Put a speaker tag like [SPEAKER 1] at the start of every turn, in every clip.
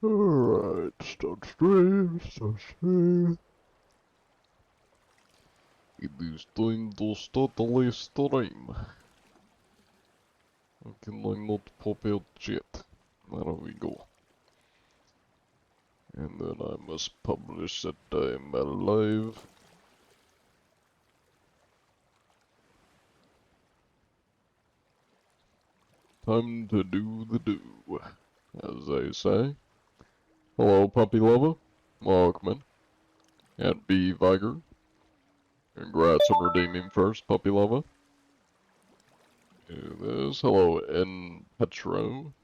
[SPEAKER 1] Alright, start stream. It is time to start the live stream. Can I not pop out yet? There we go. And then I must publish that I am alive. Time to do the do, as they say. Hello, puppy lover. Welcome in. And B. Viger. Congrats on redeeming first, puppy lover. Do this. Hello, N. Petro.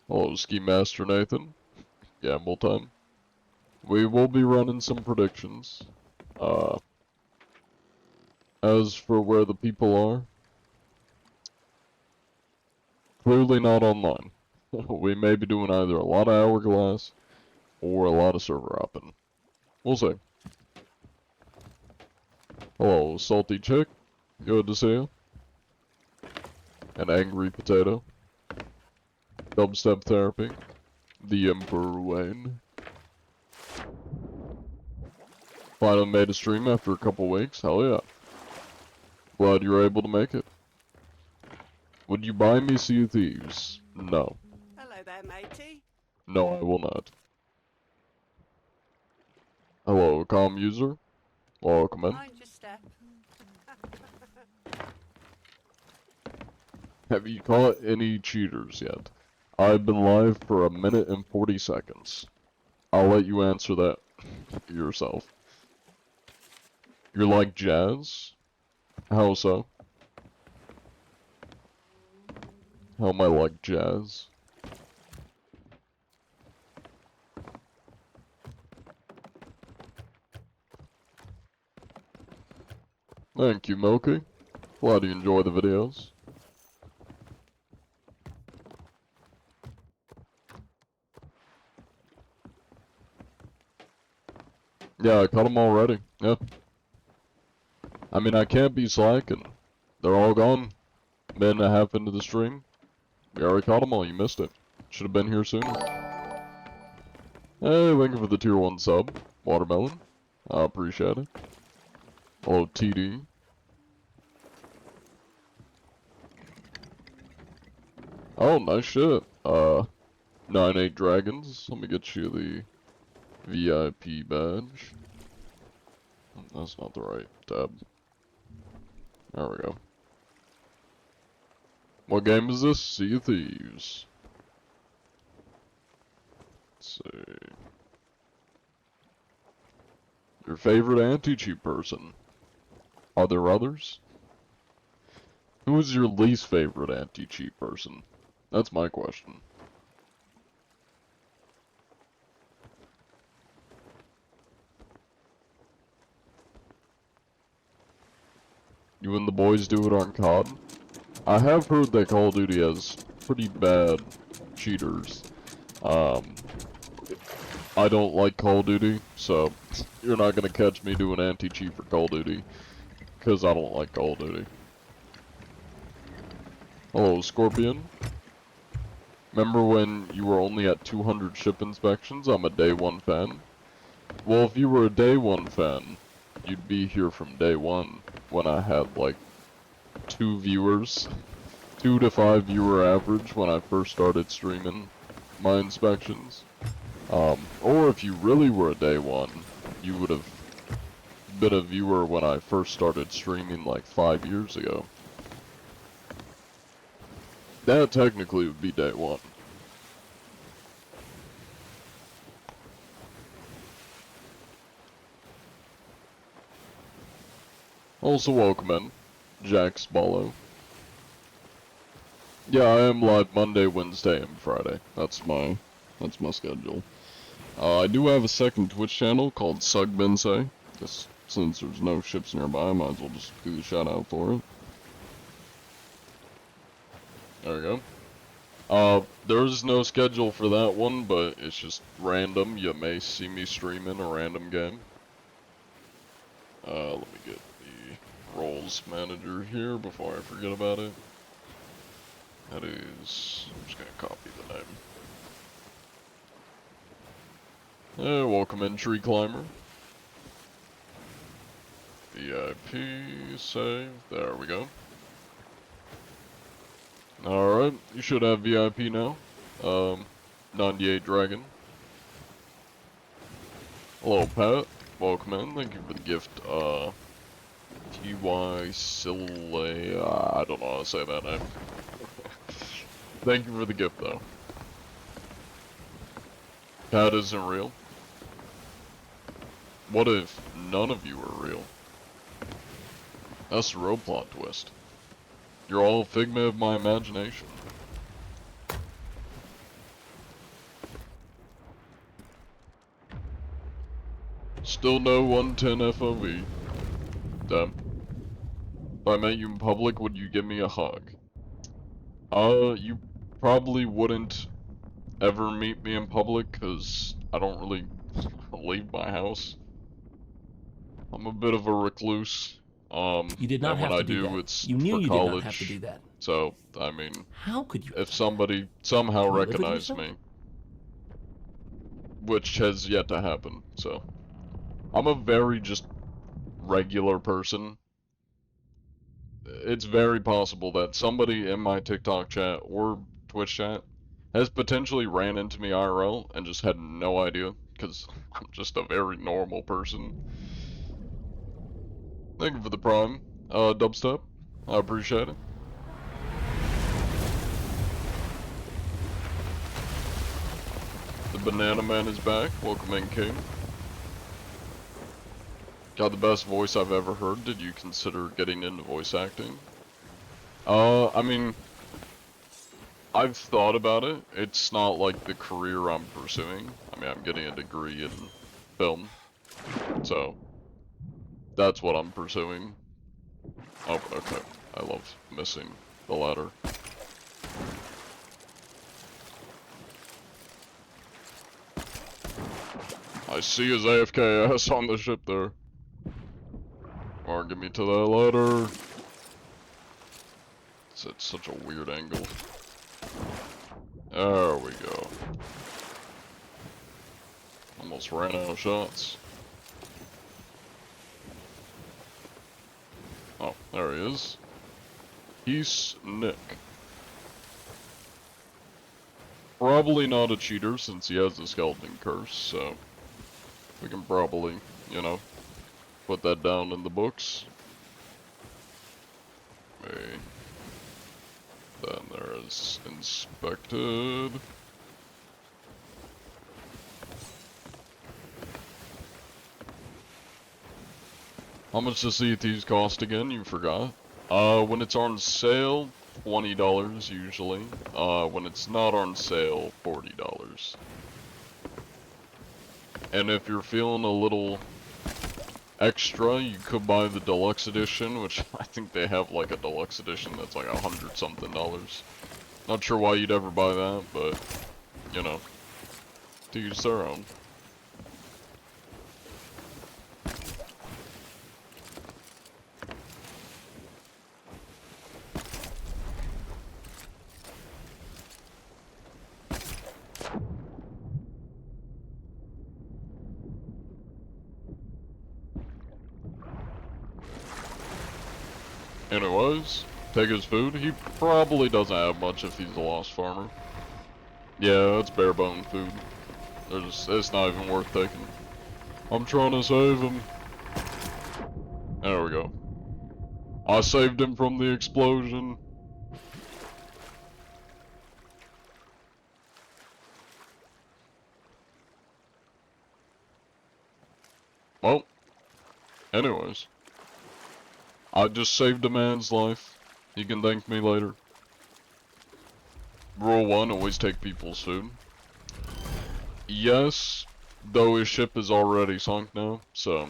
[SPEAKER 1] Hello, Ski Master Nathan. Gamble time. We will be running some predictions. As for where the people are, clearly not online. We may be doing either a lot of Hourglass or a lot of server hopping. We'll see. Hello, Salty Chick. Good to see you. An Angry Potato. Dubstep Therapy. The Emperor Wayne. Finally made a stream after a couple weeks. Hell yeah. Glad you were able to make it. Would you buy me Sea of Thieves? No.
[SPEAKER 2] Hello there, matey.
[SPEAKER 1] No, I will not. Hello, calm user. Welcome in.
[SPEAKER 2] Mind your step.
[SPEAKER 1] Have you caught any cheaters yet? I've been live for 1 minute and 40 seconds. I'll let you answer that yourself. You're like Jazz? How so? How am I like Jazz? Thank you, Milky. Glad you enjoy the videos. Yeah, I caught them already. Yeah. I mean, I can't be slacking. They're all gone. Minute and a half into the stream. We already caught them all. You missed it. Should have been here sooner. Hey, thank you for the tier 1 sub. Watermelon. I appreciate it. Hello, TD. Oh, nice shit. 9-8 dragons. Let me get you the VIP badge. That's not the right tab. There we go. What game is this? Sea of Thieves. Let's see. Your favorite anti-cheat person? Are there others? Who is your least favorite anti-cheat person? That's my question. You and the boys do it on COD? I have heard that Call of Duty has pretty bad cheaters. I don't like Call of Duty, so you're not gonna catch me doing anti-cheat for Call of Duty, because I don't like Call of Duty. Hello, Scorpion. Remember when you were only at 200 ship inspections? I'm a day 1 fan. Well, if you were a day 1 fan, you'd be here from day 1, when I had like 2 viewers. 2 to 5 viewer average when I first started streaming my inspections. Or if you really were a day 1, you would have been a viewer when I first started streaming like 5 years ago. That technically would be day 1. Also welcome in, Jax Ballo. Yeah, I am live Monday, Wednesday, and Friday. That's my schedule. I do have a second Twitch channel called Sugbensei. Just since there's no ships nearby, I might as well just do the shout out for it. There we go. There's no schedule for that one, but it's just random. You may see me streaming a random game. Let me get the roles manager here before I forget about it. That is, I'm just gonna copy the name. Welcome in, Tree Climber. VIP, save, there we go. Alright, you should have VIP now. 98 Dragon. Hello, Pat. Welcome in, thank you for the gift, T.Y. Sile, I don't know how to say that name. Thank you for the gift, though. Pat isn't real. What if none of you are real? That's the real plot twist. You're all a figment of my imagination. Still no 110 FOV. Damn. If I met you in public, would you give me a hug? You probably wouldn't ever meet me in public, cause I don't really leave my house. I'm a bit of a recluse.
[SPEAKER 2] You did not
[SPEAKER 1] and when
[SPEAKER 2] have
[SPEAKER 1] I
[SPEAKER 2] to do
[SPEAKER 1] do,
[SPEAKER 2] that.
[SPEAKER 1] it's
[SPEAKER 2] You knew
[SPEAKER 1] for
[SPEAKER 2] you
[SPEAKER 1] college.
[SPEAKER 2] did not have to do that.
[SPEAKER 1] So, I mean,
[SPEAKER 2] How could you?
[SPEAKER 1] if somebody somehow
[SPEAKER 2] Can you live with
[SPEAKER 1] recognized
[SPEAKER 2] yourself?
[SPEAKER 1] me, which has yet to happen, so. I'm a very just regular person. It's very possible that somebody in my TikTok chat or Twitch chat has potentially ran into me IRL and just had no idea, because I'm just a very normal person. Thank you for the prime, Dubstep. I appreciate it. The Banana Man is back. Welcome in, King. Got the best voice I've ever heard. Did you consider getting into voice acting? I mean, I've thought about it. It's not like the career I'm pursuing. I mean, I'm getting a degree in film, so that's what I'm pursuing. Oh, okay. I love missing the ladder. I see his AFK ass on the ship there. Or get me to that ladder. It's at such a weird angle. There we go. Almost ran out of shots. Oh, there he is. He's Nick. Probably not a cheater since he has the skeleton curse, so we can probably, you know, put that down in the books. Okay. Then there is inspected. How much does CTs cost again? You forgot. When it's on sale, $20 usually. When it's not on sale, $40. And if you're feeling a little extra, you could buy the deluxe edition, which I think they have like a deluxe edition that's like $100-something. Not sure why you'd ever buy that, but, you know, to each their own. Anyways, take his food. He probably doesn't have much if he's a lost farmer. Yeah, it's bare bone food. It's not even worth taking. I'm trying to save him. There we go. I saved him from the explosion. Well, anyways. I just saved a man's life. He can thank me later. Rule 1, always take people's food. Yes, though his ship is already sunk now, so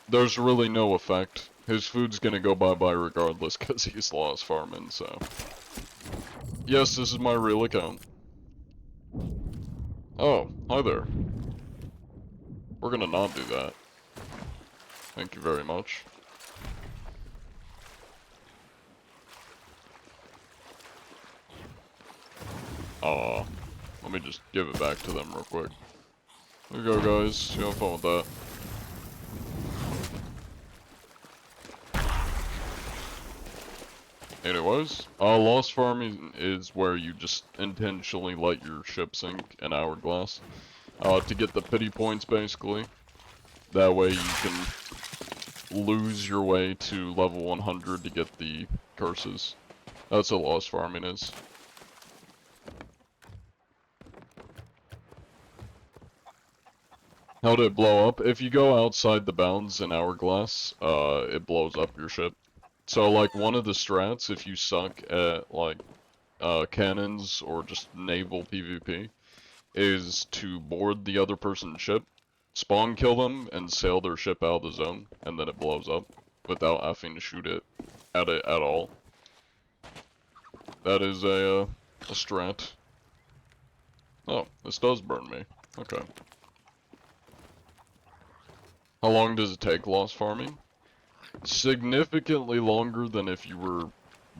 [SPEAKER 1] there's really no effect. His food's gonna go bye-bye regardless because he's lost farming, so. Yes, this is my real account. Oh, hi there. We're gonna not do that. Thank you very much. Aw. Let me just give it back to them real quick. There you go, guys. You have fun with that. Anyways, lost farming is where you just intentionally let your ship sink in Hourglass. To get the pity points, basically. That way you can lose your way to level 100 to get the curses. That's what lost farming is. How did it blow up? If you go outside the bounds in Hourglass, it blows up your ship. So, like, one of the strats, if you suck at, like, cannons or just naval PvP, is to board the other person's ship, spawn kill them, and sail their ship out of the zone, and then it blows up without having to shoot it at all. That is a strat. Oh, this does burn me. Okay. How long does it take lost farming? Significantly longer than if you were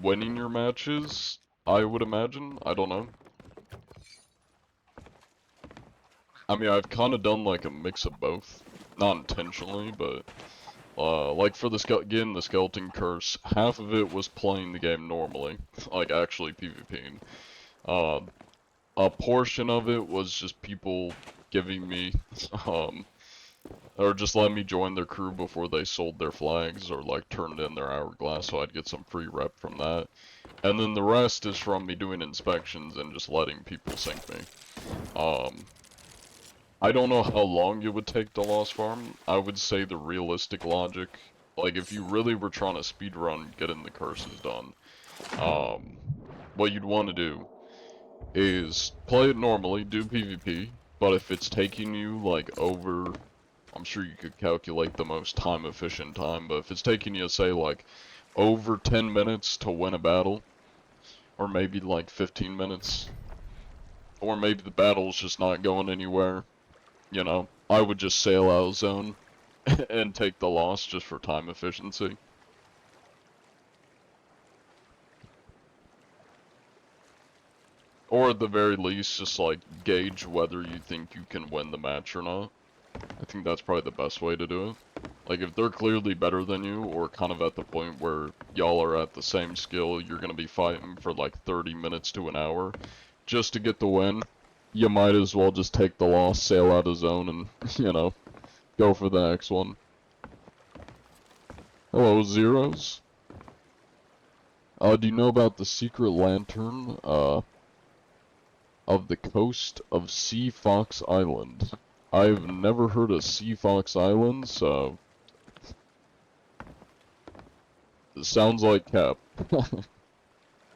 [SPEAKER 1] winning your matches, I would imagine. I don't know. I mean, I've kind of done like a mix of both. Not intentionally, but like for the getting the Skeleton Curse, half of it was playing the game normally, like actually PvPing. A portion of it was just people giving me, or just letting me join their crew before they sold their flags or like turned in their Hourglass, so I'd get some free rep from that. And then the rest is from me doing inspections and just letting people sink me. I don't know how long it would take to lost farm. I would say the realistic logic, like if you really were trying to speedrun getting the curses done, what you'd want to do is play it normally, do PvP, but if it's taking you like over, I'm sure you could calculate the most time efficient time, but if it's taking you, say, like over 10 minutes to win a battle, or maybe like 15 minutes, or maybe the battle's just not going anywhere, you know, I would just sail out of zone and take the loss just for time efficiency. Or at the very least, just like gauge whether you think you can win the match or not. I think that's probably the best way to do it. Like if they're clearly better than you, or kind of at the point where y'all are at the same skill, you're gonna be fighting for like 30 minutes to an hour just to get the win. You might as well just take the loss, sail out of zone, and, you know, go for the next one. Hello, Zeros. Do you know about the secret lantern, of the coast of Sea Fox Island? I've never heard of Sea Fox Island, so... It sounds like cap.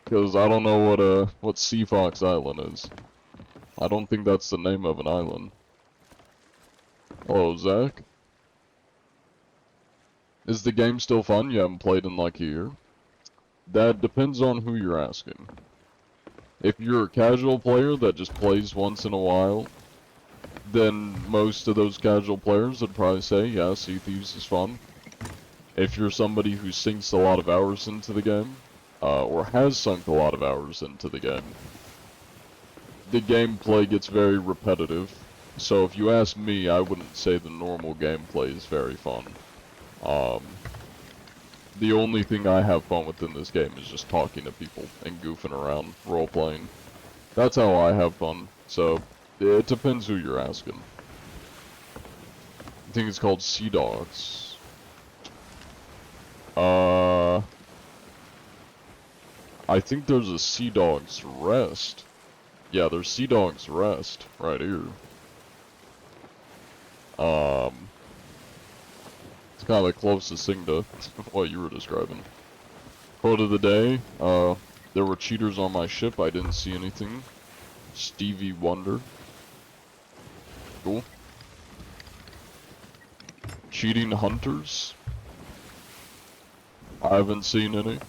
[SPEAKER 1] Because I don't know what Sea Fox Island is. I don't think that's the name of an island. Hello, Zach. Is the game still fun? You haven't played in like a year? That depends on who you're asking. If you're a casual player that just plays once in a while, then most of those casual players would probably say, yeah, Sea Thieves is fun. If you're somebody who sinks a lot of hours into the game, or has sunk a lot of hours into the game, the gameplay gets very repetitive. So if you ask me, I wouldn't say the normal gameplay is very fun. The only thing I have fun with in this game is just talking to people and goofing around, role-playing. That's how I have fun, so it depends who you're asking. I think it's called Sea Dogs. I think there's a Sea Dog's Rest. Yeah, there's Sea Dog's Rest right here. It's kind of the closest thing to what you were describing. Quote of the day, there were cheaters on my ship, I didn't see anything. Stevie Wonder. Cool. Cheating hunters. I haven't seen any.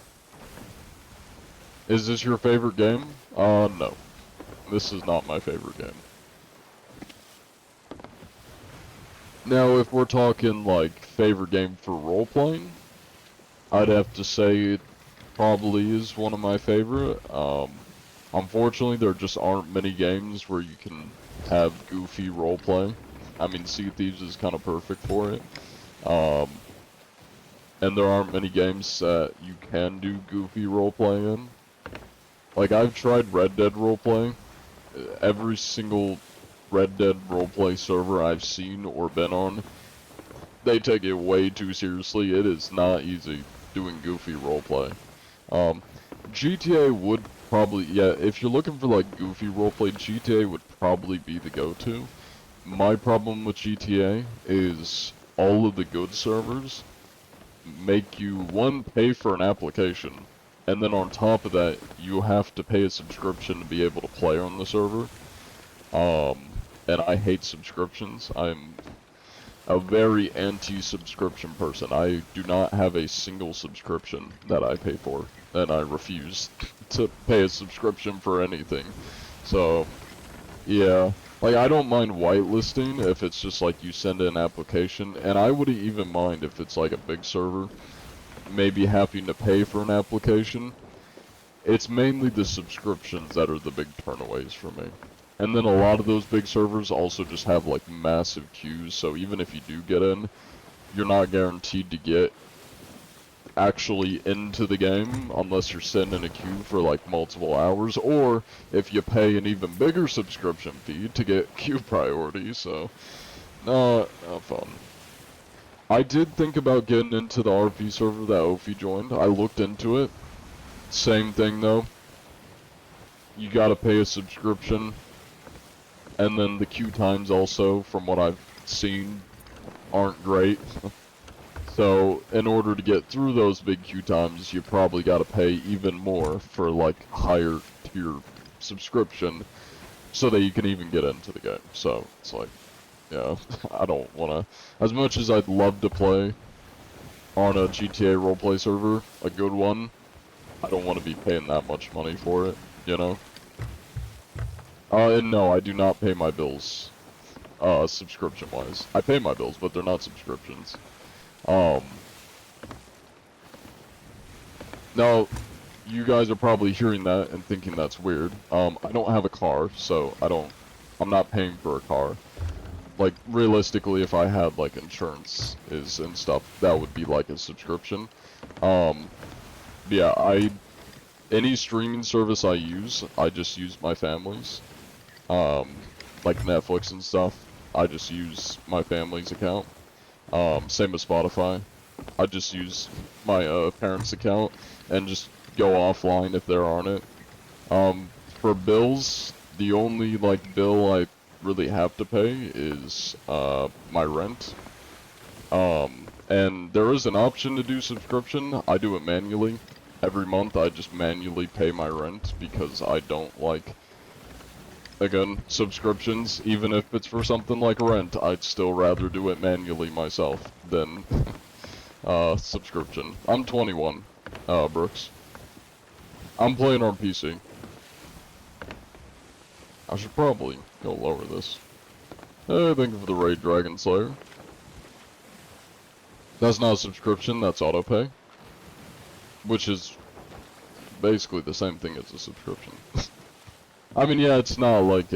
[SPEAKER 1] Is this your favorite game? No. This is not my favorite game. Now, if we're talking, like, favorite game for role-playing, I'd have to say it probably is one of my favorite. Unfortunately, there just aren't many games where you can have goofy roleplay. I mean, Sea of Thieves is kind of perfect for it. And there aren't many games that you can do goofy roleplay in. Like, I've tried Red Dead roleplay. Every single Red Dead roleplay server I've seen or been on, they take it way too seriously. It is not easy doing goofy roleplay. GTA would probably, yeah, if you're looking for like goofy roleplay, GTA would probably be the go-to. My problem with GTA is all of the good servers make you, one, pay for an application, and then on top of that, you have to pay a subscription to be able to play on the server. And I hate subscriptions. I'm a very anti-subscription person. I do not have a single subscription that I pay for, and I refuse to pay a subscription for anything. So, yeah. Like, I don't mind whitelisting if it's just like you send in an application, and I wouldn't even mind if it's like a big server, maybe having to pay for an application. It's mainly the subscriptions that are the big turnaways for me. And then a lot of those big servers also just have like massive queues, so even if you do get in, you're not guaranteed to get actually into the game unless you're sitting in a queue for like multiple hours, or if you pay an even bigger subscription fee to get queue priority. So not fun. I did think about getting into the RP server that Ophi joined. I looked into it. Same thing though. You gotta pay a subscription, and then the queue times also, from what I've seen, aren't great. So, in order to get through those big queue times, you probably gotta pay even more for, like, higher tier subscription, so that you can even get into the game. So, it's like, yeah, I don't wanna, as much as I'd love to play on a GTA roleplay server, a good one, I don't want to be paying that much money for it, you know? And no, I do not pay my bills, subscription-wise. I pay my bills, but they're not subscriptions. Now, you guys are probably hearing that and thinking that's weird. I don't have a car, so I'm not paying for a car. Like, realistically, if I had, like, insurance and stuff, that would be like a subscription. Yeah, any streaming service I use, I just use my family's. Like Netflix and stuff, I just use my family's account. Same with Spotify. I just use my parents' account and just go offline if they're on it. For bills, the only like bill I really have to pay is my rent. And there is an option to do subscription. I do it manually. Every month I just manually pay my rent because I don't like, again, subscriptions. Even if it's for something like rent, I'd still rather do it manually myself than subscription. I'm 21, Brooks. I'm playing on PC. I should probably go lower this. Thank you for the raid, Dragon Slayer. That's not a subscription, that's autopay. Which is basically the same thing as a subscription. I mean, yeah, it's not like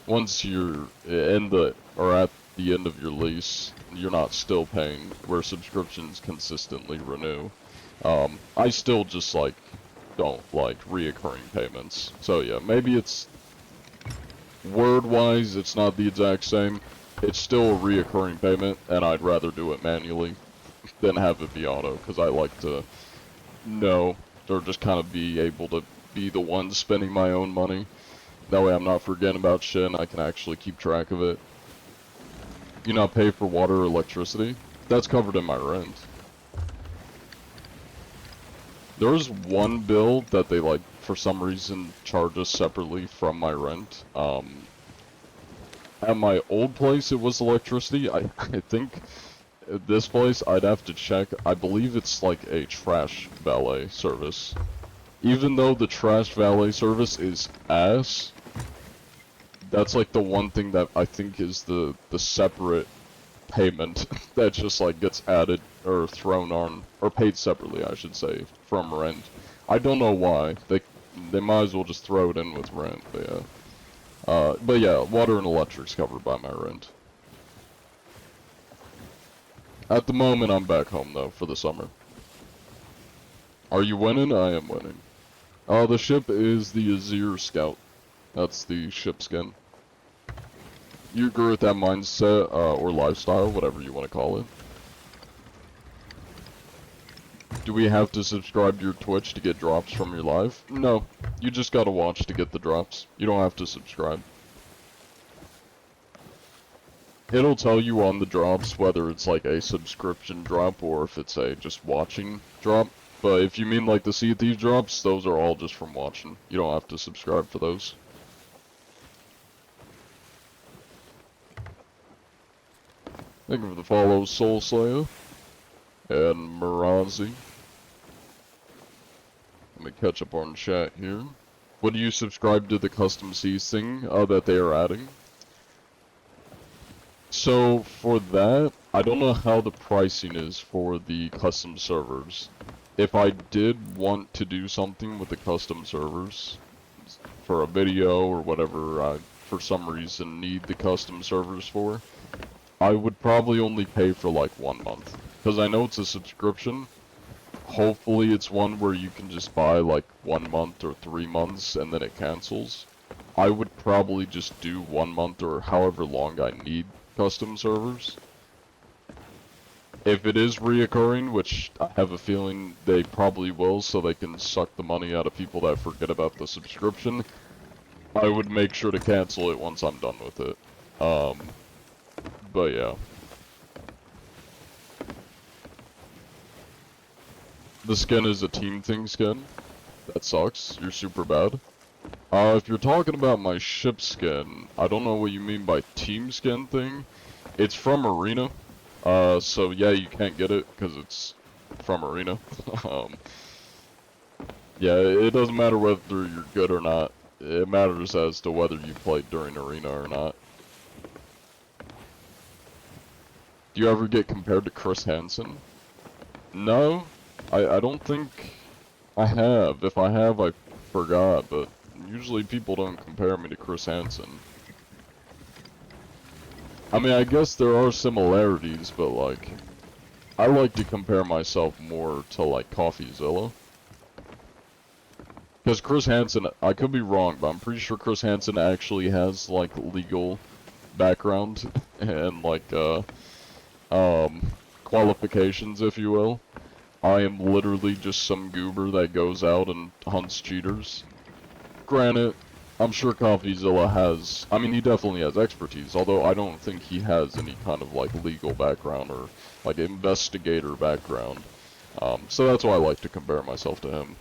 [SPEAKER 1] once you're at the end of your lease, you're not still paying, where subscriptions consistently renew. I still just, like, don't like reoccurring payments. So yeah, maybe it's, word-wise, it's not the exact same. It's still a reoccurring payment, and I'd rather do it manually than have it be auto, because I like to know, or just kind of be able to be the one spending my own money. That way I'm not forgetting about shit and I can actually keep track of it. You not pay for water or electricity? That's covered in my rent. There was one bill that they, like, for some reason charge us separately from my rent. At my old place it was electricity. I think at this place I'd have to check. I believe it's like a trash valet service. Even though the trash valet service is ass, that's like the one thing that I think is the separate payment that just like gets added or thrown on, or paid separately I should say, from rent. I don't know why. They they might as well just throw it in with rent, but yeah, water and electric's covered by my rent. At the moment, I'm back home, though, for the summer. Are you winning? I am winning. The ship is the Azir Scout. That's the ship skin. You agree with that mindset, or lifestyle, whatever you want to call it? Do we have to subscribe to your Twitch to get drops from your live? No. You just gotta watch to get the drops. You don't have to subscribe. It'll tell you on the drops whether it's like a subscription drop or if it's a just watching drop. But if you mean like the Sea of Thieves drops, those are all just from watching. You don't have to subscribe for those. Thank you for the follow, Soul Slayer. And Mirazi. Let me catch up on chat here. When do you subscribe to the custom seas thing that they are adding? So for that, I don't know how the pricing is for the custom servers. If I did want to do something with the custom servers for a video or whatever I for some reason need the custom servers for, I would probably only pay for like 1 month. Because I know it's a subscription. Hopefully it's one where you can just buy like 1 month or 3 months and then it cancels. I would probably just do 1 month or however long I need custom servers. If it is reoccurring, which I have a feeling they probably will so they can suck the money out of people that forget about the subscription, I would make sure to cancel it once I'm done with it. But yeah. The skin is a team thing skin. That sucks. You're super bad. If you're talking about my ship skin, I don't know what you mean by team skin thing. It's from Arena. So yeah, you can't get it because it's from Arena. Yeah, it doesn't matter whether you're good or not. It matters as to whether you played during Arena or not. Do you ever get compared to Chris Hansen? No, I don't think I have. If I have, I forgot, but usually people don't compare me to Chris Hansen. I mean, I guess there are similarities, but like, I like to compare myself more to like CoffeeZilla. Because Chris Hansen, I could be wrong, but I'm pretty sure Chris Hansen actually has like legal background and like qualifications, if you will. I am literally just some goober that goes out and hunts cheaters. Granted, I'm sure CoffeeZilla has, I mean, he definitely has expertise, although I don't think he has any kind of like legal background or like investigator background. So that's why I like to compare myself to him.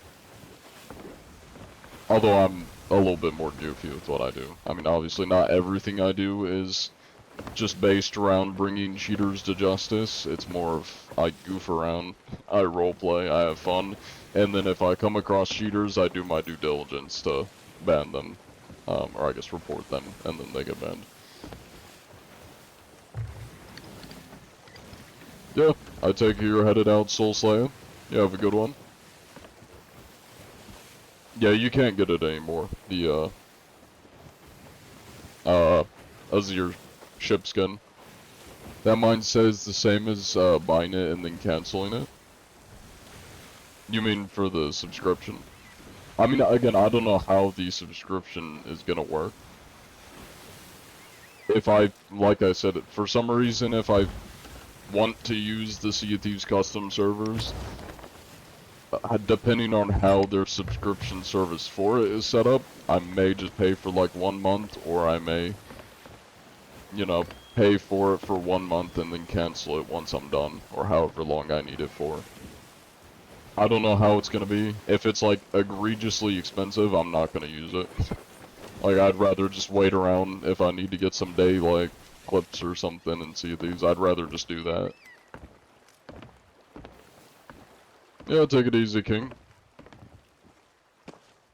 [SPEAKER 1] Although I'm a little bit more goofy with what I do. I mean, obviously not everything I do is just based around bringing cheaters to justice. It's more of I goof around, I roleplay, I have fun, and then if I come across cheaters, I do my due diligence to ban them, or I guess report them, and then they get banned. Yeah, I take it you're headed out, Soul Slayer. You have a good one. Yeah, you can't get it anymore. The Azir ship skin. That mine says the same as buying it and then canceling it. You mean for the subscription? I mean, again, I don't know how the subscription is gonna work. If I, like I said, for some reason, if I want to use the Sea of Thieves custom servers, depending on how their subscription service for it is set up, I may just pay for like 1 month, or I may, you know, pay for it for 1 month and then cancel it once I'm done, or however long I need it for. I don't know how it's gonna be. If it's like egregiously expensive, I'm not gonna use it. Like, I'd rather just wait around if I need to get some day like clips or something and see these. I'd rather just do that. Yeah, take it easy, King.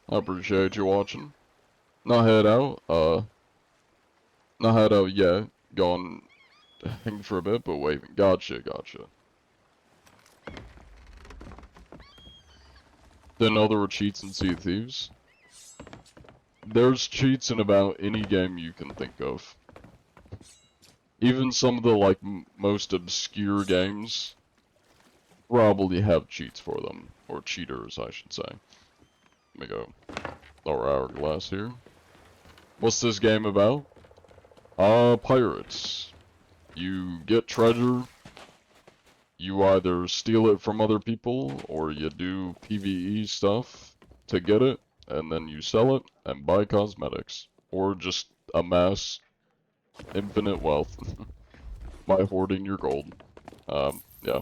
[SPEAKER 1] I appreciate you watching. Not head out, not head out yet. Gone hang for a bit, but waving. Gotcha, gotcha. Didn't know there were cheats in Sea of Thieves. there's cheats in about any game you can think of. Even some of the, like, most obscure games probably have cheats for them. Or cheaters, I should say. Let me go lower hourglass here. What's this game about? Pirates. You get treasure, you either steal it from other people, or you do PvE stuff to get it, and then you sell it and buy cosmetics. Or just amass infinite wealth by hoarding your gold. Yeah.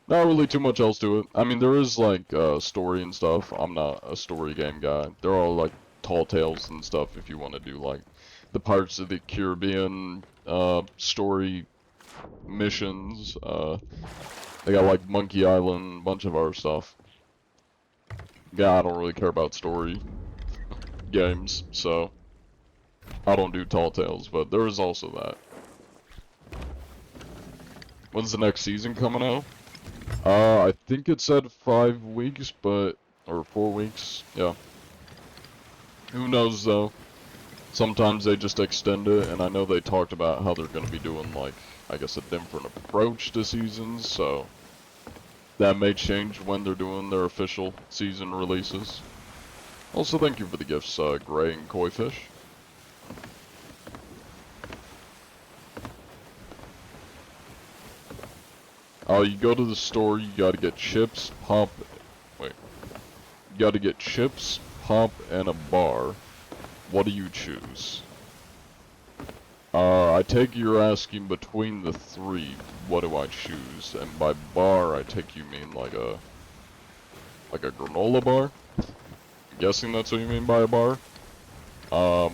[SPEAKER 1] Not really too much else to it. I mean, there is, like, story and stuff. I'm not a story game guy. There are, like, tall tales and stuff if you want to do, like, the Pirates of the Caribbean, story missions. They got, like, Monkey Island, a bunch of other stuff. Yeah, I don't really care about story games, so I don't do tall tales, but there is also that. When's the next season coming out? I think it said 5 weeks, or 4 weeks, yeah. Who knows, though. Sometimes they just extend it, and I know they talked about how they're going to be doing, like, I guess a different approach to seasons, so that may change when they're doing their official season releases. Also, thank you for the gifts, Gray and Koifish. You go to the store, you gotta get chips, pop, wait. You gotta get chips, pop, and a bar. What do you choose? I take you're asking between the 3, what do I choose? And by bar, I take you mean like a granola bar? I'm guessing that's what you mean by a bar. I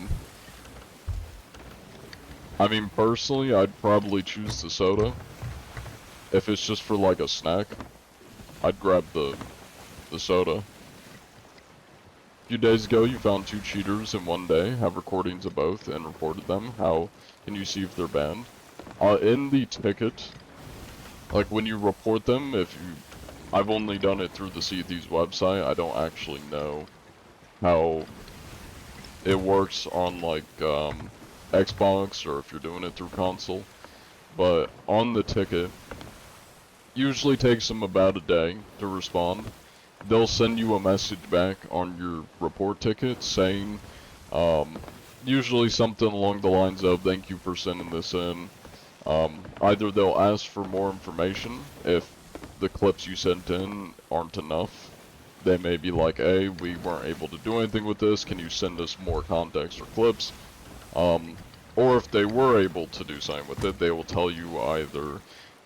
[SPEAKER 1] mean, personally, I'd probably choose the soda. If it's just for like a snack, I'd grab the soda. A few days ago, you found 2 cheaters in one day, have recordings of both, and reported them. How can you see if they're banned? In the ticket, like when you report them, I've only done it through the Sea Thieves website. I don't actually know how it works on like Xbox or if you're doing it through console. But on the ticket, usually takes them about a day to respond. They'll send you a message back on your report ticket saying, usually something along the lines of, thank you for sending this in. Either they'll ask for more information if the clips you sent in aren't enough. They may be like, hey, we weren't able to do anything with this, can you send us more context or clips? Or if they were able to do something with it, they will tell you either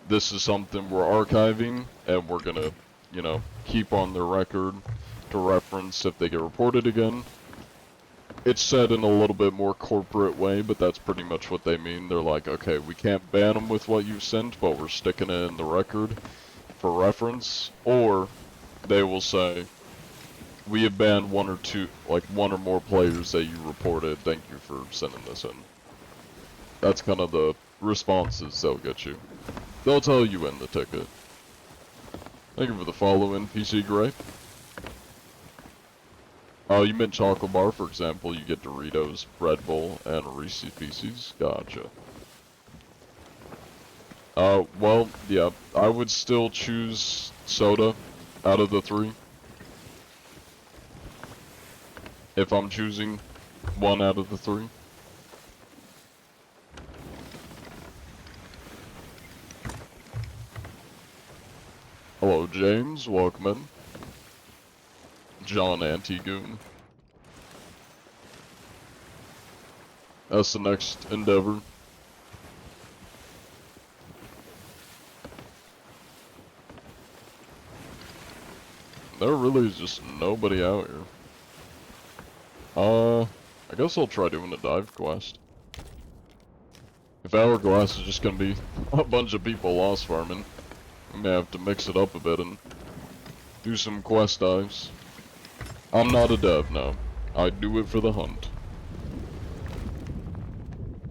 [SPEAKER 1] this is something we're archiving and we're gonna, you know, keep on their record to reference if they get reported again. It's said in a little bit more corporate way, but that's pretty much what they mean. They're like, okay, we can't ban them with what you sent, but we're sticking it in the record for reference. Or they will say, we have banned 1 or more players that you reported. Thank you for sending this in. That's kind of the responses they'll get you. They'll tell you in the ticket. Thank you for the follow in, PC Gray. Oh, you meant chocolate bar, for example, you get Doritos, Red Bull, and Reese's Pieces. Gotcha. Well, yeah, I would still choose soda out of the 3. If I'm choosing one out of the 3. Hello, James. Welcome in. John Antigoon. That's the next endeavor. There really is just nobody out here. I guess I'll try doing a dive quest. If Hourglass is just gonna be a bunch of people lost farming, I may have to mix it up a bit and do some quest dives. I'm not a dev, no. I do it for the hunt.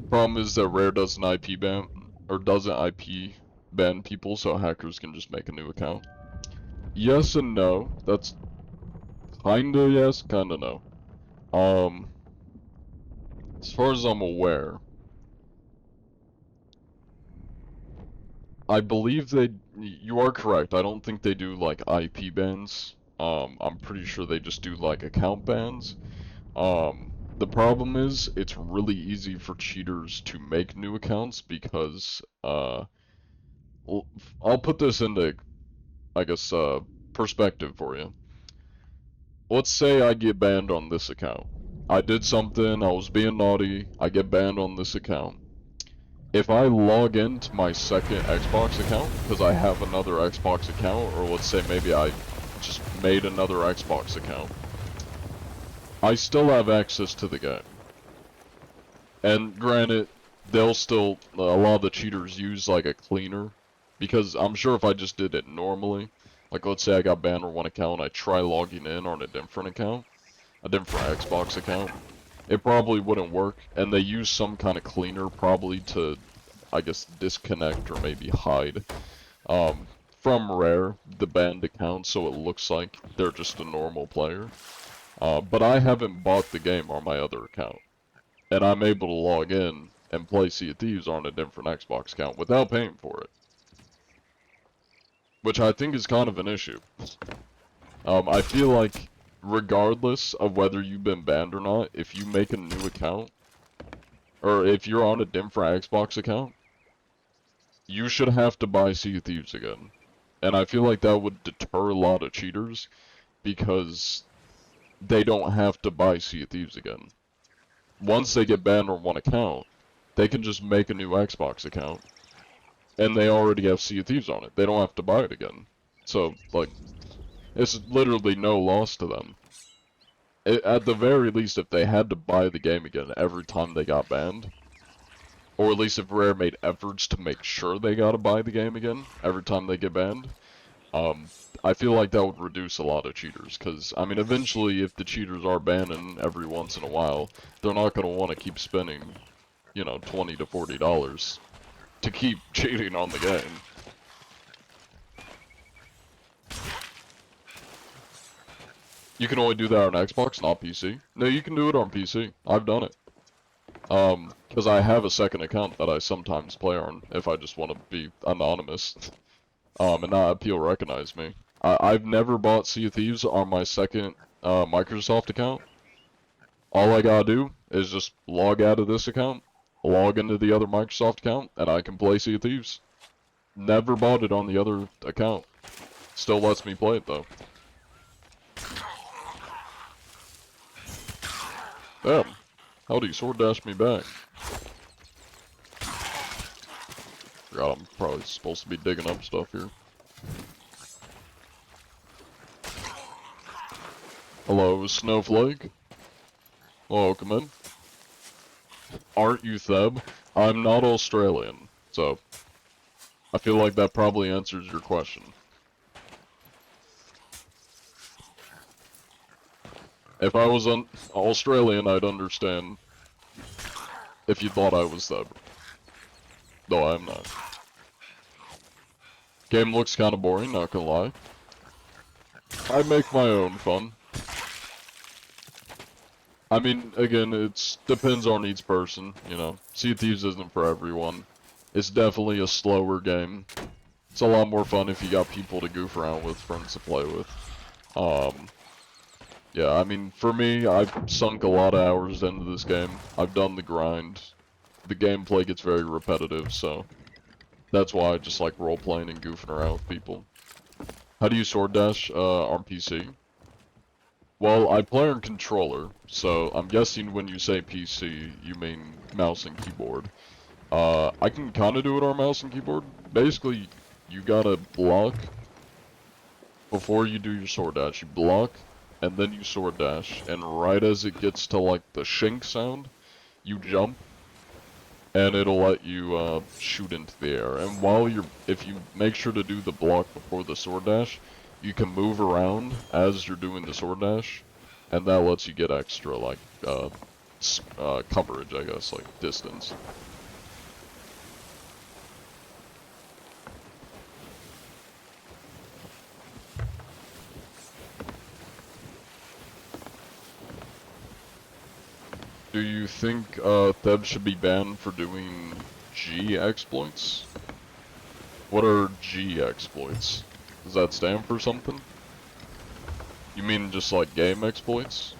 [SPEAKER 1] Problem is that Rare doesn't IP ban, or doesn't IP ban people, so hackers can just make a new account. Yes and no. That's kinda yes, kinda no. Um, as far as I'm aware, I believe you are correct. I don't think they do like IP bans. I'm pretty sure they just do like account bans. The problem is it's really easy for cheaters to make new accounts because, well, I'll put this into, I guess, perspective for you. Let's say I get banned on this account. I did something, I was being naughty, I get banned on this account. If I log into my second Xbox account, because I have another Xbox account, or let's say maybe I just made another Xbox account, I still have access to the game. And granted, they'll still, a lot of the cheaters use like a cleaner, because I'm sure if I just did it normally, like let's say I got banned on one account, I try logging in on a different account, a different Xbox account, it probably wouldn't work, and they use some kind of cleaner probably to, I guess, disconnect or maybe hide from Rare, the banned account, so it looks like they're just a normal player. But I haven't bought the game on my other account, and I'm able to log in and play Sea of Thieves on a different Xbox account without paying for it, which I think is kind of an issue. I feel like regardless of whether you've been banned or not, if you make a new account, or if you're on a different Xbox account, you should have to buy Sea of Thieves again. And I feel like that would deter a lot of cheaters, because they don't have to buy Sea of Thieves again. Once they get banned on one account, they can just make a new Xbox account, and they already have Sea of Thieves on it. They don't have to buy it again. So, like, it's literally no loss to them. At the very least, if they had to buy the game again every time they got banned, or at least if Rare made efforts to make sure they gotta buy the game again every time they get banned, I feel like that would reduce a lot of cheaters, because, I mean, eventually, if the cheaters are banning every once in a while, they're not gonna want to keep spending, you know, $20 to $40 to keep cheating on the game. You can only do that on Xbox, not PC. No, you can do it on PC. I've done it. Because I have a second account that I sometimes play on if I just want to be anonymous. And not have people recognize me. I've never bought Sea of Thieves on my second Microsoft account. All I gotta do is just log out of this account, log into the other Microsoft account, and I can play Sea of Thieves. Never bought it on the other account. Still lets me play it though. Damn. How do you sword dash me back? Forgot I'm probably supposed to be digging up stuff here. Hello, Snowflake. Welcome in. Aren't you Theb? I'm not Australian, so I feel like that probably answers your question. If I was Australian, I'd understand if you thought I was Theb. Though I'm not. Game looks kinda boring, not gonna lie. I make my own fun. I mean, again, it depends on each person, you know. Sea of Thieves isn't for everyone. It's definitely a slower game. It's a lot more fun if you got people to goof around with, friends to play with. Yeah, I mean, for me, I've sunk a lot of hours into this game. I've done the grind. The gameplay gets very repetitive, so that's why I just like role-playing and goofing around with people. How do you sword dash on PC? Well, I play on controller, so I'm guessing when you say PC, you mean mouse and keyboard. I can kinda do it on mouse and keyboard. Basically, you gotta block before you do your sword dash. You block, and then you sword dash, and right as it gets to like the shink sound, you jump, and it'll let you shoot into the air. And if you make sure to do the block before the sword dash, you can move around as you're doing the sword dash, and that lets you get extra like coverage, I guess, like distance. do you think Theb should be banned for doing G exploits? What are G exploits? Does that stand for something? You mean just like game exploits?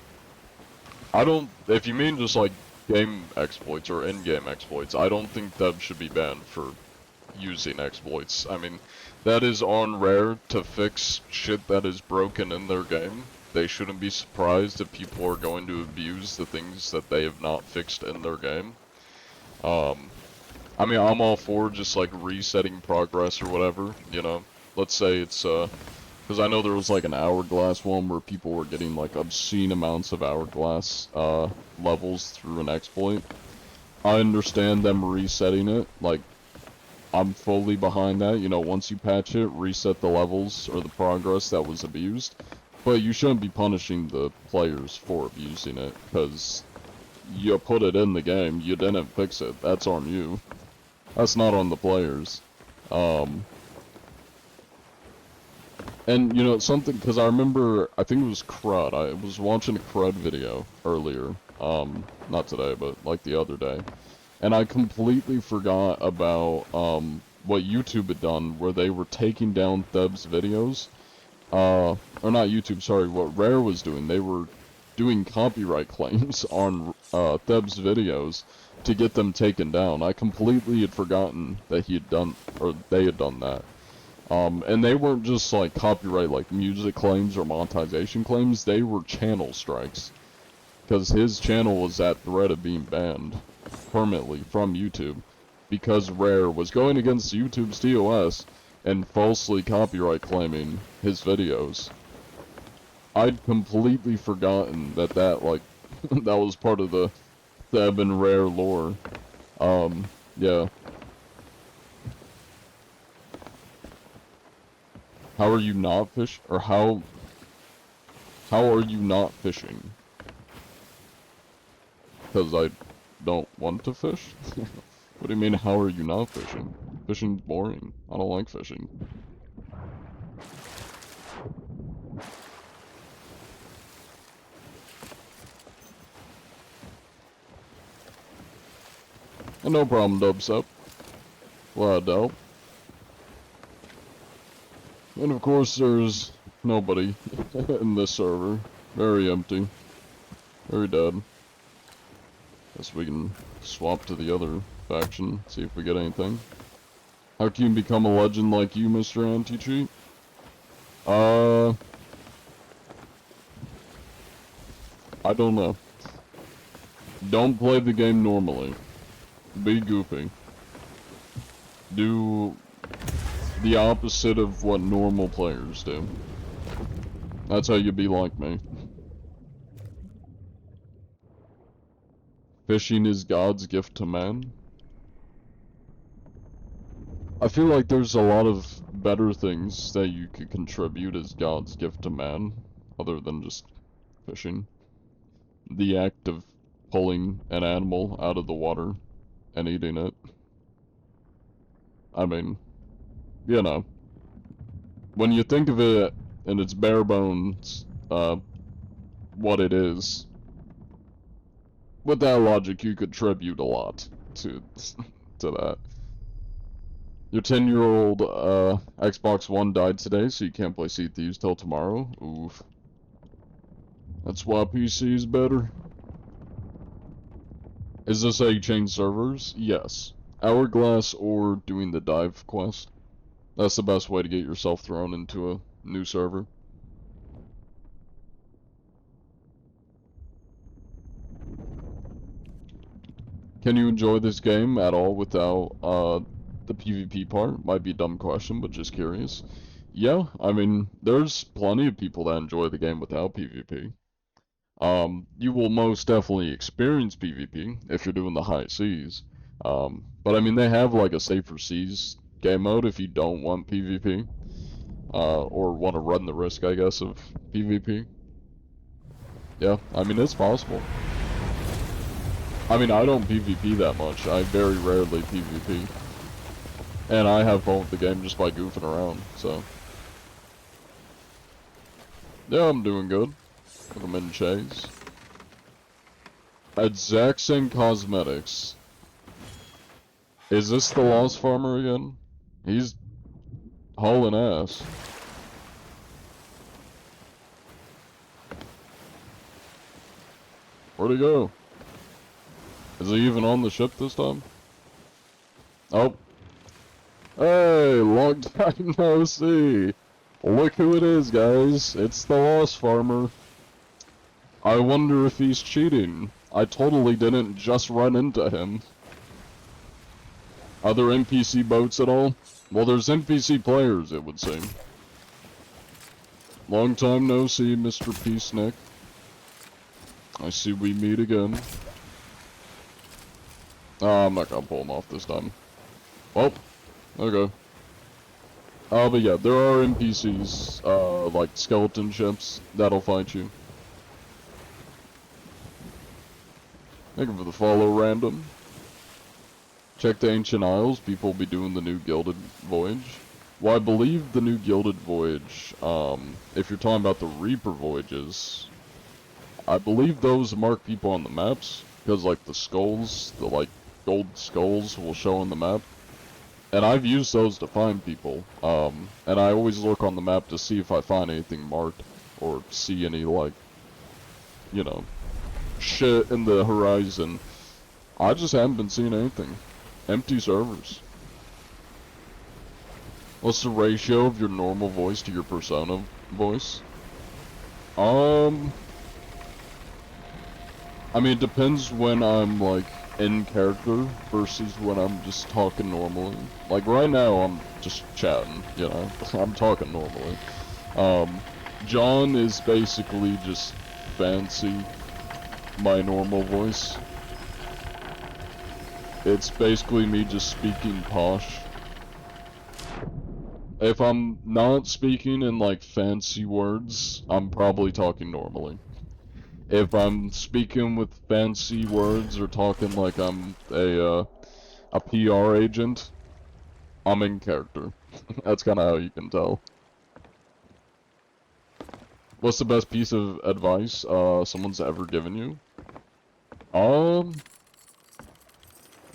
[SPEAKER 1] I don't, if you mean just like game exploits or in-game exploits, I don't think Theb should be banned for using exploits. I mean, that is on Rare to fix shit that is broken in their game. They shouldn't be surprised if people are going to abuse the things that they have not fixed in their game. I mean, I'm all for just like resetting progress or whatever, you know. Let's say it's, because I know there was like an hourglass one where people were getting like obscene amounts of hourglass levels through an exploit. I understand them resetting it, like, I'm fully behind that, you know, once you patch it, reset the levels or the progress that was abused. But you shouldn't be punishing the players for abusing it, because you put it in the game, you didn't fix it, that's on you. That's not on the players. And, you know, something, because I remember, I think it was Crud, I was watching a Crud video earlier, not today, but like the other day. And I completely forgot about, what YouTube had done, where they were taking down Theb's videos. Or not YouTube, sorry, what Rare was doing. They were doing copyright claims on, Theb's videos to get them taken down. I completely had forgotten that he had done, or they had done that. And they weren't just, like, copyright, like, music claims or monetization claims, they were channel strikes. Because his channel was at threat of being banned permanently from YouTube, because Rare was going against YouTube's TOS and falsely copyright claiming his videos. I'd completely forgotten that like, that was part of the Theb and Rare lore. Yeah. How are you not fish? Or how are you not fishing? Because I don't want to fish? What do you mean, how are you not fishing? Fishing's boring. I don't like fishing. And no problem, Dubstep. Glad to help. And of course, there's nobody in this server. Very empty. Very dead. Guess we can swap to the other faction, see if we get anything. How can you become a legend like you, Mr. Anti-Cheat? I don't know. Don't play the game normally. Be goofy. Do the opposite of what normal players do. That's how you be like me. Fishing is God's gift to man. I feel like there's a lot of better things that you could contribute as God's gift to man, other than just fishing. The act of pulling an animal out of the water and eating it. I mean, you know, when you think of it in its bare bones, what it is, with that logic, you contribute a lot to that. Your 10-year-old Xbox One died today, so you can't play Sea Thieves till tomorrow. Oof. That's why PC is better. Is this how you change servers? Yes. Hourglass or doing the dive quest. That's the best way to get yourself thrown into a new server. Can you enjoy this game at all without the PvP part? Might be a dumb question, but just curious. Yeah, I mean, there's plenty of people that enjoy the game without PvP. You will most definitely experience PvP if you're doing the high seas. But I mean, they have like a safer seas game mode if you don't want PvP. Or want to run the risk, I guess, of PvP. Yeah, I mean, it's possible. I mean, I don't PvP that much. I very rarely PvP. And I have fun with the game just by goofing around, so. Yeah, I'm doing good. I'm in Chase. At Zaxxon Cosmetics. Is this the Lost Farmer again? He's hauling ass. Where'd he go? Is he even on the ship this time? Oh. Hey, long time no see. Look who it is, guys. It's the Lost Farmer. I wonder if he's cheating. I totally didn't just run into him. Are there NPC boats at all? Well, there's NPC players, it would seem. Long time no see, Mr. Peacenik. I see we meet again. I'm not gonna pull him off this time. Well, okay. But yeah, there are NPCs, like skeleton ships, that'll fight you. Thank you for the follow, random. Check the Ancient Isles, people will be doing the new Gilded Voyage. Well, I believe the new Gilded Voyage, if you're talking about the Reaper Voyages, I believe those mark people on the maps, because like the skulls, the like gold skulls will show on the map. And I've used those to find people, and I always look on the map to see if I find anything marked, or see any like, you know, shit in the horizon. I just haven't been seeing anything. Empty servers. What's the ratio of your normal voice to your persona voice? I mean, it depends when I'm, like, in character versus when I'm just talking normally. Like, right now, I'm just chatting, you know? I'm talking normally. John is basically just fancy my normal voice. It's basically me just speaking posh. If I'm not speaking in, like, fancy words, I'm probably talking normally. If I'm speaking with fancy words or talking like I'm a PR agent, I'm in character. That's kind of how you can tell. What's the best piece of advice someone's ever given you? I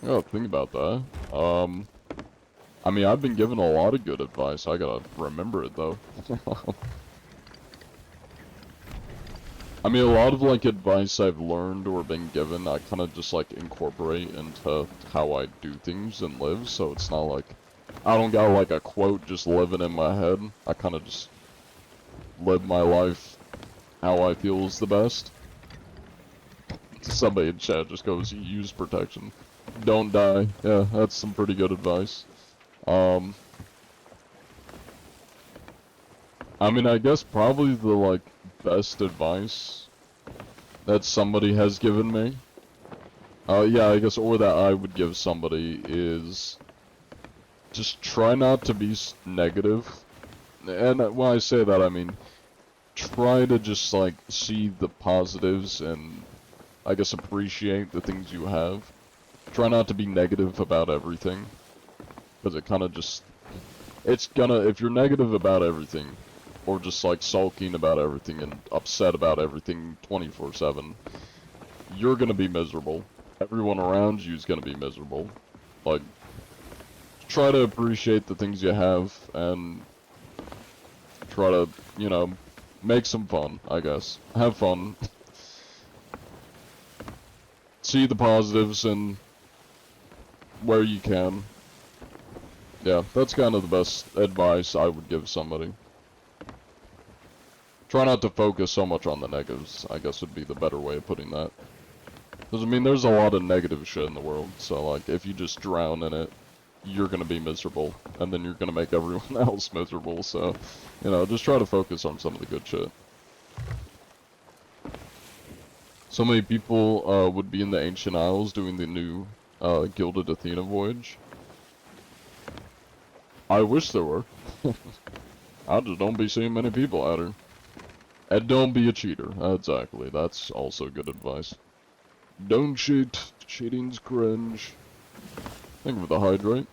[SPEAKER 1] gotta think about that. I mean, I've been given a lot of good advice. I gotta remember it though. I mean, a lot of, like, advice I've learned or been given, I kind of just, like, incorporate into how I do things and live, so it's not like, I don't got, like, a quote just living in my head. I kind of just live my life how I feel is the best. Somebody in chat just goes, use protection. Don't die. Yeah, that's some pretty good advice. I mean, I guess probably the, like, best advice that somebody has given me, yeah, I guess, or that I would give somebody is just try not to be negative. And when I say that, I mean, try to just, like, see the positives and, I guess, appreciate the things you have. Try not to be negative about everything, because it kind of just, it's gonna, if you're negative about everything, or just like sulking about everything and upset about everything 24/7, you're gonna be miserable. Everyone around you is gonna be miserable. Like, try to appreciate the things you have and try to, you know, make some fun, I guess. Have fun. See the positives and where you can. Yeah, that's kind of the best advice I would give somebody. Try not to focus so much on the negatives, I guess would be the better way of putting that. Because, I mean, there's a lot of negative shit in the world, so, like, if you just drown in it, you're gonna be miserable, and then you're gonna make everyone else miserable, so, you know, just try to focus on some of the good shit. So many people, would be in the Ancient Isles doing the new, Gilded Athena voyage. I wish there were. I just don't be seeing many people out here. And don't be a cheater. Exactly. That's also good advice. Don't cheat. Cheating's cringe. Thank you for the hydrate.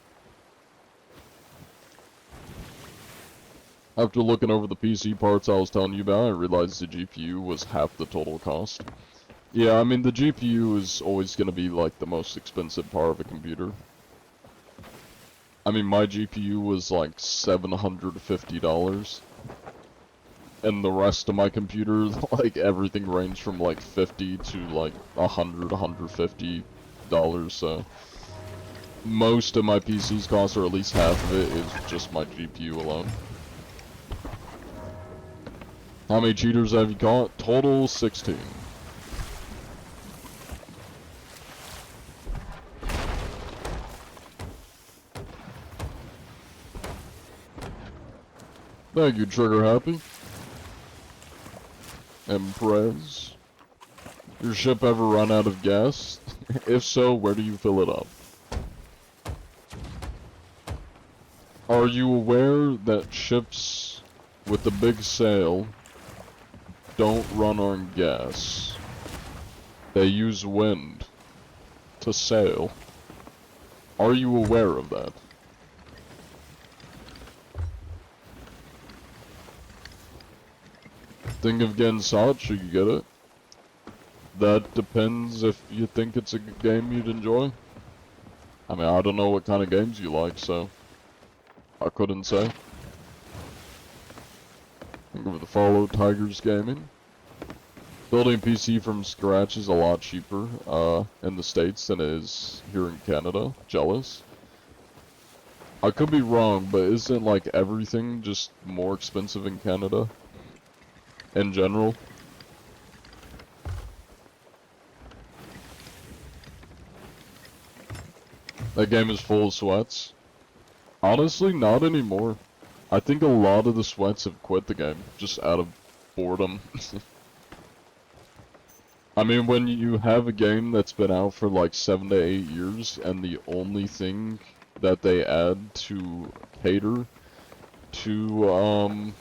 [SPEAKER 1] After looking over the PC parts I was telling you about, I realized the GPU was half the total cost. Yeah, I mean, the GPU is always going to be, like, the most expensive part of a computer. I mean, my GPU was, like, $750. And the rest of my computer, like, everything ranged from, like, 50 to, like, $150, so... Most of my PC's cost, or at least half of it, is just my GPU alone. How many cheaters have you caught? Total 16. Thank you, Trigger Happy. Empress. Your ship ever run out of gas? If so, where do you fill it up? Are you aware that ships with the big sail don't run on gas? They use wind to sail. Are you aware of that? Think of getting Sot, you get it. That depends if you think it's a good game you'd enjoy. I mean, I don't know what kind of games you like, so I couldn't say. Think of the follow Tigers Gaming. Building a PC from scratch is a lot cheaper in the States than it is here in Canada. Jealous. I could be wrong, but isn't like everything just more expensive in Canada? In general? That game is full of sweats. Honestly, not anymore. I think a lot of the sweats have quit the game, just out of boredom. I mean, when you have a game that's been out for like 7 to 8 years, and the only thing that they add to cater to,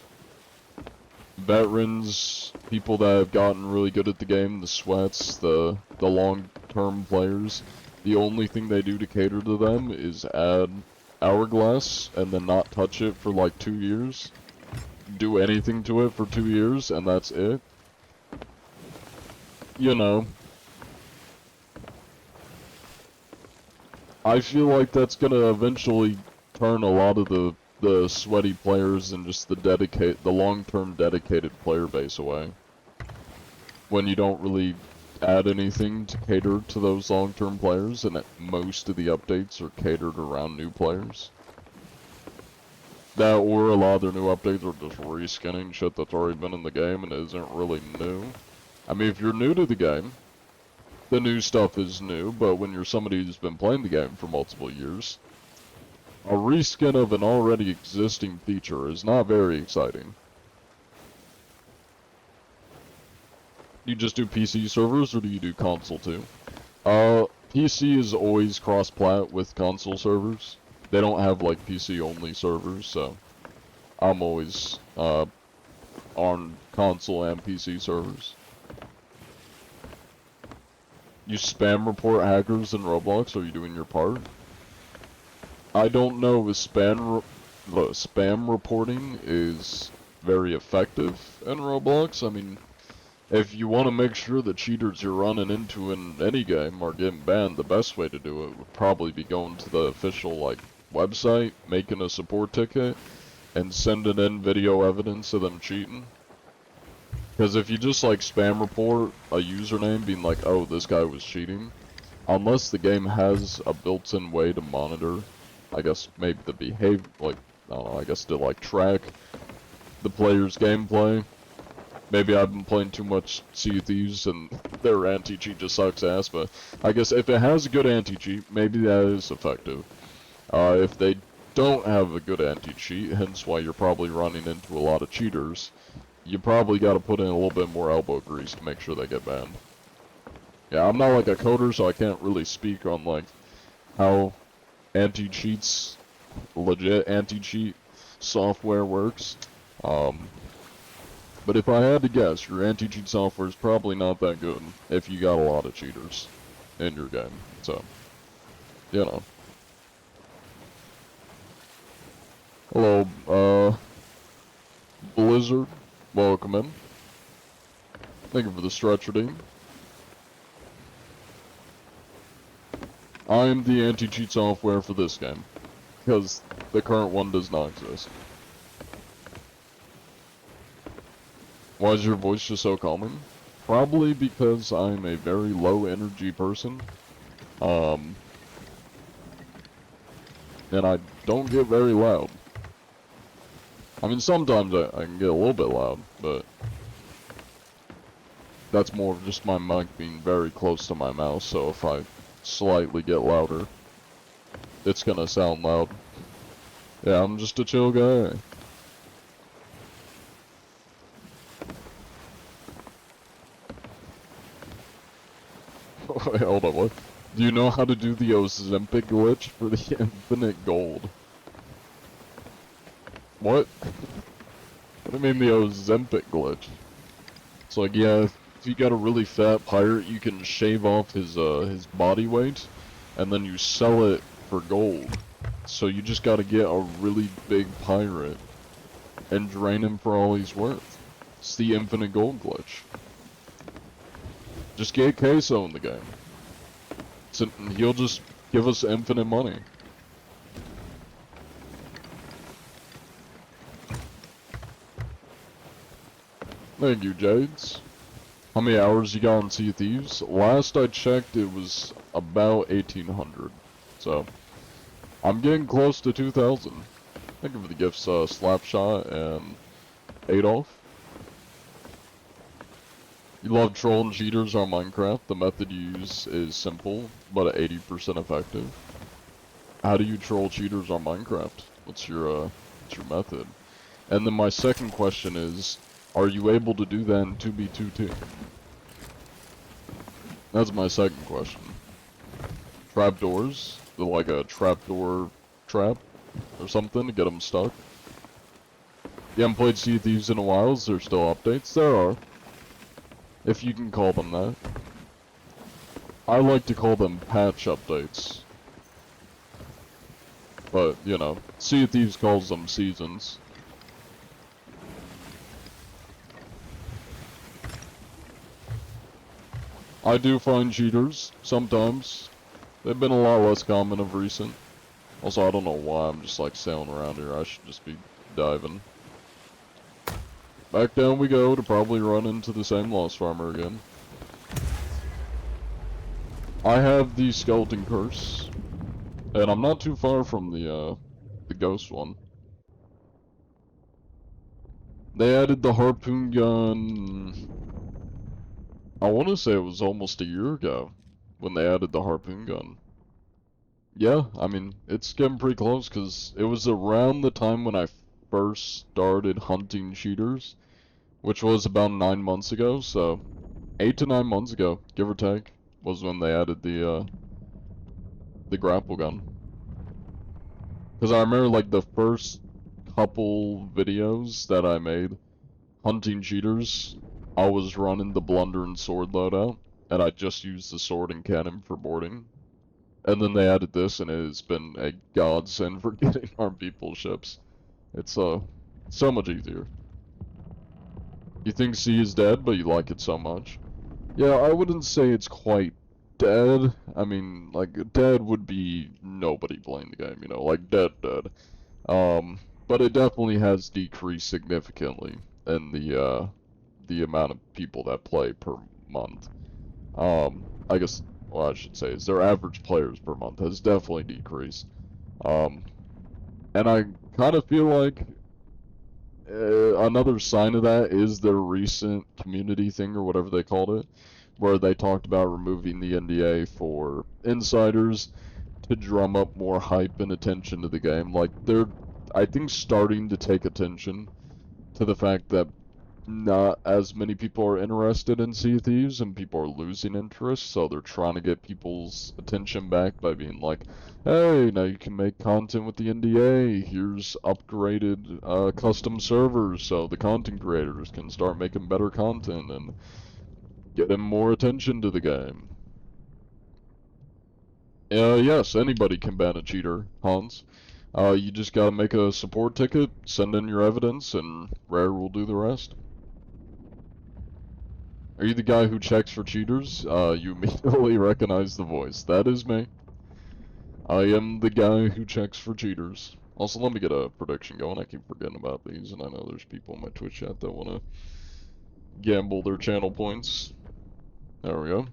[SPEAKER 1] veterans, people that have gotten really good at the game, the sweats, the long-term players, the only thing they do to cater to them is add Hourglass and then not touch it for like 2 years. Do anything to it for 2 years, and that's it. You know. I feel like that's gonna eventually turn a lot of the sweaty players and just the long-term dedicated player base away. When you don't really add anything to cater to those long-term players, and most of the updates are catered around new players. That or a lot of their new updates are just reskinning shit that's already been in the game and isn't really new. I mean, if you're new to the game, the new stuff is new, but when you're somebody who's been playing the game for multiple years, a reskin of an already existing feature is not very exciting. You just do PC servers, or do you do console too? PC is always cross-plat with console servers. They don't have like PC-only servers, so I'm always on console and PC servers. You spam report hackers in Roblox, are you doing your part? I don't know if spam reporting is very effective in Roblox. I mean, if you want to make sure the cheaters you're running into in any game are getting banned, the best way to do it would probably be going to the official, like, website, making a support ticket, and sending in video evidence of them cheating. Because if you just, like, spam report a username being like, oh, this guy was cheating, unless the game has a built-in way to monitor, I guess, maybe the behavior, like, I don't know, I guess to, like, track the player's gameplay. Maybe I've been playing too much Sea of Thieves and their anti-cheat just sucks ass, but I guess if it has a good anti-cheat, maybe that is effective. If they don't have a good anti-cheat, hence why you're probably running into a lot of cheaters, you probably got to put in a little bit more elbow grease to make sure they get banned. Yeah, I'm not like a coder, so I can't really speak on like how anti-cheats, legit anti-cheat software works. But if I had to guess, your anti-cheat software is probably not that good if you got a lot of cheaters in your game. So, you know. Hello, Blizzard. Welcome in. Thank you for the stretcher, Dean. I am the anti-cheat software for this game, because the current one does not exist. Why is your voice just so calming? Probably because I'm a very low energy person. And I don't get very loud. I mean, sometimes I can get a little bit loud, but that's more of just my mic being very close to my mouth, so if I slightly get louder, it's gonna sound loud. Yeah, I'm just a chill guy. Wait, hold on, what? Do you know how to do the Ozempic glitch for the infinite gold? What? What do you mean the Ozempic glitch? It's like, yeah, if you got a really fat pirate, you can shave off his body weight, and then you sell it for gold. So you just gotta get a really big pirate, and drain him for all he's worth. It's the infinite gold glitch. Just get Queso in the game. So he'll just give us infinite money. Thank you, Jades. How many hours you got on Sea of Thieves? Last I checked, it was about 1,800. So, I'm getting close to 2,000. Think of the gifts, Slapshot and Adolf. You love troll and cheaters on Minecraft. The method you use is simple, but 80% effective. How do you troll cheaters on Minecraft? What's your method? And then my second question is, are you able to do that in 2B22? That's my second question. Trapdoors? Like a trapdoor trap or something to get them stuck? You haven't played Sea of Thieves in a while, is there still updates? There are. If you can call them that. I like to call them patch updates. But, you know, Sea of Thieves calls them seasons. I do find cheaters, sometimes. They've been a lot less common of recent. Also, I don't know why I'm just like sailing around here. I should just be diving. Back down we go to probably run into the same Lost Farmer again. I have the Skeleton Curse. And I'm not too far from the Ghost one. They added the Harpoon Gun... I want to say it was almost a year ago when they added the Harpoon Gun. Yeah, I mean, it's getting pretty close because it was around the time when I first started hunting cheaters, which was about 9 months ago, so 8 to 9 months ago, give or take, was when they added the grapple gun. Because I remember, like, the first couple videos that I made hunting cheaters, I was running the Blunder and Sword loadout, and I just used the sword and cannon for boarding. And then they added this, and it has been a godsend for getting our people's ships. It's, so much easier. You think C is dead, but you like it so much. Yeah, I wouldn't say it's quite dead. I mean, like, dead would be nobody playing the game, you know, like, dead. But it definitely has decreased significantly in the amount of people that play per month. I guess, what I should say is their average players per month has definitely decreased. And I kind of feel like another sign of that is their recent community thing, or whatever they called it, where they talked about removing the NDA for insiders to drum up more hype and attention to the game. Like, they're, I think, starting to take attention to the fact that not as many people are interested in Sea of Thieves, and people are losing interest, so they're trying to get people's attention back by being like, hey, now you can make content with the NDA, here's upgraded custom servers so the content creators can start making better content and getting more attention to the game. Yes, anybody can ban a cheater, Hans. You just gotta make a support ticket, send in your evidence, and Rare will do the rest. Are you the guy who checks for cheaters? You immediately recognize the voice. That is me. I am the guy who checks for cheaters. Also, let me get a prediction going. I keep forgetting about these, and I know there's people in my Twitch chat that want to gamble their channel points. There we go.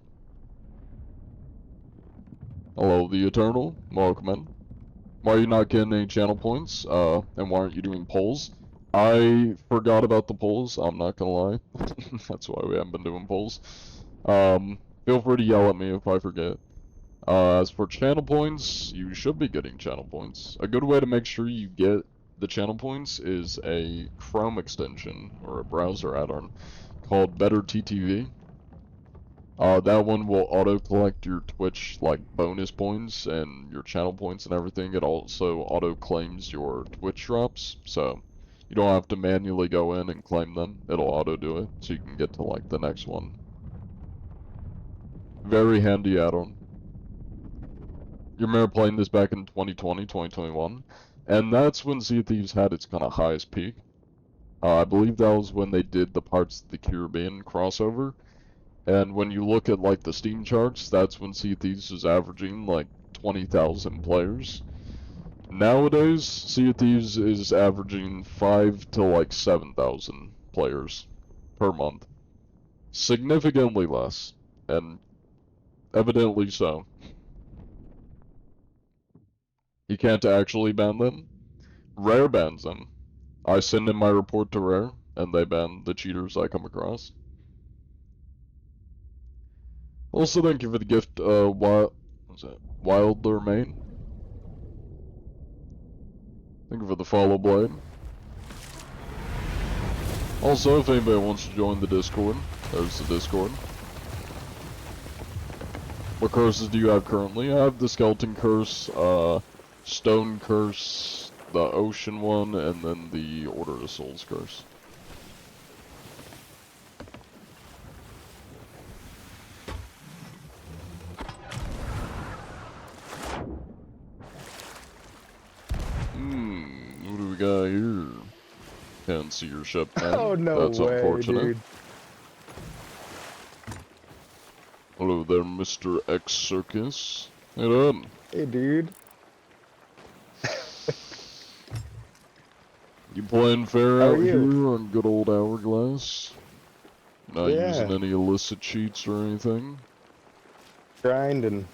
[SPEAKER 1] Hello, the Eternal. Welcome in. Why are you not getting any channel points? And why aren't you doing polls? I forgot about the polls, I'm not gonna lie. That's why we haven't been doing polls. Feel free to yell at me if I forget. As for channel points, you should be getting channel points. A good way to make sure you get the channel points is a Chrome extension, or a browser add-on, called BetterTTV. That one will auto-collect your Twitch, like, bonus points and your channel points and everything. It also auto-claims your Twitch drops, so you don't have to manually go in and claim them. It'll auto-do it, so you can get to, like, the next one. Very handy add-on. You remember playing this back in 2020, 2021? And that's when Sea of Thieves had its kind of highest peak. I believe that was when they did the Parts of the Caribbean crossover. And when you look at like the Steam charts, that's when Sea of Thieves is averaging like 20,000 players. Nowadays, Sea of Thieves is averaging 5 to like 7,000 players per month. Significantly less, and evidently so. You can't actually ban them. Rare bans them. I send in my report to Rare, and they ban the cheaters I come across. Also, thank you for the gift, Wilder Main. Thank you for the follow, Blade. Also, if anybody wants to join the Discord, there's the Discord. What curses do you have currently? I have the Skeleton Curse, Stone Curse, the Ocean one, and then the Order of Souls Curse. What do we got here? Can't see your ship, man.
[SPEAKER 3] Oh, no
[SPEAKER 1] That's
[SPEAKER 3] way,
[SPEAKER 1] unfortunate.
[SPEAKER 3] dude.
[SPEAKER 1] Hello there, Mr. X Circus. Hey, Dad.
[SPEAKER 3] Hey, dude.
[SPEAKER 1] You playing fair
[SPEAKER 3] How
[SPEAKER 1] out
[SPEAKER 3] are you?
[SPEAKER 1] here on good old Hourglass? Not
[SPEAKER 3] Yeah.
[SPEAKER 1] using any illicit cheats or anything?
[SPEAKER 3] Grinding.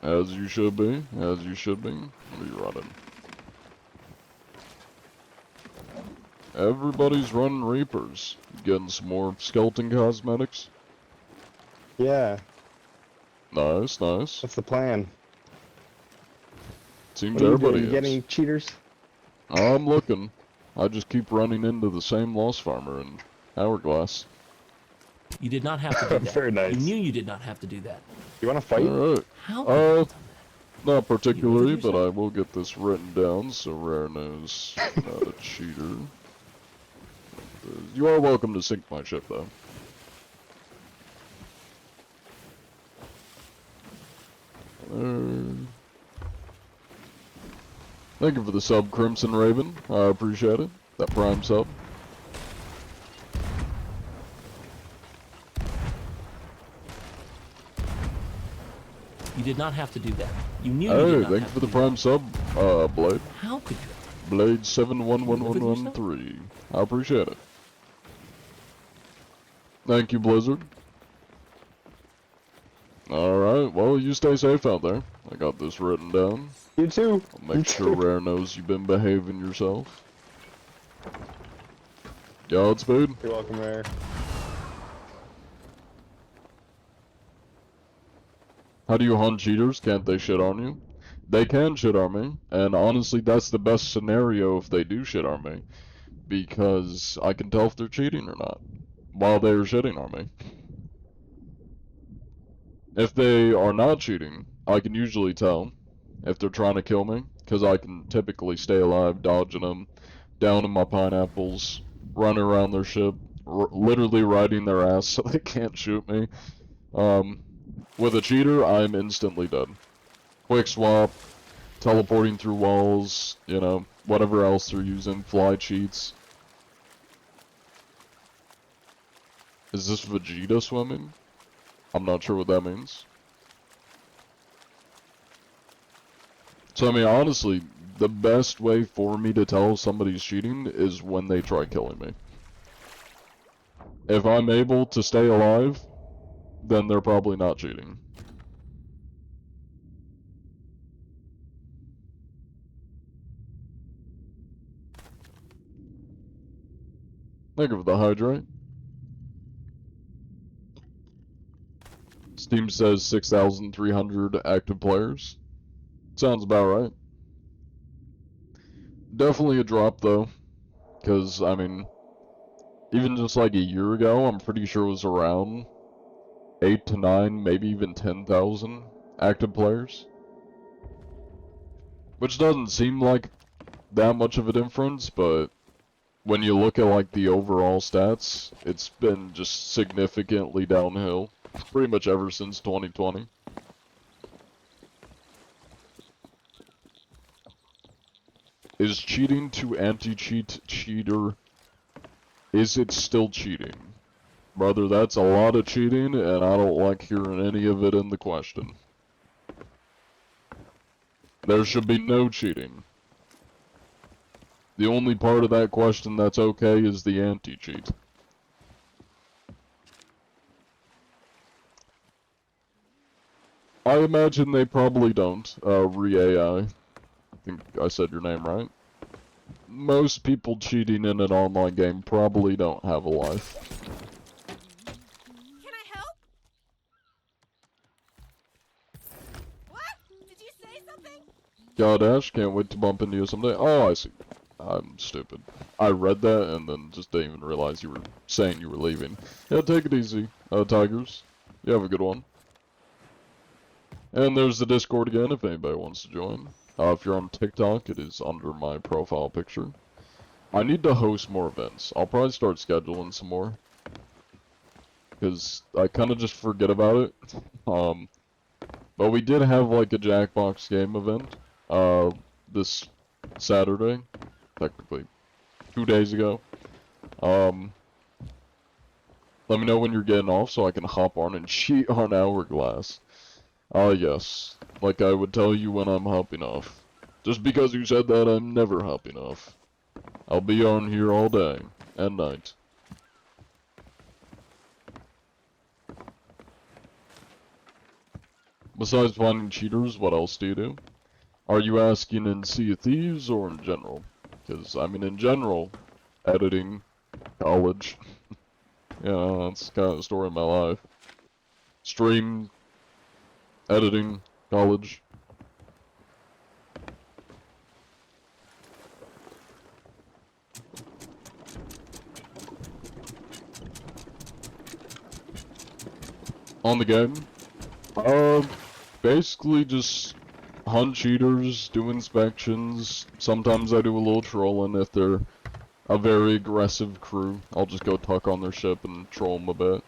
[SPEAKER 1] As you should be. As you should be. What are you running? Everybody's running Reapers. Getting some more skeleton cosmetics.
[SPEAKER 3] Yeah,
[SPEAKER 1] Nice, nice.
[SPEAKER 3] that's the plan.
[SPEAKER 1] Seems
[SPEAKER 3] What are you
[SPEAKER 1] everybody
[SPEAKER 3] doing? You get
[SPEAKER 1] is.
[SPEAKER 3] any cheaters?
[SPEAKER 1] I'm looking. I just keep running into the same Lost Farmer in Hourglass.
[SPEAKER 2] You did not have to do that.
[SPEAKER 3] Very nice.
[SPEAKER 2] You knew you did not have to do that.
[SPEAKER 3] You want to fight?
[SPEAKER 1] Alright.
[SPEAKER 2] How could you have done that?
[SPEAKER 1] Not particularly, but I
[SPEAKER 2] yourself?
[SPEAKER 1] will get this written down so Rare knows I'm not a cheater. You are welcome to sink my ship, though. Thank you for the sub, Crimson Raven. I appreciate it. That prime sub.
[SPEAKER 2] You did not have to do that. You knew you
[SPEAKER 1] Hey,
[SPEAKER 2] did not
[SPEAKER 1] thank you
[SPEAKER 2] have
[SPEAKER 1] for
[SPEAKER 2] to
[SPEAKER 1] the
[SPEAKER 2] do
[SPEAKER 1] prime sub, Blade.
[SPEAKER 2] that. How could you?
[SPEAKER 1] Blade
[SPEAKER 2] You
[SPEAKER 1] 711113. I appreciate it. Thank you, Blizzard. Alright, well, you stay safe out there. I got this written down.
[SPEAKER 3] You too.
[SPEAKER 1] I'll make sure Rare knows you've been behaving yourself. Godspeed.
[SPEAKER 3] You're welcome, Rare.
[SPEAKER 1] How do you hunt cheaters? Can't they shit on you? They can shit on me, and honestly, that's the best scenario if they do shit on me. Because I can tell if they're cheating or not, while they're shitting on me. If they are not cheating, I can usually tell if they're trying to kill me, because I can typically stay alive, dodging them, down in my pineapples, running around their ship, literally riding their ass so they can't shoot me. With a cheater, I'm instantly dead. Quick swap, teleporting through walls, you know, whatever else they're using, fly cheats. Is this Vegeta swimming? I'm not sure what that means. So I mean, honestly, the best way for me to tell somebody's cheating is when they try killing me. If I'm able to stay alive, then they're probably not cheating. Think of the hydrate. Steam says 6,300 active players. Sounds about right. Definitely a drop though, because I mean, even just like a year ago, I'm pretty sure it was around 8 to 9, maybe even 10,000 active players. Which doesn't seem like that much of a difference, but when you look at like the overall stats, it's been just significantly downhill pretty much ever since 2020. Is cheating to anti-cheat cheater, is it still cheating? Brother, that's a lot of cheating, and I don't like hearing any of it in the question. There should be no cheating. The only part of that question that's okay is the anti-cheat. I imagine they probably don't, Re-AI. I think I said your name right. Most people cheating in an online game probably don't have a life.
[SPEAKER 4] Can I help? What? Did you say something?
[SPEAKER 1] God, Ash, can't wait to bump into you someday. Oh, I see. I'm stupid. I read that and then just didn't even realize you were saying you were leaving. Yeah, take it easy, Tigers. You have a good one. And there's the Discord again if anybody wants to join. If you're on TikTok, it is under my profile picture. I need to host more events. I'll probably start scheduling some more. Because I kind of just forget about it. But we did have like a Jackbox game event this Saturday. Technically 2 days ago. Let me know when you're getting off so I can hop on and cheat on Hourglass. Yes. Like I would tell you when I'm hopping off. Just because you said that, I'm never hopping off. I'll be on here all day and night. Besides finding cheaters, what else do you do? Are you asking in Sea of Thieves or in general? Because, I mean, in general, editing, college. Yeah, that's kind of the story of my life. Stream, editing, college. On the game? Basically just hunt cheaters, do inspections. Sometimes I do a little trolling if they're a very aggressive crew. I'll just go tuck on their ship and troll them a bit.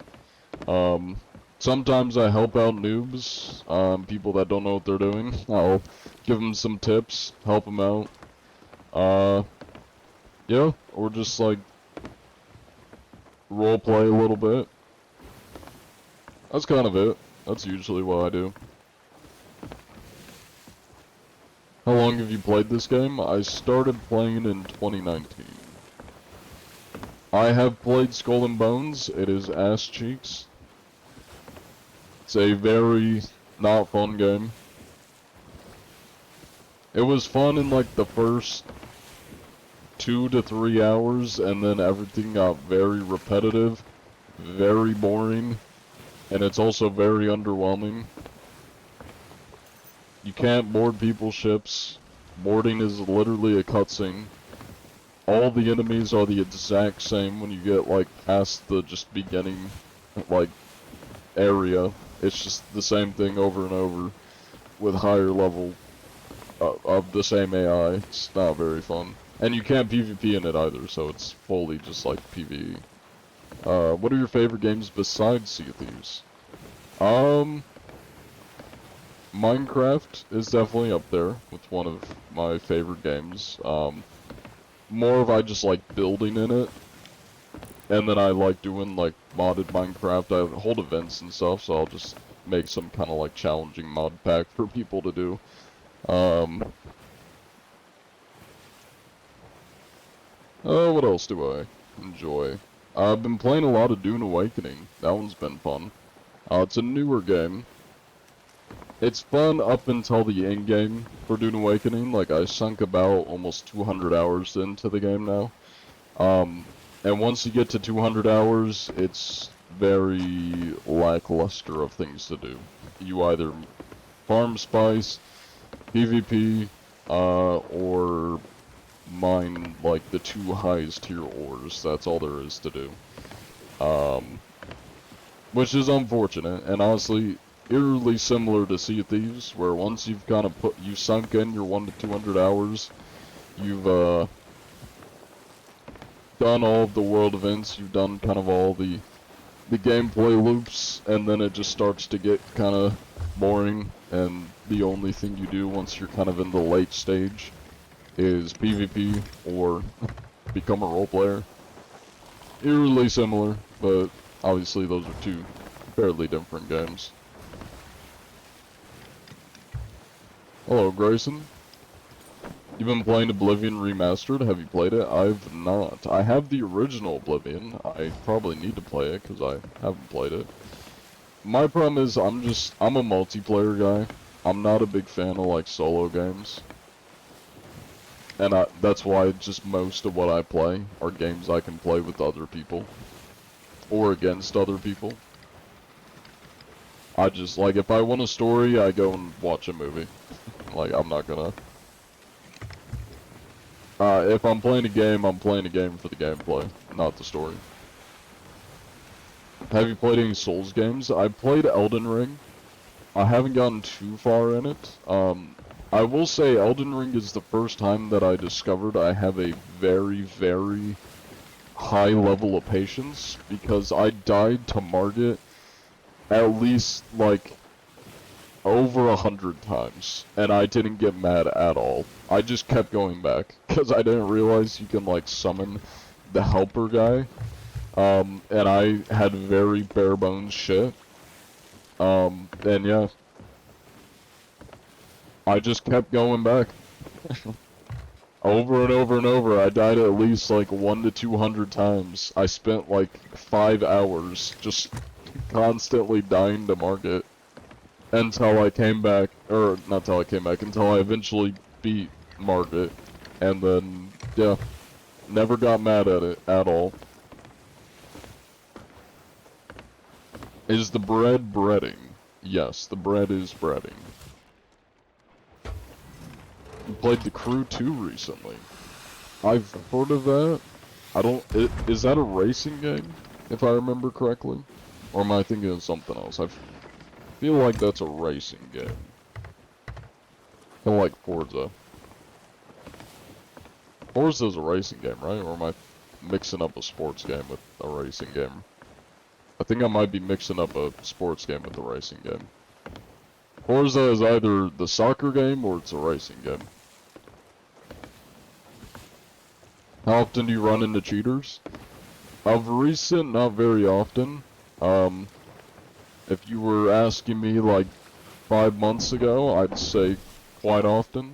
[SPEAKER 1] Sometimes I help out noobs, people that don't know what they're doing. I'll give them some tips, help them out. Yeah, or just like roleplay a little bit. That's kind of it. That's usually what I do. How long have you played this game? I started playing in 2019. I have played Skull and Bones. It is ass cheeks. It's a very not fun game. It was fun in like the first 2 to 3 hours, and then everything got very repetitive, very boring, and it's also very underwhelming. You can't board people's ships. Boarding is literally a cutscene. All the enemies are the exact same when you get like past the just beginning like area. It's just the same thing over and over with higher level of the same AI. It's not very fun. And you can't PvP in it either, so it's fully just like PvE. What are your favorite games besides Sea of Thieves? Minecraft is definitely up there with one of my favorite games. More of I just like building in it. And then I like doing like modded Minecraft. I hold events and stuff, so I'll just make some kind of like challenging mod pack for people to do. What else do I enjoy? I've been playing a lot of Dune Awakening. That one's been fun. It's a newer game. It's fun up until the end game for Dune Awakening. Like, I sunk about almost 200 hours into the game now. And once you get to 200 hours, it's very lackluster of things to do. You either farm spice, PvP, or mine, like, the 2 highest tier ores. That's all there is to do. Which is unfortunate, and honestly, eerily similar to Sea of Thieves, where once you've kind of you sunk in your 1 to 200 hours, you've, done all of the world events, you've done kind of all the gameplay loops, and then it just starts to get kind of boring, and the only thing you do once you're kind of in the late stage is PvP or become a role player. Eerily similar, but obviously those are 2 fairly different games. Hello, Grayson. You've been playing Oblivion Remastered? Have you played it? I've not. I have the original Oblivion. I probably need to play it because I haven't played it. My problem is I'm a multiplayer guy. I'm not a big fan of like solo games. And that's why just most of what I play are games I can play with other people. Or against other people. I just, like, if I want a story, I go and watch a movie. Like, I'm not gonna... if I'm playing a game for the gameplay, not the story. Have you played any Souls games? I played Elden Ring. I haven't gotten too far in it. I will say Elden Ring is the first time that I discovered I have a very, very high level of patience, because I died to Margit at least, like, over 100 times, and I didn't get mad at all. I just kept going back, because I didn't realize you can, like, summon the helper guy, and I had very bare bones shit, and yeah. I just kept going back. Over and over and over. I died at least like 1 to 200 times. I spent like 5 hours just constantly dying to Margit until I came back, or not until I came back, until I eventually beat Margit, and then, yeah, never got mad at it at all. Is the bread breading? Yes, the bread is breading. We played The Crew 2 recently. I've heard of that. Is that a racing game, if I remember correctly? Or am I thinking of something else? I feel like that's a racing game. Kinda like Forza. Forza's a racing game, right? Or am I mixing up a sports game with a racing game? I think I might be mixing up a sports game with a racing game. Forza is either the soccer game or it's a racing game. How often do you run into cheaters? Of recent, not very often. If you were asking me like 5 months ago, I'd say quite often.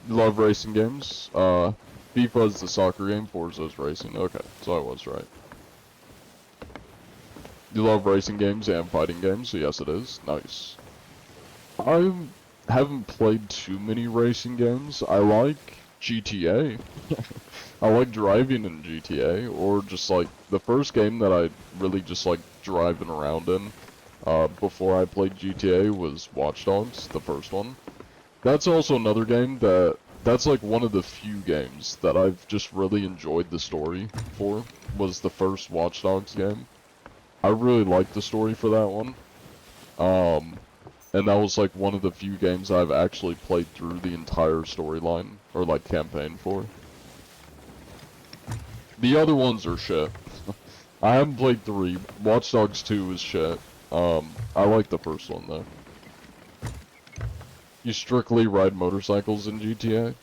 [SPEAKER 1] You love racing games? FIFA's the soccer game, Forza's racing. Okay, so I was right. You love racing games and fighting games? Yes, it is. Nice. I haven't played too many racing games. I like GTA. I like driving in GTA, or just like the first game that I really just like driving around in before I played GTA was Watch Dogs, the first one. That's also another game that's like one of the few games that I've just really enjoyed the story for, was the first Watch Dogs game. I really liked the story for that one. And that was like one of the few games I've actually played through the entire storyline, or like campaign for. The other ones are shit. I haven't played 3. Watch Dogs 2 is shit. I like the first one though. You strictly ride motorcycles in GTA?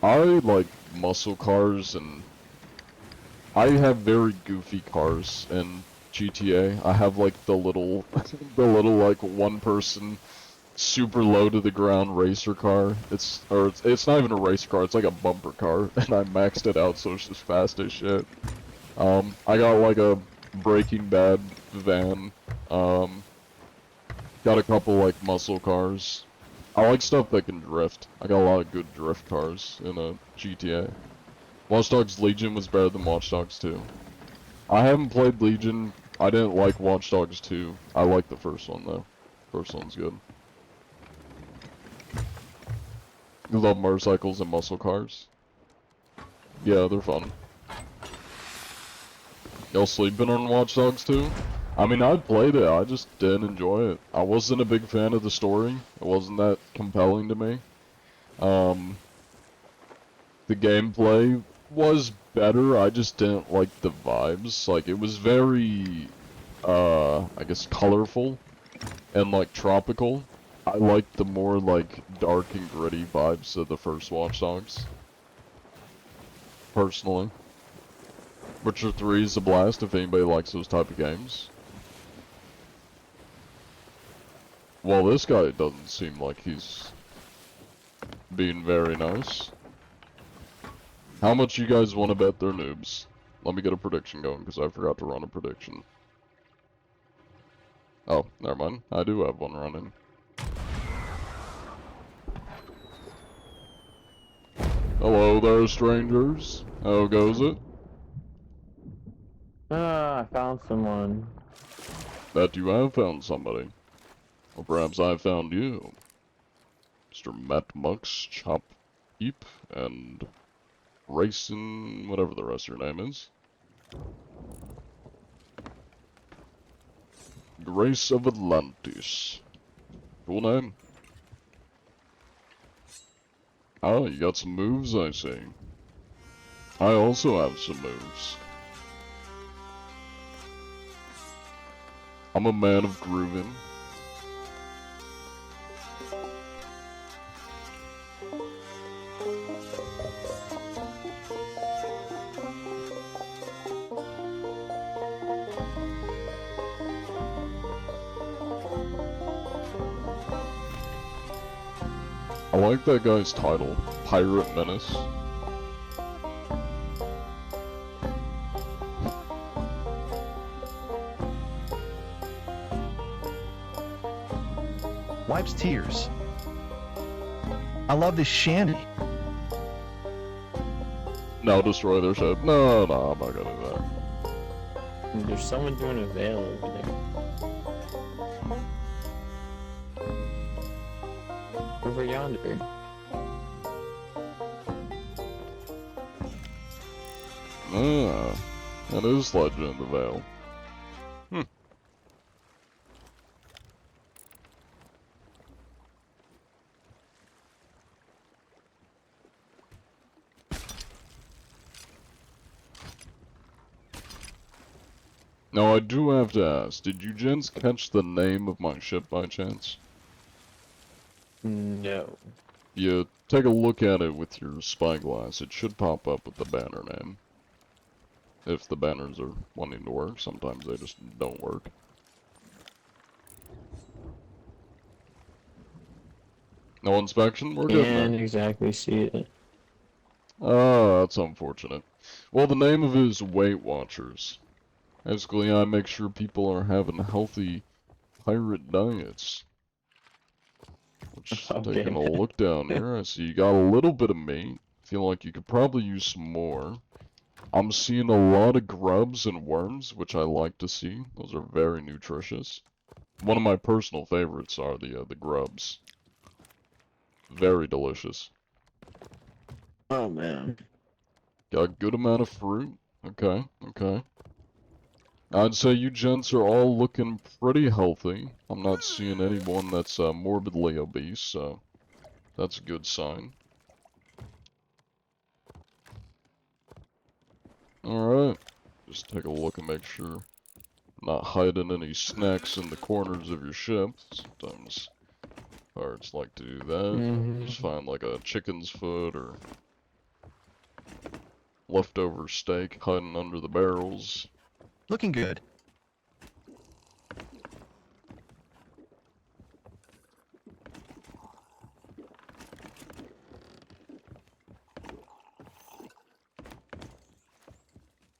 [SPEAKER 1] I like muscle cars, and I have very goofy cars in GTA. I have like the little like 1 person super low to the ground racer car. It's not even a racer car. It's like a bumper car, and I maxed it out so it's just fast as shit. I got like a Breaking Bad van. Got a couple like muscle cars. I like stuff that can drift. I got a lot of good drift cars in a GTA. Watch Dogs Legion was better than Watch Dogs 2. I haven't played Legion. I didn't like Watch Dogs 2. I like the first one though. First one's good. You love motorcycles and muscle cars? Yeah, they're fun. Y'all sleeping on Watch Dogs 2? I mean, I played it, I just didn't enjoy it. I wasn't a big fan of the story. It wasn't that compelling to me. The gameplay was better, I just didn't like the vibes. Like, it was very, I guess colorful and, like, tropical. I liked the more, like, dark and gritty vibes of the first Watch Dogs. Personally. Witcher 3 is a blast if anybody likes those type of games. Well, this guy doesn't seem like he's being very nice. How much you guys want to bet they're noobs? Let me get a prediction going, because I forgot to run a prediction. Oh, never mind. I do have one running. Hello there, strangers. How goes it?
[SPEAKER 5] Ah, I found someone.
[SPEAKER 1] Bet you have found somebody. Or perhaps I found you. Mr. Matt Mux, Chop Heap, and Racing, whatever the rest of your name is. Grace of Atlantis. Cool name. Oh, you got some moves, I see. I also have some moves. I'm a man of grooving. I like that guy's title, Pirate Menace.
[SPEAKER 6] Wipes tears. I love this shanty.
[SPEAKER 1] Now destroy their ship. No, I'm not gonna do that.
[SPEAKER 5] There's someone doing a veil over there. Over yonder.
[SPEAKER 1] Ah, that is Legend of the Veil. Now I do have to ask, did you gents catch the name of my ship by chance?
[SPEAKER 5] No.
[SPEAKER 1] You take a look at it with your spyglass, it should pop up with the banner name. If the banners are wanting to work, sometimes they just don't work. No inspection? We're good
[SPEAKER 5] Can't
[SPEAKER 1] then.
[SPEAKER 5] exactly see it.
[SPEAKER 1] Ah, that's unfortunate. Well, the name of it is Weight Watchers. Basically, I make sure people are having healthy pirate diets. Which,
[SPEAKER 5] Okay,
[SPEAKER 1] taking a
[SPEAKER 5] man.
[SPEAKER 1] look down here, I see you got a little bit of meat. Feel like you could probably use some more. I'm seeing a lot of grubs and worms, which I like to see. Those are very nutritious. One of my personal favorites are the grubs. Very delicious.
[SPEAKER 5] Oh man.
[SPEAKER 1] Got a good amount of fruit. Okay, okay. I'd say you gents are all looking pretty healthy. I'm not seeing anyone that's morbidly obese, so that's a good sign. Alright, just take a look and make sure I'm not hiding any snacks in the corners of your ship. Sometimes pirates like to do that. Just find like a chicken's foot or leftover steak hiding under the barrels.
[SPEAKER 6] Looking good.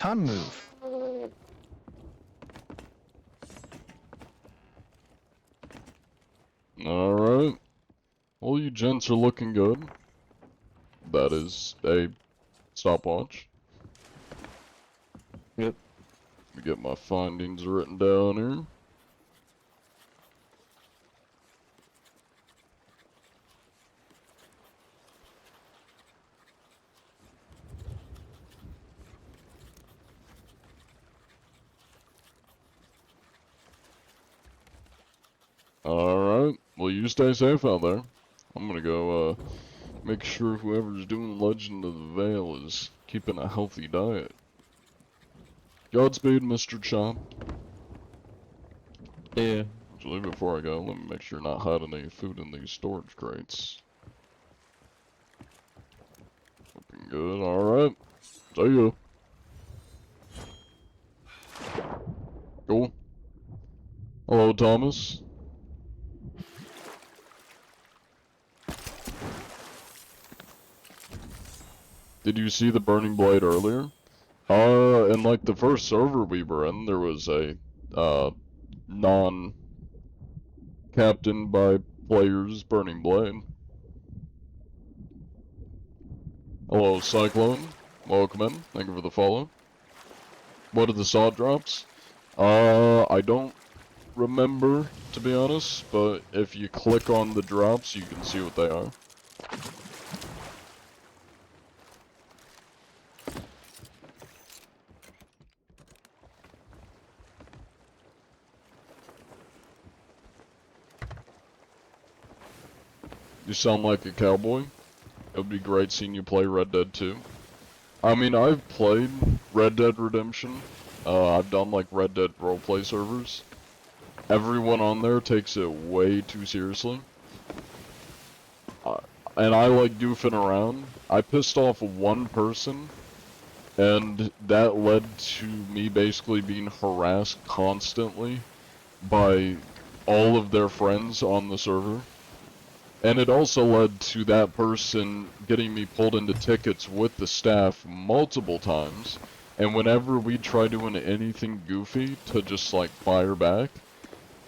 [SPEAKER 6] can't move.
[SPEAKER 1] Alright. Well, you gents are looking good. That is a stopwatch.
[SPEAKER 5] Yep.
[SPEAKER 1] Let me get my findings written down here. Alright, well you stay safe out there. I'm gonna go, make sure whoever's doing Legend of the Veil is keeping a healthy diet. Godspeed, Mr. Chomp.
[SPEAKER 5] Yeah.
[SPEAKER 1] Actually, before I go, let me make sure not hiding any food in these storage crates. Looking good, alright. See ya. Cool. Hello, Thomas. Did you see the Burning Blade earlier? In like the first server we were in, there was a, non-captained by players Burning Blade. Hello, Cyclone. Welcome in. Thank you for the follow. What are the salt drops? I don't remember, to be honest, but if you click on the drops, you can see what they are. You sound like a cowboy. It would be great seeing you play Red Dead 2. I mean, I've played Red Dead Redemption. I've done like Red Dead roleplay servers. Everyone on there takes it way too seriously. And I like goofing around. I pissed off one person, and that led to me basically being harassed constantly by all of their friends on the server. And it also led to that person getting me pulled into tickets with the staff multiple times. And whenever we try doing anything goofy to just like fire back,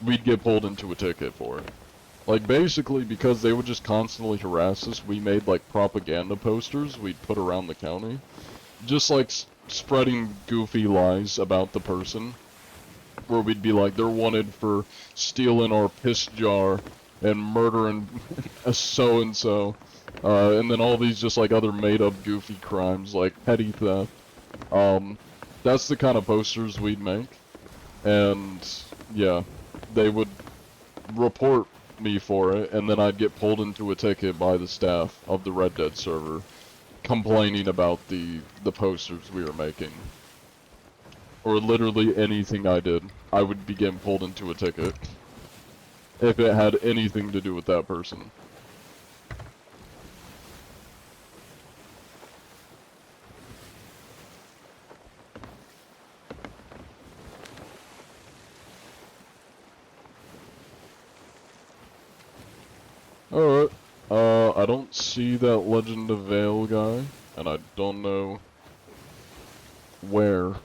[SPEAKER 1] we'd get pulled into a ticket for it. Like basically because they would just constantly harass us, we made like propaganda posters we'd put around the county. Just like spreading goofy lies about the person. Where we'd be like, they're wanted for stealing our piss jar and murdering a so-and-so, and then all these just like other made-up goofy crimes like petty theft. That's the kind of posters we'd make, and yeah, they would report me for it, and then I'd get pulled into a ticket by the staff of the Red Dead server, complaining about the posters we were making. Or literally anything I did, I would be getting pulled into a ticket. If it had anything to do with that person. Alright, I don't see that Legend of Veil guy, and I don't know where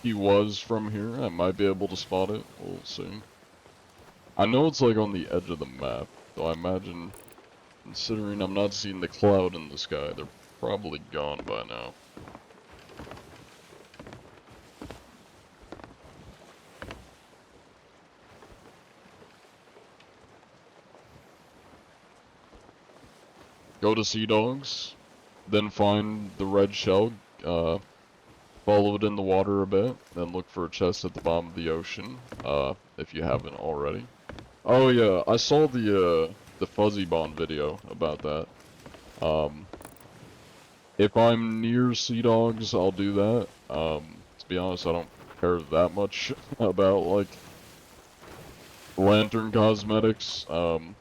[SPEAKER 1] he was from here. I might be able to spot it, we'll see. I know it's like on the edge of the map, so I imagine, considering I'm not seeing the cloud in the sky, they're probably gone by now. Go to Sea Dogs, then find the red shell, follow it in the water a bit, then look for a chest at the bottom of the ocean, if you haven't already. Oh yeah, I saw the Fuzzy Bond video about that. If I'm near Sea Dogs, I'll do that. To be honest, I don't care that much about, like, Lantern cosmetics. The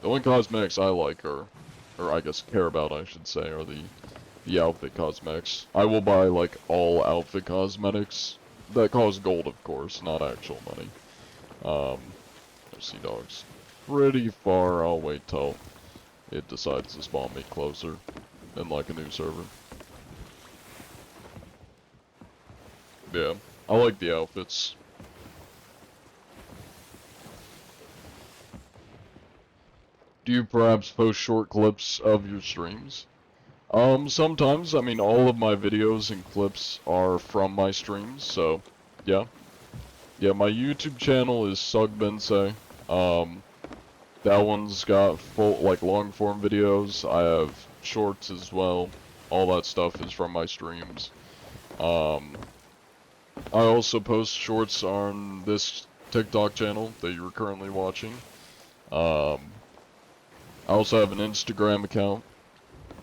[SPEAKER 1] only cosmetics I like are, or I guess care about, I should say, are the outfit cosmetics. I will buy, like, all outfit cosmetics. That cost gold, of course, not actual money. Sea Dogs. Pretty far, I'll wait till it decides to spawn me closer in like a new server. Yeah, I like the outfits. Do you perhaps post short clips of your streams? Sometimes. I mean, all of my videos and clips are from my streams, so, yeah. Yeah, my YouTube channel is Sugbensei. That one's got full, like, long-form videos. I have shorts as well. All that stuff is from my streams. I also post shorts on this TikTok channel that you're currently watching. I also have an Instagram account.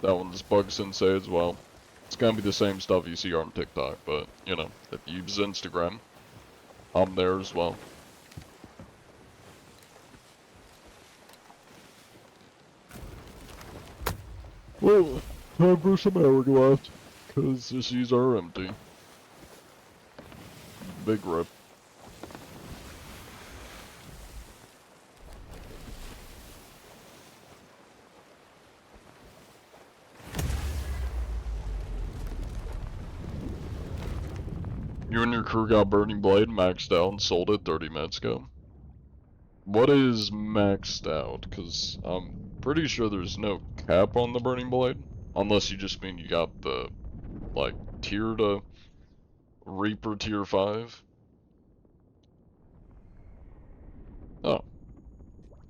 [SPEAKER 1] That one's Bug Sensei as well. It's gonna be the same stuff you see on TikTok, but, you know, if you use Instagram, I'm there as well. Well, time for some hourglass, cause these are empty. Big rip. You and your crew got Burning Blade maxed out and sold it 30 minutes ago. What is maxed out? Cause I'm pretty sure there's no cap on the Burning Blade. Unless you just mean you got the, like, tier to Reaper tier 5. Oh.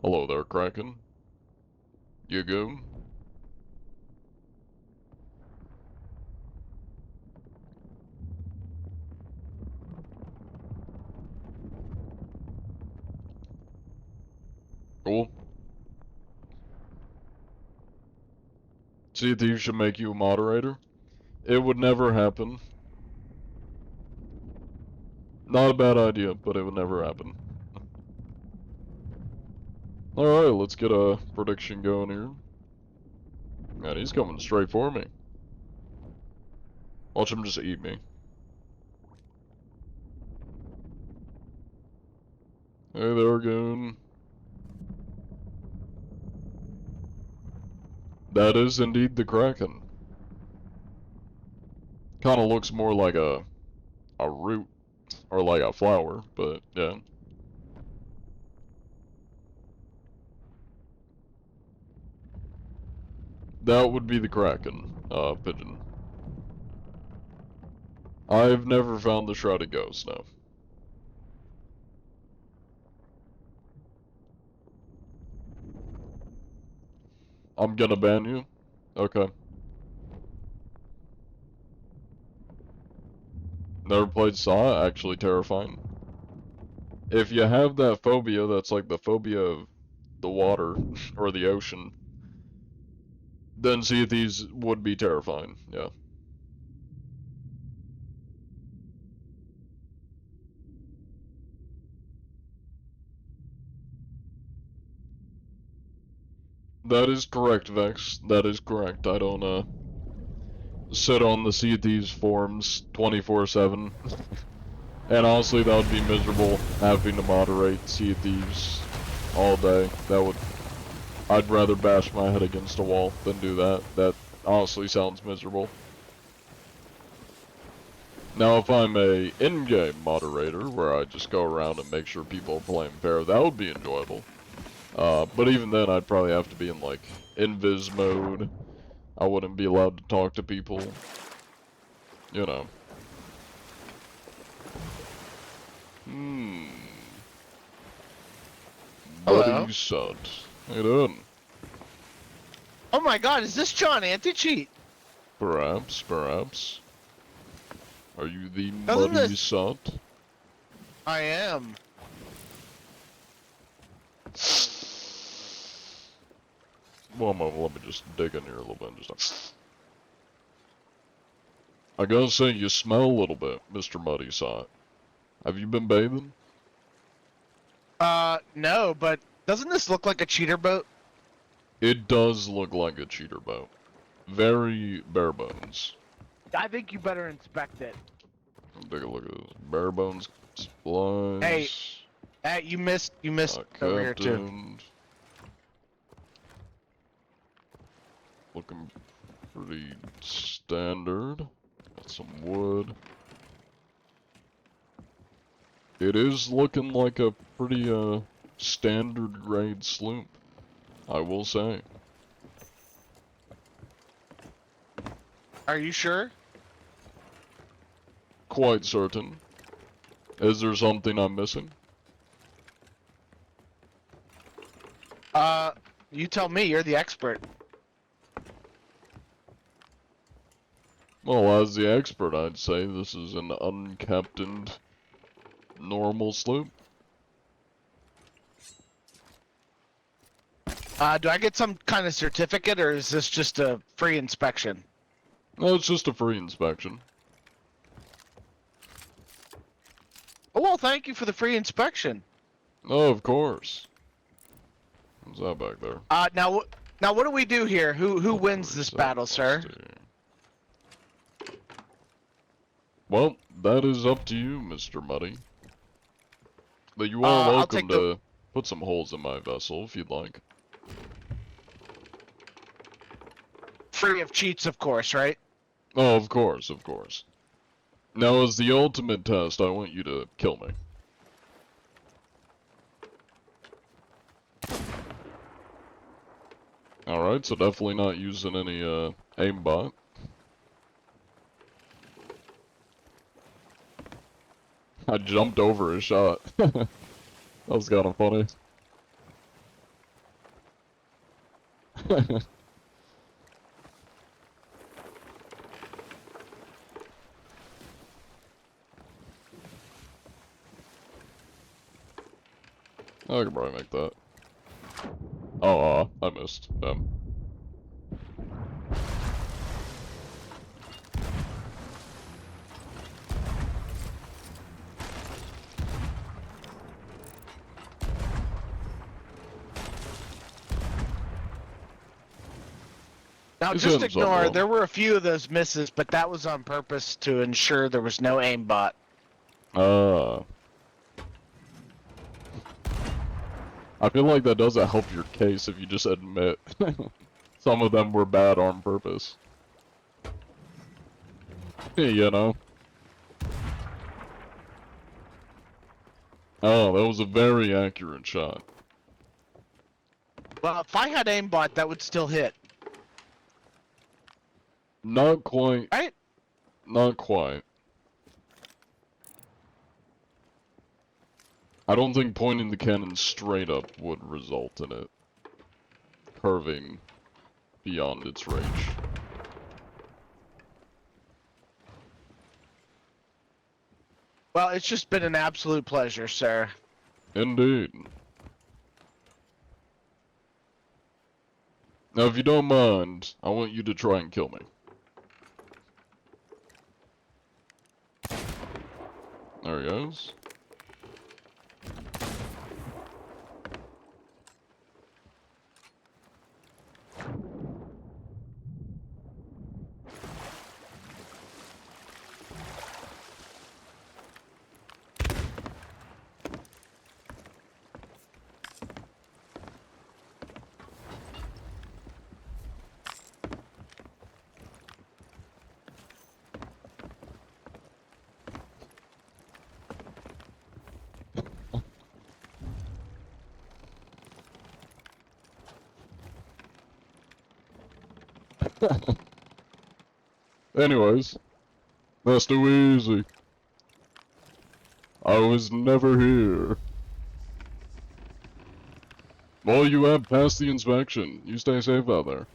[SPEAKER 1] Hello there, Kraken. You go? Cool. See if you should make you a moderator? It would never happen. Not a bad idea, but it would never happen. Alright, let's get a prediction going here. Man, he's coming straight for me. Watch him just eat me. Hey there, Goon. That is indeed the Kraken. Kinda looks more like a root, or like a flower, but yeah. That would be the Kraken, Pigeon. I've never found the Shrouded Ghost, no. I'm gonna ban you? Okay. Never played Saw, actually terrifying. If you have that phobia, that's like the phobia of the water, or the ocean, then Sea of Thieves would be terrifying, yeah. That is correct, Vex. That is correct. I don't, sit on the Sea of Thieves forums 24/7. And honestly, that would be miserable, having to moderate Sea of Thieves all day. I'd rather bash my head against a wall than do that. That honestly sounds miserable. Now, if I'm a in-game moderator, where I just go around and make sure people are playing fair, that would be enjoyable. But even then, I'd probably have to be in, like, invis mode. I wouldn't be allowed to talk to people. You know.
[SPEAKER 7] Hello.
[SPEAKER 1] Buddy Sut. How you doing?
[SPEAKER 7] Oh my god, is this John Anti-Cheat?
[SPEAKER 1] Perhaps, perhaps. Are you the
[SPEAKER 7] Doesn't
[SPEAKER 1] Muddy
[SPEAKER 7] this-
[SPEAKER 1] Sut?
[SPEAKER 7] I am.
[SPEAKER 1] One moment, let me just dig in here a little bit. I gotta say, you smell a little bit, Mr. Muddy Sot. Have you been bathing?
[SPEAKER 7] No, but doesn't this look like a cheater boat?
[SPEAKER 1] It does look like a cheater boat. Very bare bones.
[SPEAKER 7] I think you better inspect it.
[SPEAKER 1] Take a look at this. Bare bones supplies.
[SPEAKER 7] Hey, you missed over here too.
[SPEAKER 1] Captained. Looking pretty standard. Got some wood. It is looking like a pretty, standard grade sloop, I will say.
[SPEAKER 7] Are you sure?
[SPEAKER 1] Quite certain. Is there something I'm missing?
[SPEAKER 7] You tell me. You're the expert.
[SPEAKER 1] Well, as the expert, I'd say this is an uncaptained, normal sloop.
[SPEAKER 7] Do I get some kind of certificate, or is this just a free inspection?
[SPEAKER 1] No, it's just a free inspection.
[SPEAKER 7] Oh, well, thank you for the free inspection.
[SPEAKER 1] Oh, of course. What's that back there?
[SPEAKER 7] Now what do we do here? Who wins this battle, sir?
[SPEAKER 1] Well, that is up to you, Mr. Muddy. But you are
[SPEAKER 7] I'll
[SPEAKER 1] welcome
[SPEAKER 7] take
[SPEAKER 1] to put some holes in my vessel if you'd like.
[SPEAKER 7] Free of cheats, of course, right?
[SPEAKER 1] Oh, of course, of course. Now, as the ultimate test, I want you to kill me. Alright, so definitely not using any, aimbot. I jumped over a shot. That was kinda funny. I could probably make that. Oh, I missed. Damn.
[SPEAKER 7] Now,
[SPEAKER 1] He's
[SPEAKER 7] just
[SPEAKER 1] hitting something
[SPEAKER 7] ignore,
[SPEAKER 1] wrong.
[SPEAKER 7] there were a few of those misses, but that was on purpose to ensure there was no aimbot.
[SPEAKER 1] I feel like that doesn't help your case if you just admit some of them were bad on purpose. You know? Oh, that was a very accurate shot.
[SPEAKER 7] Well, if I had aimbot, that would still hit,
[SPEAKER 1] Not quite.
[SPEAKER 7] right?
[SPEAKER 1] Not quite. I don't think pointing the cannon straight up would result in it curving beyond its range.
[SPEAKER 7] Well, it's just been an absolute pleasure, sir.
[SPEAKER 1] Indeed. Now, if you don't mind, I want you to try and kill me. There he goes. Anyways, that's too easy. I was never here. Well, you have passed the inspection. You stay safe out there.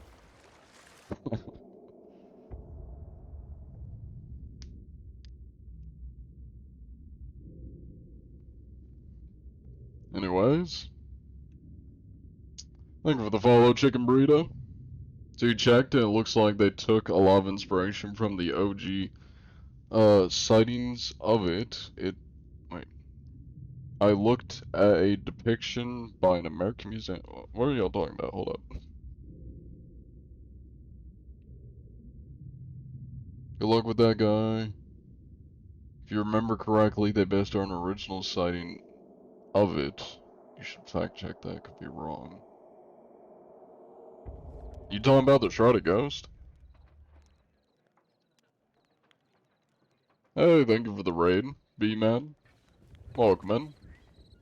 [SPEAKER 1] Anyways, thank you for the follow, Chicken Burrito. So you checked, and it looks like they took a lot of inspiration from the OG sightings of it. Wait. I looked at a depiction by an American museum. What are y'all talking about? Hold up. Good luck with that guy. If you remember correctly, they based on an original sighting of it. You should fact check that, could be wrong. You talking about the Shrouded Ghost? Hey, thank you for the raid, B-Man. Welcome in.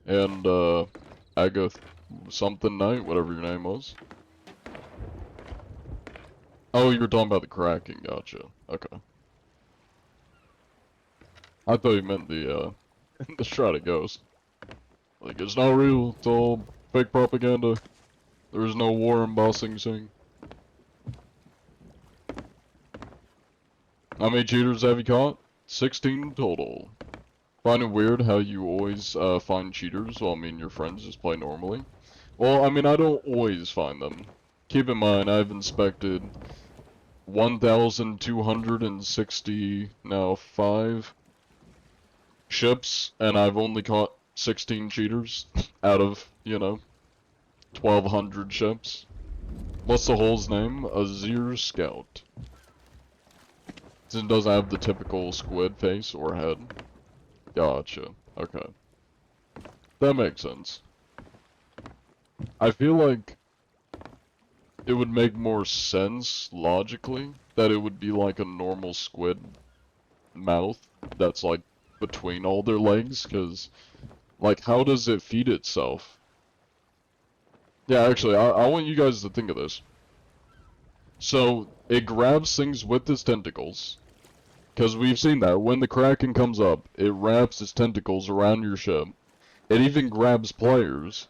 [SPEAKER 1] And, Agath something night, whatever your name was. Oh, you were talking about the cracking, gotcha. Okay. I thought you meant the, the Shrouded Ghost. Like, it's not real, it's all fake propaganda. There's no war in Ba Sing Sing. How many cheaters have you caught? 16 total. Find it weird how you always find cheaters while me and your friends just play normally? Well, I mean, I don't always find them. Keep in mind, I've inspected 1,260, now 5 ships, and I've only caught 16 cheaters out of, you know, 1,200 ships. What's the hole's name? Azir Scout. Since it doesn't have the typical squid face or head. Gotcha. Okay. That makes sense. I feel like it would make more sense, logically, that it would be like a normal squid mouth that's like between all their legs, because, like, how does it feed itself? Yeah, actually, I want you guys to think of this. So, it grabs things with its tentacles, because we've seen that. When the Kraken comes up, it wraps its tentacles around your ship. It even grabs players.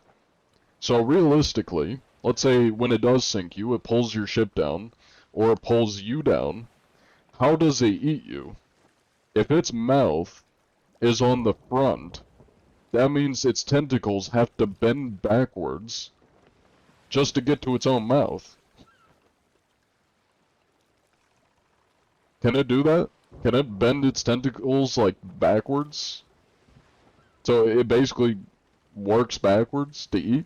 [SPEAKER 1] So realistically, let's say when it does sink you, it pulls your ship down, or it pulls you down. How does it eat you? If its mouth is on the front, that means its tentacles have to bend backwards just to get to its own mouth. Can it do that? Can it bend its tentacles, like, backwards? So it basically works backwards to eat?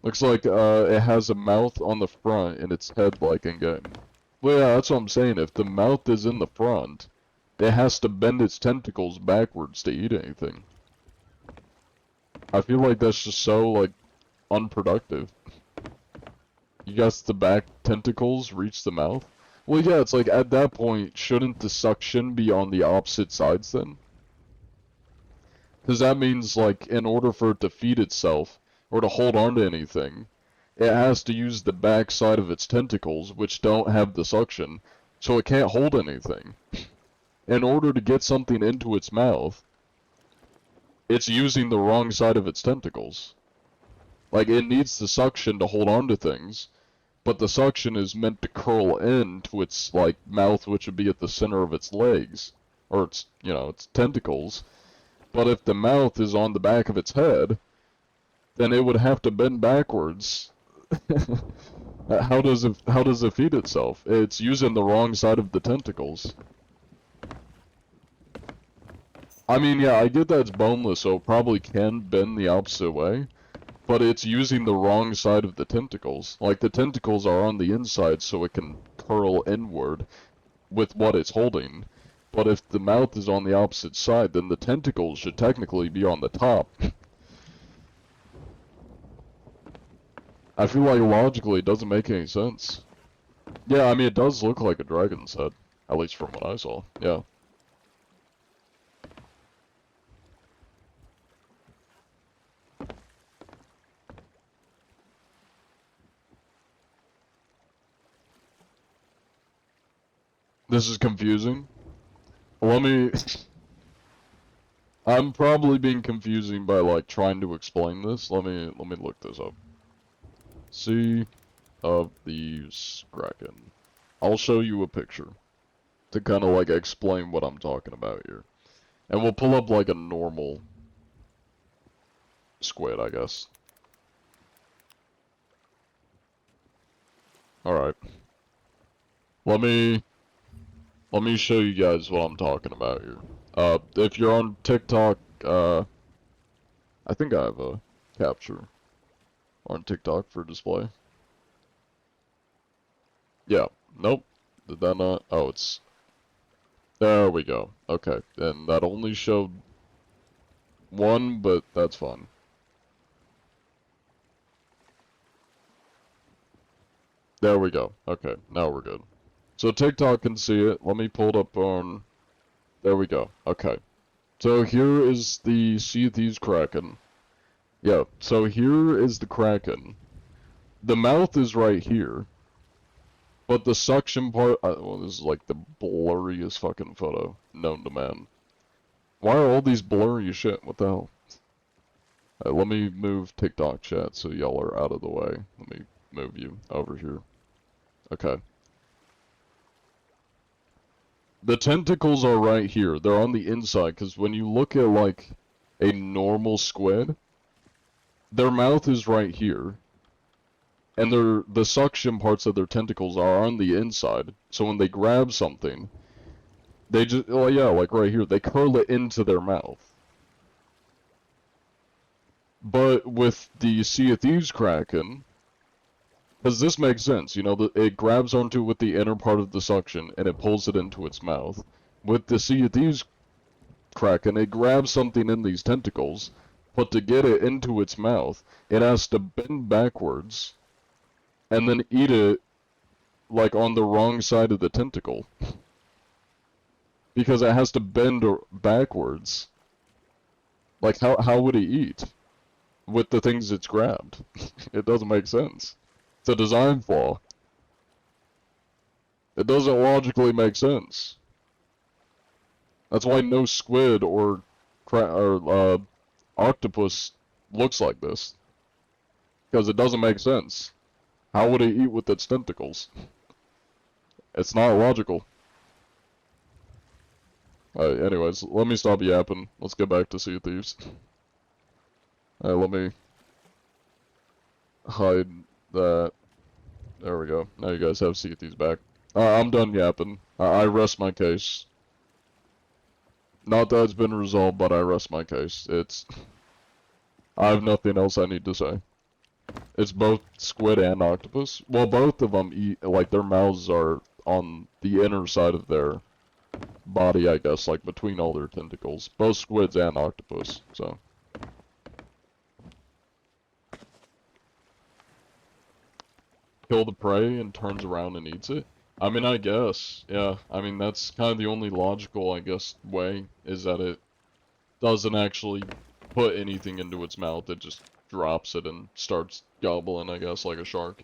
[SPEAKER 1] Looks like, it has a mouth on the front and its head like in game. Well, yeah, that's what I'm saying. If the mouth is in the front, it has to bend its tentacles backwards to eat anything. I feel like that's just so, like, unproductive. You guess the back tentacles reach the mouth? Well, yeah, it's like, at that point, shouldn't the suction be on the opposite sides then? Because that means, like, in order for it to feed itself, or to hold on to anything, it has to use the back side of its tentacles, which don't have the suction, so it can't hold anything. In order to get something into its mouth, it's using the wrong side of its tentacles. Like, it needs the suction to hold on to things, but the suction is meant to curl into its, like, mouth, which would be at the center of its legs, or its, you know, its tentacles. But if the mouth is on the back of its head, then it would have to bend backwards. How does it feed itself? It's using the wrong side of the tentacles. I mean, yeah, I get that it's boneless, so it probably can bend the opposite way, but it's using the wrong side of the tentacles. Like, the tentacles are on the inside so it can curl inward with what it's holding. But if the mouth is on the opposite side, then the tentacles should technically be on the top. I feel like logically it doesn't make any sense. Yeah, I mean, it does look like a dragon's head. At least from what I saw, yeah. This is confusing. Let me... I'm probably being confusing by, like, trying to explain this. Let me look this up. Sea of the Kraken. I'll show you a picture to kind of, like, explain what I'm talking about here. And we'll pull up, like, a normal squid, I guess. Alright. Let me show you guys what I'm talking about here. If you're on TikTok, I think I have a capture on TikTok for display. Yeah, nope. Did that not? Oh, it's... There we go. Okay, and that only showed one, but that's fine. There we go. Okay, now we're good. So TikTok can see it. Let me pull it up on... There we go. Okay. So here is the Sea of Thieves Kraken. Yeah, so here is the Kraken. The mouth is right here. But the suction part, well, this is like the blurriest fucking photo known to man. Why are all these blurry as shit? What the hell? Let me move TikTok chat so y'all are out of the way. Let me move you over here. Okay. The tentacles are right here. They're on the inside, because when you look at, like, a normal squid, their mouth is right here. And the suction parts of their tentacles are on the inside. So when they grab something, they just, oh yeah, like right here, they curl it into their mouth. But with the Sea of Thieves Kraken, because this makes sense, you know, it grabs onto it with the inner part of the suction, and it pulls it into its mouth. With the Sea of Thieves Kraken, it grabs something in these tentacles, but to get it into its mouth, it has to bend backwards, and then eat it, like, on the wrong side of the tentacle. Because it has to bend backwards. Like, how would it eat? With the things it's grabbed. It doesn't make sense. It's a design flaw. It doesn't logically make sense. That's why no squid or octopus looks like this. Because it doesn't make sense. How would it eat with its tentacles? It's not logical. Anyways, let me stop yapping. Let's get back to Sea of Thieves. Let me hide that. There we go. Now you guys have Sea of Thieves back. I'm done yapping. I rest my case. Not that it's been resolved, but I rest my case. I have nothing else I need to say. It's both squid and octopus. Well, both of them eat, like, their mouths are on the inner side of their body, I guess, like, between all their tentacles. Both squids and octopus, so. Kill the prey and turns around and eats it? I mean, I guess, yeah. I mean, that's kind of the only logical, I guess, way, is that it doesn't actually put anything into its mouth. It just drops it and starts gobbling, I guess, like a shark.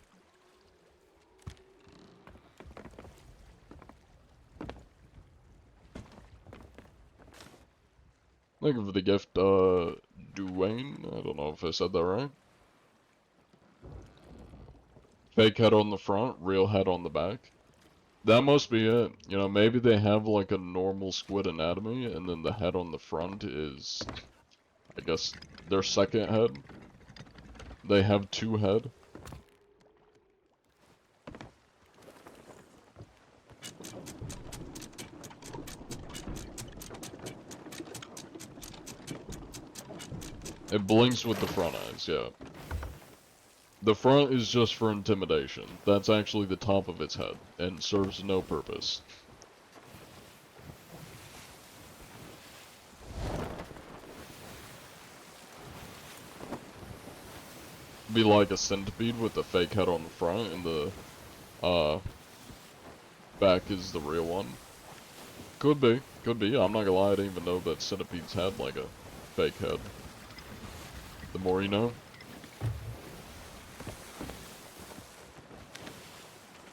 [SPEAKER 1] Thank you for the gift, Duane. I don't know if I said that right. Fake head on the front, real head on the back. That must be it. You know, maybe they have like a normal squid anatomy, and then the head on the front is, I guess, their second head. They have two head. It blinks with the front eyes, yeah. The front is just for intimidation. That's actually the top of its head, and serves no purpose. Be like a centipede with the fake head on the front, and the back is the real one. Could be, could be. I'm not gonna lie, I didn't even know that centipedes had like a fake head. The more you know.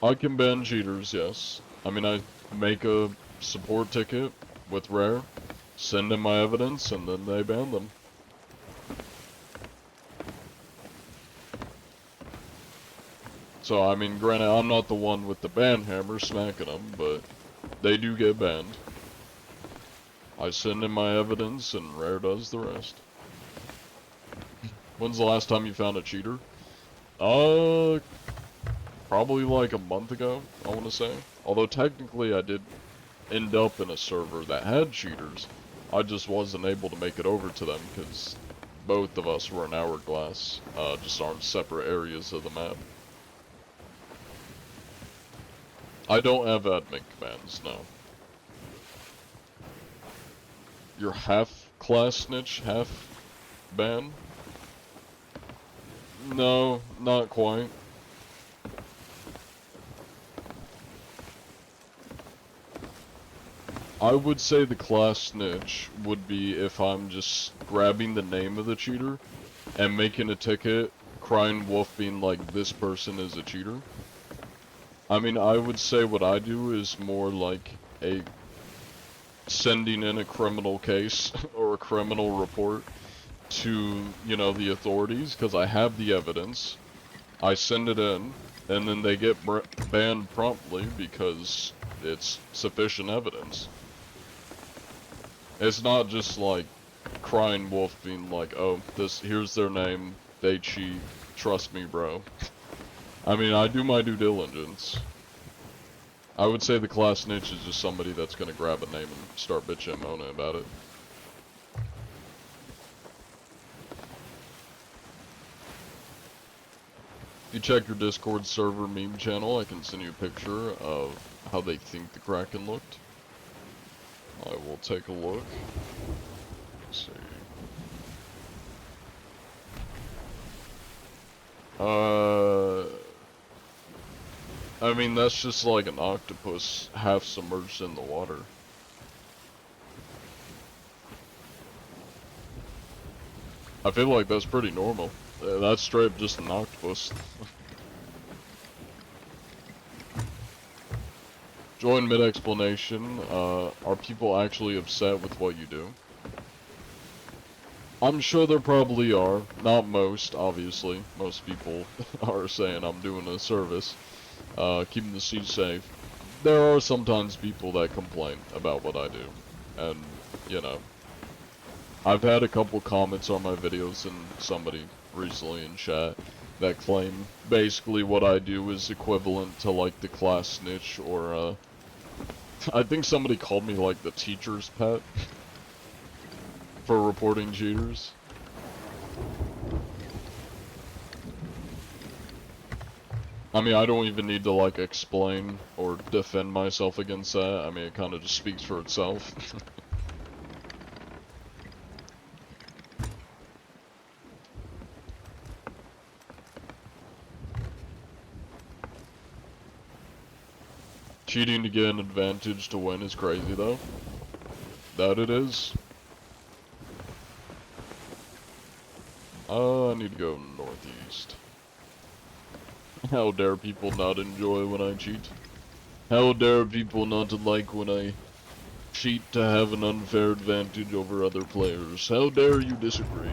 [SPEAKER 1] I can ban cheaters, yes. I mean, I make a support ticket with Rare, send in my evidence, and then they ban them. So, I mean, granted, I'm not the one with the ban hammer smacking them, but they do get banned. I send in my evidence, and Rare does the rest. When's the last time you found a cheater? Probably like a month ago, I want to say. Although technically I did end up in a server that had cheaters. I just wasn't able to make it over to them because both of us were in Hourglass, just on separate areas of the map. I don't have admin commands, no. You're half class snitch, half ban? No, not quite. I would say the class snitch would be if I'm just grabbing the name of the cheater and making a ticket, crying wolf being like, this person is a cheater. I mean, I would say what I do is more like a sending in a criminal case or a criminal report to, you know, the authorities, because I have the evidence. I send it in, and then they get banned promptly because it's sufficient evidence. It's not just like crying wolf being like, oh, here's their name, they cheat, trust me, bro. I mean, I do my due diligence. I would say the class snitch is just somebody that's gonna grab a name and start bitching and moaning about it. If you check your Discord server meme channel, I can send you a picture of how they think the Kraken looked. I will take a look. Let's see. I mean, that's just like an octopus half submerged in the water. I feel like that's pretty normal. That's straight up just an octopus. Join mid-explanation. Are people actually upset with what you do? I'm sure there probably are. Not most, obviously. Most people are saying I'm doing a service. Keeping the sea safe. There are sometimes people that complain about what I do. And, you know. I've had a couple comments on my videos and somebody recently in chat that claim basically what I do is equivalent to like the class snitch or I think somebody called me like the teacher's pet for reporting cheaters. I mean, I don't even need to like explain or defend myself against that. I mean, it kind of just speaks for itself. Cheating to get an advantage to win is crazy though. That it is. I need to go northeast. How dare people not enjoy when I cheat? How dare people not like when I cheat to have an unfair advantage over other players? How dare you disagree?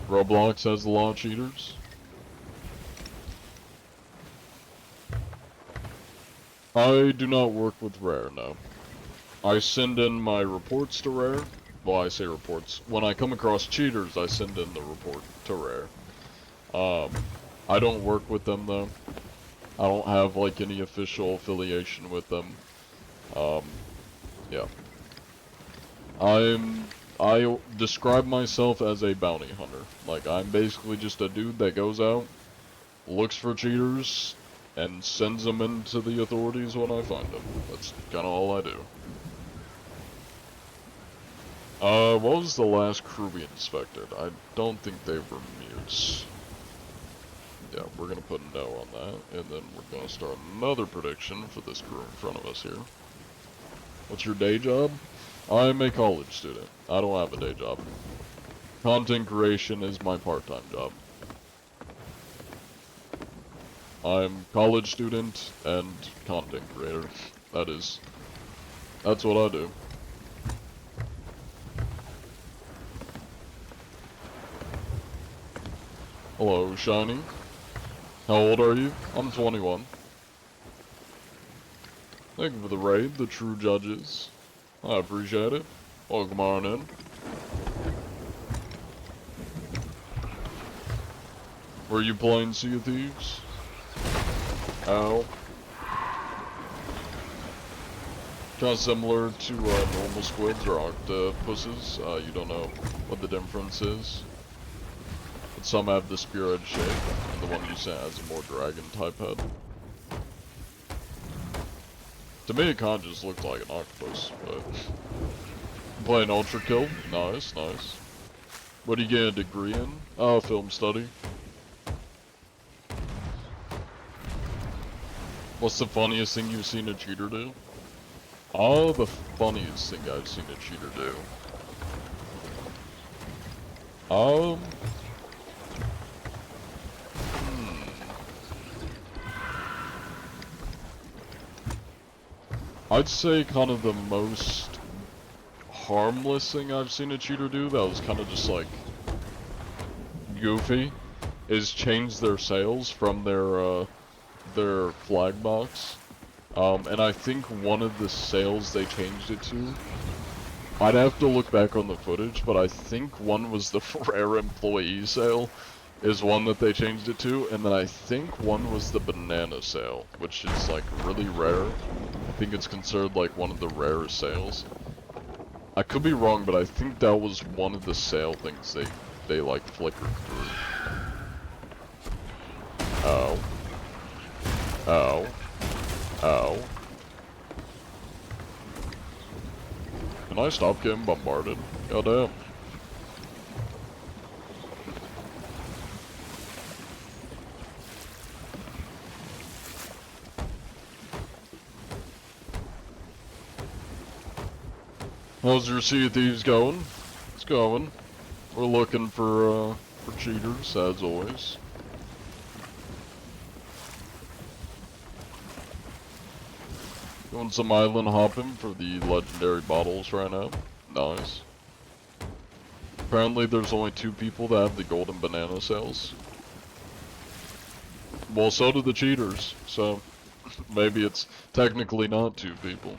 [SPEAKER 1] Roblox has a lot of cheaters. I do not work with Rare, no. I send in my reports to Rare. Well, I say reports. When I come across cheaters, I send in the report to Rare. I don't work with them, though. I don't have, like, any official affiliation with them. Yeah. I describe myself as a bounty hunter. Like, I'm basically just a dude that goes out, looks for cheaters, and sends them into the authorities when I find them. That's kind of all I do. What was the last crew we inspected? I don't think they were mutes. Yeah, we're gonna put a no on that, and then we're gonna start another prediction for this crew in front of us here. What's your day job? I'm a college student. I don't have a day job. Content creation is my part-time job. I'm college student and content creator. That's what I do. Hello, Shiny. How old are you? I'm 21. Thank you for the raid, the true judges. I appreciate it. Welcome on in. Were you playing Sea of Thieves? Ow. Kind of similar to normal squids or octopuses. You don't know what the difference is. But some have the spearhead shape, and the one you sent has a more dragon type head. To me, it kind of just looked like an octopus, but... Playing Ultra Kill? Nice, nice. What are you getting a degree in? Oh, film study. What's the funniest thing you've seen a cheater do? Oh, the funniest thing I've seen a cheater do. Hmm. I'd say kind of the most harmless thing I've seen a cheater do that was kind of just like goofy is change their sails from their flag box. And I think one of the sails they changed it to, I'd have to look back on the footage, but I think one was the rare employee sail, is one that they changed it to, and then I think one was the banana sail, which is like really rare. I think it's considered like one of the rarest sails. I could be wrong, but I think that was one of the sail things they like flickered through. Oh. Oh. Oh. Can I stop getting bombarded? Goddamn. How's your Sea of Thieves going? It's going. We're looking for cheaters, as always. Doing some island hopping for the legendary bottles right now. Nice. Apparently there's only 2 people that have the golden banana sails. Well, so do the cheaters, so maybe it's technically not 2 people.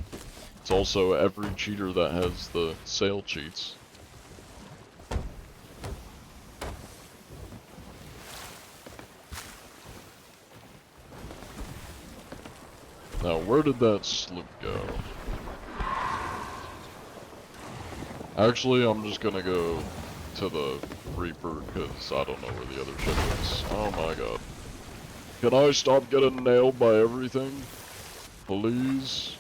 [SPEAKER 1] It's also every cheater that has the sail cheats. Now, where did that sloop go? Actually, I'm just gonna go to the Reaper, because I don't know where the other ship is. Oh my god. Can I stop getting nailed by everything? Please?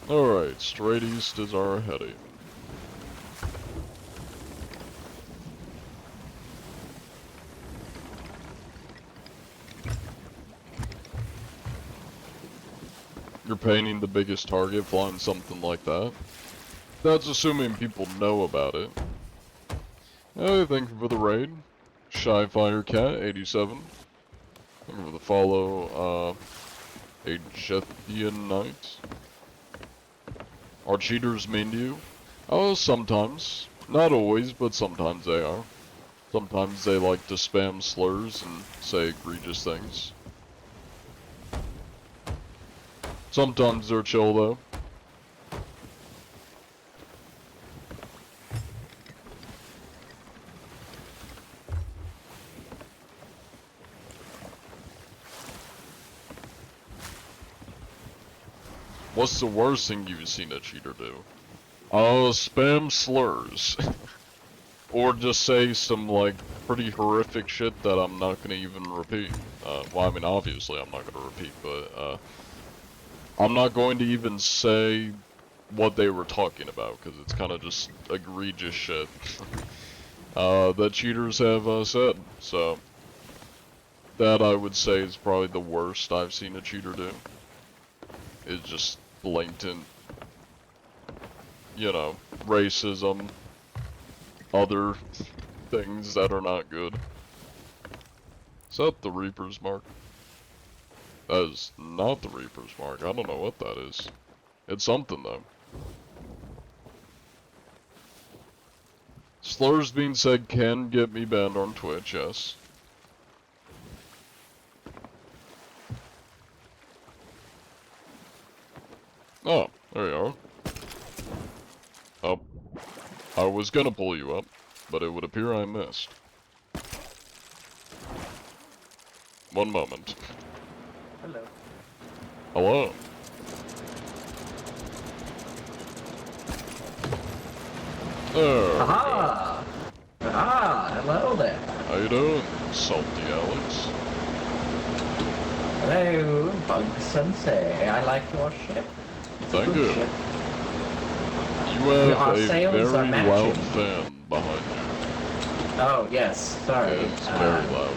[SPEAKER 1] Alright, straight east is our heading. You're painting the biggest target, flying something like that. That's assuming people know about it. Hey, thank you for the raid. Shy Fire Cat 87. Thank you for the follow, a Jethian Knight. Are cheaters mean to you? Oh, sometimes. Not always, but sometimes they are. Sometimes they like to spam slurs and say egregious things. Sometimes they're chill though. What's the worst thing you've seen a cheater do? Spam slurs. Or just say some, like, pretty horrific shit that I'm not gonna even repeat. Well, I mean, obviously I'm not gonna repeat, but, I'm not going to even say what they were talking about, because it's kind of just egregious shit that cheaters have said. So, that I would say is probably the worst I've seen a cheater do. It's just blatant, you know, racism, other things that are not good. Is that the Reaper's mark? That is not the Reaper's mark. I don't know what that is. It's something though. Slurs being said can get me banned on Twitch, yes. Oh, there you are. Oh. I was gonna pull you up, but it would appear I missed. One moment.
[SPEAKER 5] Hello.
[SPEAKER 1] Hello. There.
[SPEAKER 8] Aha! Ah, hello there.
[SPEAKER 1] How you doing, Salty Alex?
[SPEAKER 8] Hello, Bug Sensei. I like your ship.
[SPEAKER 1] Thank
[SPEAKER 8] Good
[SPEAKER 1] you.
[SPEAKER 8] ship.
[SPEAKER 1] You have
[SPEAKER 8] Our
[SPEAKER 1] a
[SPEAKER 8] sails are
[SPEAKER 1] very
[SPEAKER 8] matching.
[SPEAKER 1] loud fan behind you.
[SPEAKER 8] Oh, yes, sorry.
[SPEAKER 1] It's very loud.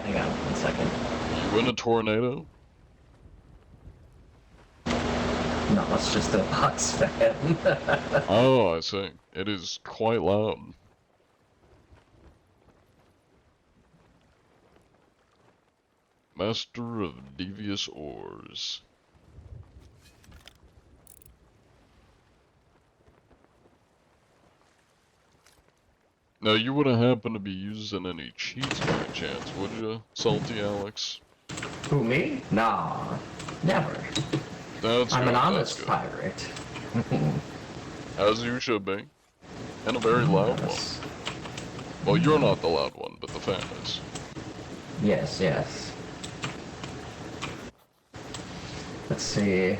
[SPEAKER 8] Hang on one second.
[SPEAKER 1] You You in a tornado?
[SPEAKER 8] No, it's just a Bucks fan.
[SPEAKER 1] Oh, I see. It is quite loud. Master of Devious Ores. Now, you wouldn't happen to be using any cheats by chance, would you, Salty Alex?
[SPEAKER 8] Who, me? Nah, never.
[SPEAKER 1] That's
[SPEAKER 8] I'm
[SPEAKER 1] good,
[SPEAKER 8] an
[SPEAKER 1] that's
[SPEAKER 8] honest
[SPEAKER 1] good.
[SPEAKER 8] pirate.
[SPEAKER 1] As you should be. And a very loud one.
[SPEAKER 8] Yes.
[SPEAKER 1] Well, you're not the loud one, but the fan is.
[SPEAKER 8] Yes, yes. Let's see.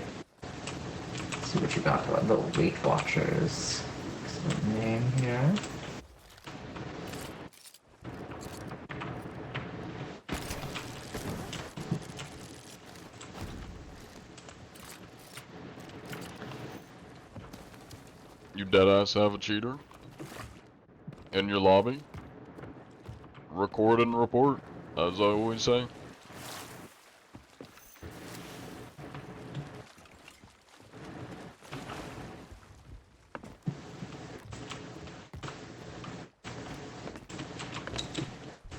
[SPEAKER 8] Let's see what you got for little Weight Watchers. Excellent name here.
[SPEAKER 1] You deadass have a cheater? In your lobby? Record and report, as I always say.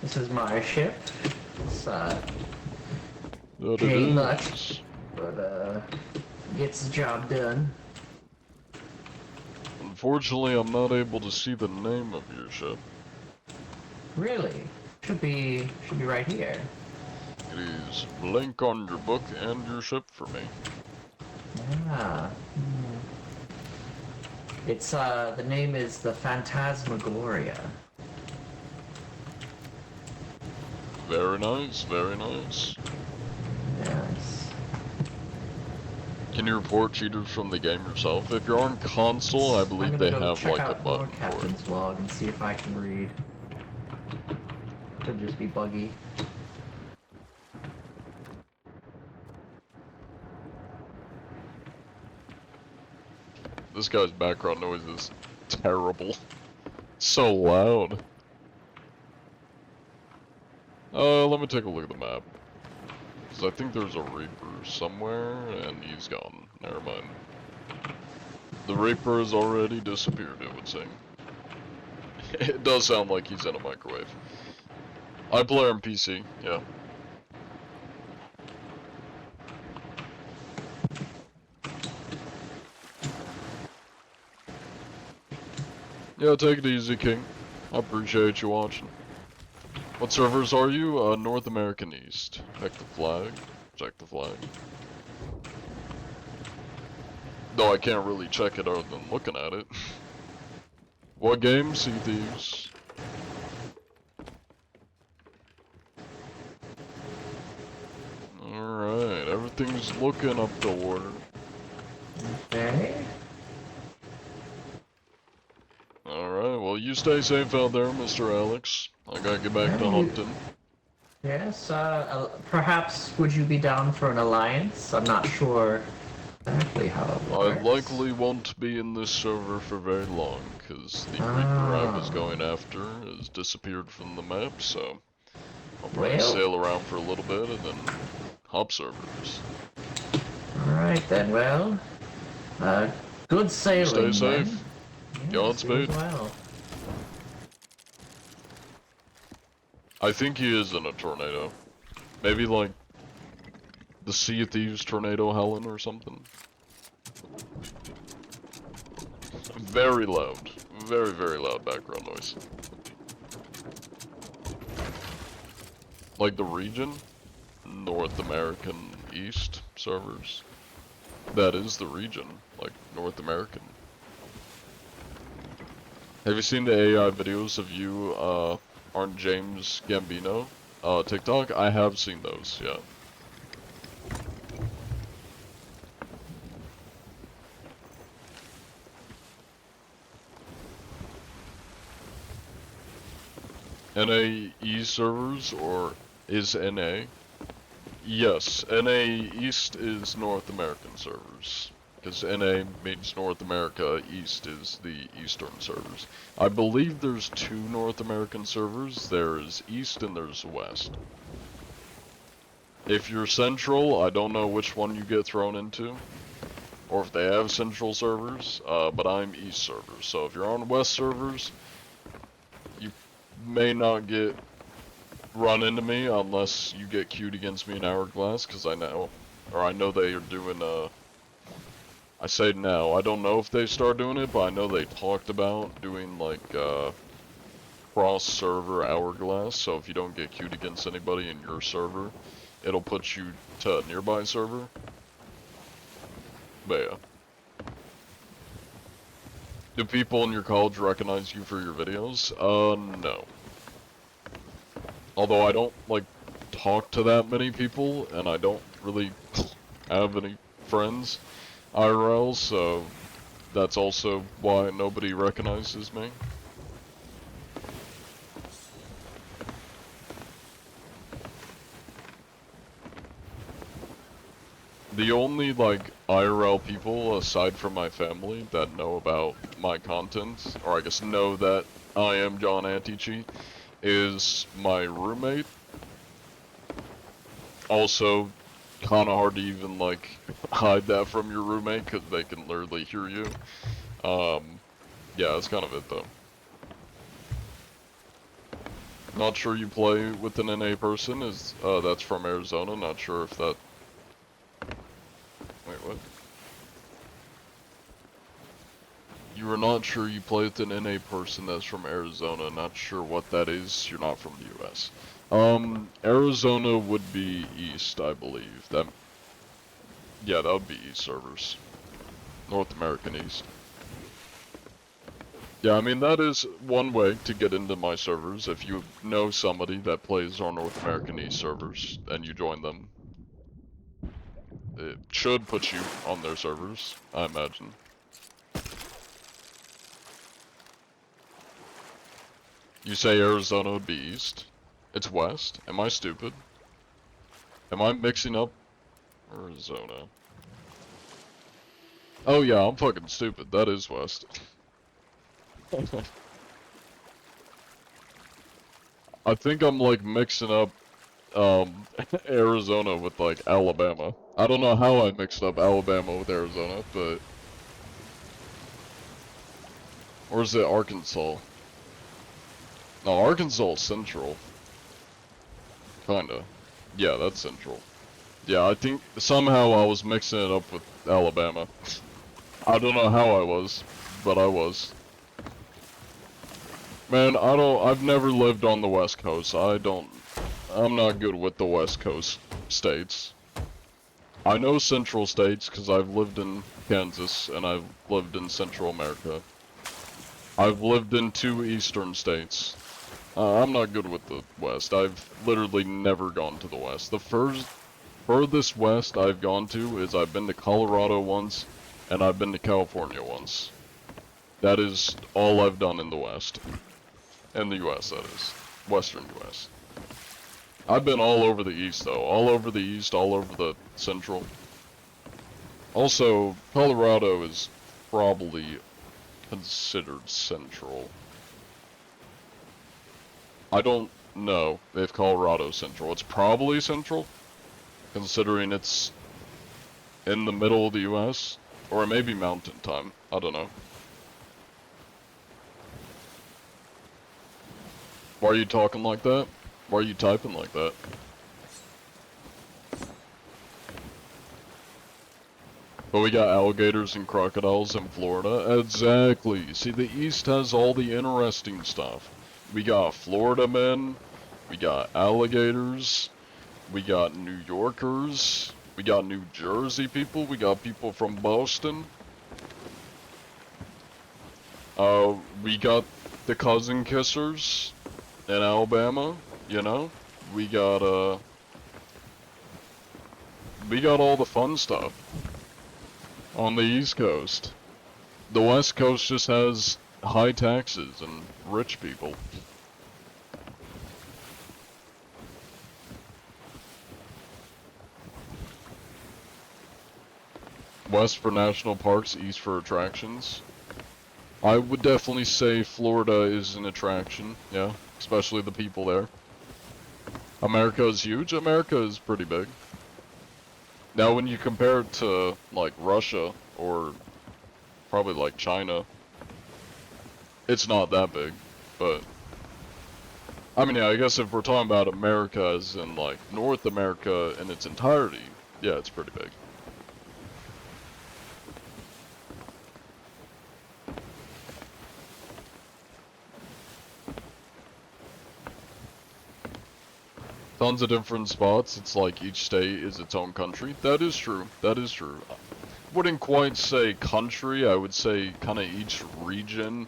[SPEAKER 8] This is my ship. It's
[SPEAKER 1] That it
[SPEAKER 8] Ain't
[SPEAKER 1] is.
[SPEAKER 8] much. but gets the job done.
[SPEAKER 1] Unfortunately, I'm not able to see the name of your ship.
[SPEAKER 8] Really? Should be right here.
[SPEAKER 1] It is blank on your book and your ship for me.
[SPEAKER 8] Ah. It's the name is the Phantasmagoria.
[SPEAKER 1] Very nice, very nice.
[SPEAKER 8] Yes.
[SPEAKER 1] Can you report cheaters from the game yourself? If you're on console, I believe they have
[SPEAKER 8] check
[SPEAKER 1] like a
[SPEAKER 8] out Lord
[SPEAKER 1] button for it.
[SPEAKER 8] Captain's log and see if I can read. Could just be buggy.
[SPEAKER 1] This guy's background noise is terrible. So loud. Let me take a look at the map. Because I think there's a Reaper somewhere, and he's gone. Never mind. The Reaper has already disappeared, it would seem. It does sound like he's in a microwave. I play on PC, yeah. Yeah, take it easy, King. I appreciate you watching. What servers are you? North American East. Check the flag. Check the flag. Though I can't really check it other than looking at it. What game? Sea Thieves. Alright, everything's looking up to order.
[SPEAKER 8] Okay.
[SPEAKER 1] Alright, well you stay safe out there, Mr. Alex. I gotta get back to hunting.
[SPEAKER 8] Yes, perhaps would you be down for an alliance? I'm not sure exactly how it
[SPEAKER 1] I
[SPEAKER 8] works.
[SPEAKER 1] likely won't be in this server for very long, because the Reaper I was going after has disappeared from the map, so I'll probably
[SPEAKER 8] Well.
[SPEAKER 1] sail around for a little bit and then hop servers.
[SPEAKER 8] Alright then, well, good sailing.
[SPEAKER 1] Stay
[SPEAKER 8] then.
[SPEAKER 1] safe.
[SPEAKER 8] Yes,
[SPEAKER 1] Godspeed.
[SPEAKER 8] you as well.
[SPEAKER 1] I think he is in a tornado. Maybe like the Sea of Thieves tornado Helen or something. Very loud. Very, very loud background noise. Like the region? North American East servers. That is the region. Like North American. Have you seen the AI videos of you, Aren't James Gambino? TikTok? I have seen those, yeah. NAE servers, or is NA? Yes, NA East is North American servers. Because NA means North America, East is the Eastern servers. I believe there's 2 North American servers. There's East and there's West. If you're Central, I don't know which one you get thrown into, or if they have Central servers, but I'm East servers. So if you're on West servers, you may not get run into me unless you get queued against me in Hourglass, because I know they are doing, I say now, I don't know if they start doing it, but I know they talked about doing, like, cross-server Hourglass, so if you don't get queued against anybody in your server, it'll put you to a nearby server. But yeah. Do people in your college recognize you for your videos? No. Although I don't, like, talk to that many people, and I don't really have any friends IRL, so that's also why nobody recognizes me. The only, like, IRL people, aside from my family, that know about my content, or I guess know that I am John Antici, is my roommate. Also, kinda hard to even, like, hide that from your roommate, because they can literally hear you. Yeah, that's kind of it, though. Not sure you play with an NA person, that's from Arizona, not sure if that... Wait, what? You are not sure you play with an NA person that's from Arizona, not sure what that is, you're not from the US. Arizona would be East, I believe. Yeah, that would be East servers. North American East. Yeah, I mean, that is one way to get into my servers. If you know somebody that plays on North American East servers, and you join them. It should put you on their servers, I imagine. You say Arizona would be East? It's West? Am I stupid? Am I mixing up Arizona? Oh yeah, I'm fucking stupid. That is West. I think I'm like mixing up Arizona with like Alabama. I don't know how I mixed up Alabama with Arizona, but... Or is it Arkansas? No, Arkansas is Central. Kinda. Yeah, that's Central. Yeah, I think somehow I was mixing it up with Alabama. I don't know how I was, but I was. Man, I've never lived on the West Coast. I'm not good with the West Coast states. I know Central states because I've lived in Kansas and I've lived in Central America. I've lived in 2 Eastern states. I'm not good with the West. I've literally never gone to the West. The furthest West I've gone to is I've been to Colorado once and I've been to California once. That is all I've done in the West. In the US, that is. Western US. I've been all over the East, though. All over the East, all over the Central. Also, Colorado is probably considered Central. I don't know if Colorado's Central. It's probably Central, considering it's in the middle of the US. Or it may be Mountain Time. I don't know. Why are you talking like that? Why are you typing like that? But we got alligators and crocodiles in Florida. Exactly. See, the East has all the interesting stuff. We got Florida men. We got alligators. We got New Yorkers. We got New Jersey people. We got people from Boston. We got the cousin kissers in Alabama, you know? We got all the fun stuff on the East Coast. The West Coast just has high taxes and rich people. West for national parks, East for attractions. I would definitely say Florida is an attraction, yeah, especially the people there. America is huge. America is pretty big. Now, when you compare it to, like, Russia, or probably, like, China, it's not that big, but... I mean, yeah, I guess if we're talking about America as in, like, North America in its entirety, yeah, it's pretty big. Tons of different spots. It's like each state is its own country. That is true. That is true. Wouldn't quite say country. I would say kind of each region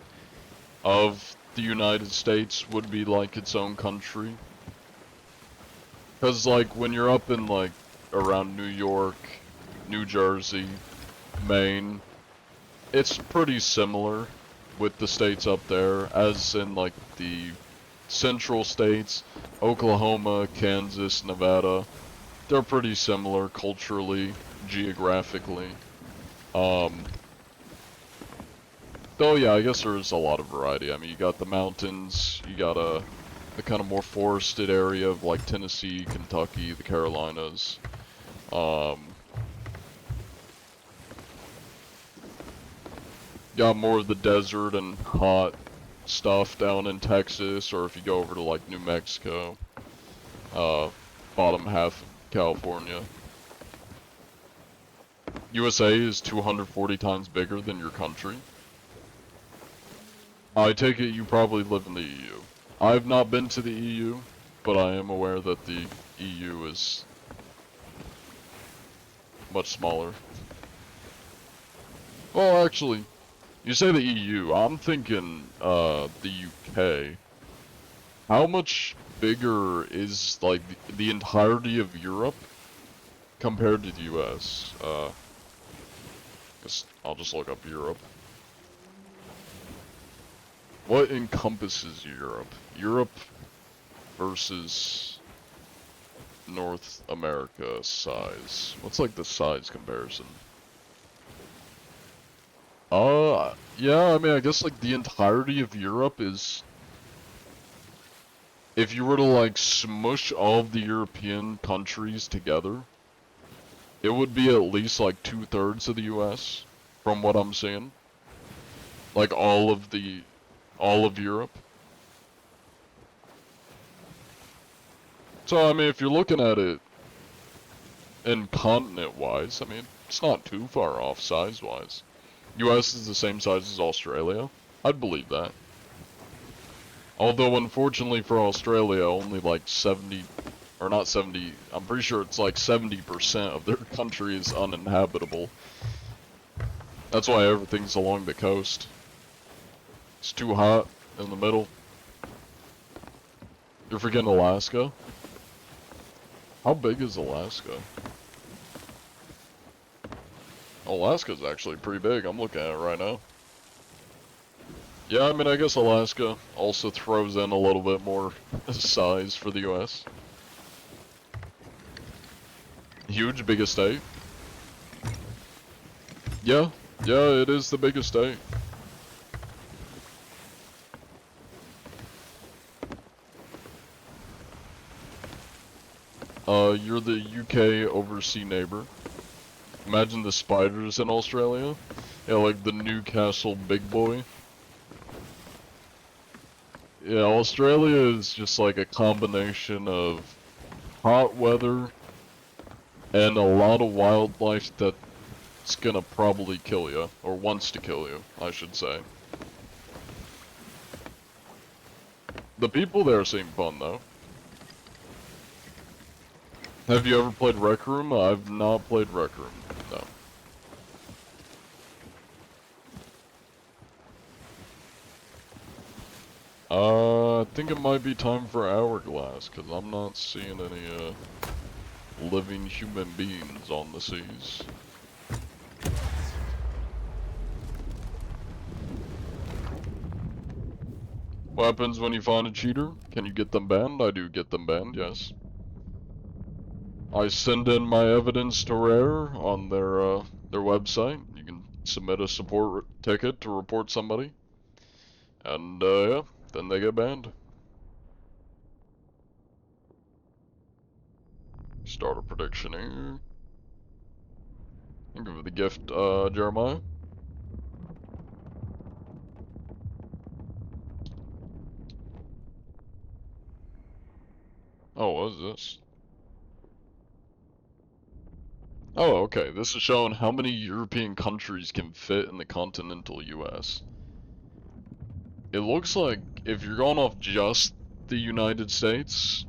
[SPEAKER 1] of the United States would be like its own country. Because like when you're up in like around New York, New Jersey, Maine, it's pretty similar with the states up there as in like the central states, Oklahoma, Kansas, Nevada. They're pretty similar culturally, geographically. Though yeah, I guess there's a lot of variety. I mean, you got the mountains, you got the kind of more forested area of like Tennessee, Kentucky, the Carolinas. Got more of the desert and hot stuff down in Texas, or if you go over to like New Mexico, bottom half of California. USA is 240 times bigger than your country. I take it you probably live in the EU. I've not been to the EU, but I am aware that the EU is much smaller. Well, actually, you say the EU, I'm thinking the UK. How much bigger is like the entirety of Europe compared to the US? Guess I'll just look up Europe. What encompasses Europe? Europe versus North America size. What's like the size comparison? Yeah, I mean, I guess like the entirety of Europe is... If you were to like smush all of the European countries together, it would be at least like 2/3 of the US, from what I'm seeing. Like all of Europe. So, I mean, if you're looking at it in continent-wise, I mean, it's not too far off size-wise. US is the same size as Australia. I'd believe that. Although, unfortunately for Australia, only like 70, or not 70, I'm pretty sure it's like 70% of their country is uninhabitable. That's why everything's along the coast. It's too hot in the middle. You're forgetting Alaska? How big is Alaska? Alaska's actually pretty big. I'm looking at it right now. Yeah, I mean, I guess Alaska also throws in a little bit more size for the US. Huge, biggest state. Yeah, it is the biggest state. You're the UK overseas neighbor. Imagine the spiders in Australia. Yeah, like the Newcastle big boy. Yeah, Australia is just like a combination of hot weather and a lot of wildlife that's gonna probably kill you, or wants to kill you, I should say. The people there seem fun though. Have you ever played Rec Room? I've not played Rec Room, no. I think it might be time for Hourglass, because I'm not seeing any, living human beings on the seas. What happens when you find a cheater? Can you get them banned? I do get them banned, yes. I send in my evidence to Rare on their website. You can submit a support ticket to report somebody. And, yeah, then they get banned. Start a prediction here. I'll give it the gift, Jeremiah. Oh, what is this? Oh, okay. This is showing how many European countries can fit in the continental US. It looks like if you're going off just the United States,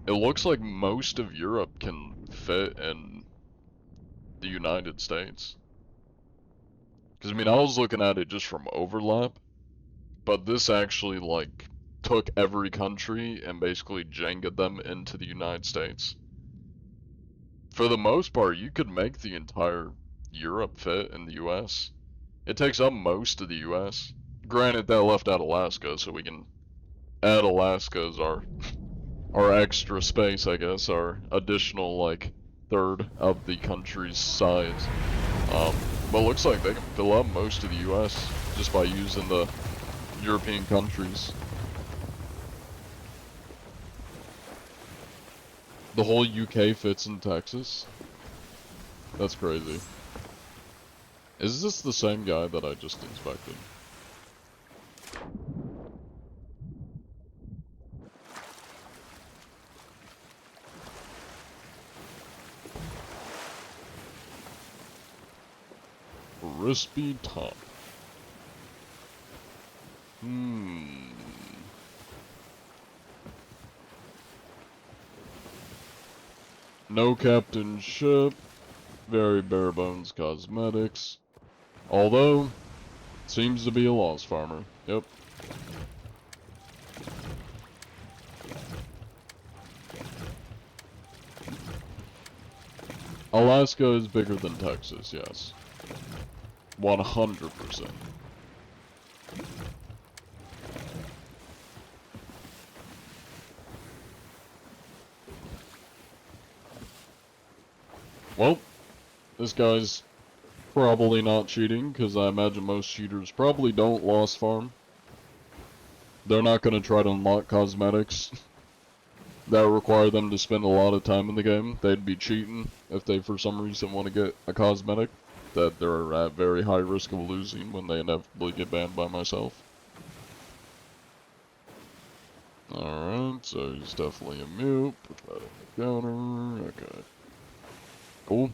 [SPEAKER 1] it looks like most of Europe can fit in the United States. Because, I mean, I was looking at it just from overlap, but this actually, like, took every country and basically Jenga'd them into the United States. For the most part, you could make the entire Europe fit in the US. It takes up most of the US. Granted, that left out Alaska, so we can add Alaska as our extra space, I guess, our additional, like, third of the country's size. But it looks like they can fill up most of the US just by using the European countries. The whole UK fits in Texas? That's crazy. Is this the same guy that I just inspected? Crispy top. No captain ship. Very bare bones cosmetics. Although, seems to be a lost farmer. Yep. Alaska is bigger than Texas, yes. 100%. Well, this guy's probably not cheating, because I imagine most cheaters probably don't lost farm. They're not going to try to unlock cosmetics that require them to spend a lot of time in the game. They'd be cheating if they for some reason want to get a cosmetic that they're at very high risk of losing when they inevitably get banned by myself. Alright, so he's definitely a mute. Put that in the counter. Okay. Cool.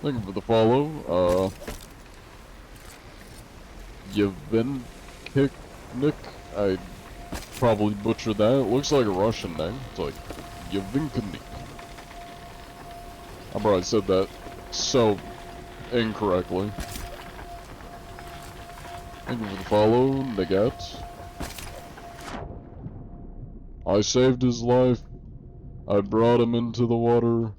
[SPEAKER 1] Thank you for the follow. Yavinknik. I probably butchered that. It looks like a Russian name. It's like Yavinknik. I probably said that so incorrectly. Thank you for the follow, Nagat. I saved his life. I brought him into the water.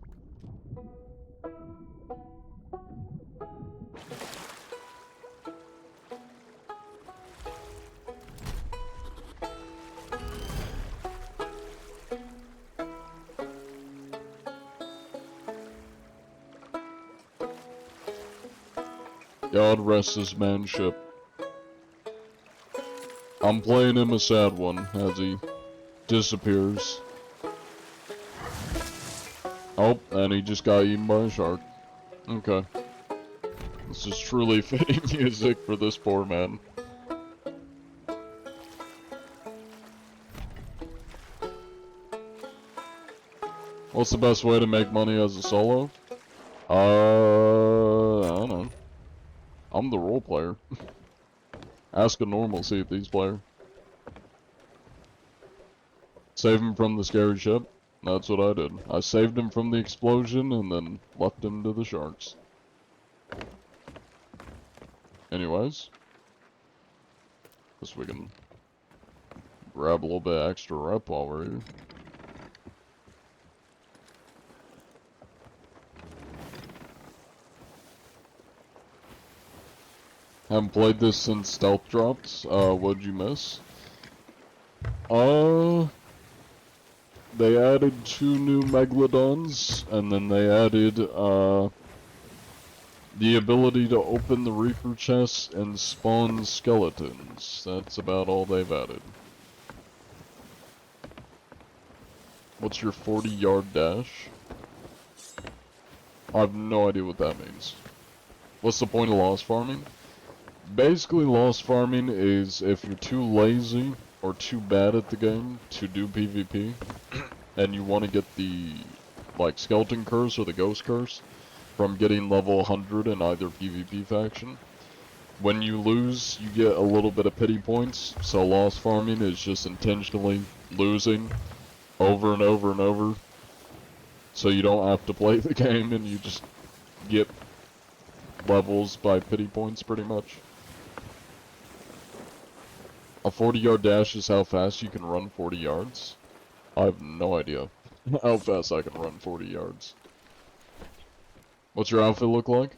[SPEAKER 1] God rest his manship. I'm playing him a sad one as he disappears. Oh, and he just got eaten by a shark. Okay. This is truly fitting music for this poor man. What's the best way to make money as a solo? I don't know. I'm the role player. Ask a normal Sea of Thieves player. Save him from the scary ship. That's what I did. I saved him from the explosion and then left him to the sharks. Anyways. Guess we can grab a little bit extra rep while we're here. Haven't played this since Stealth dropped. What'd you miss? They added 2 new Megalodons, and then they added, The ability to open the Reaper chests and spawn skeletons. That's about all they've added. What's your 40-yard dash? I have no idea what that means. What's the point of lost farming? Basically, lost farming is if you're too lazy or too bad at the game to do PvP, and you want to get the, like, skeleton curse or the ghost curse from getting level 100 in either PvP faction. When you lose, you get a little bit of pity points, so lost farming is just intentionally losing over and over and over, so you don't have to play the game and you just get levels by pity points pretty much. A 40-yard dash is how fast you can run 40 yards. I have no idea how fast I can run 40 yards. What's your outfit look like?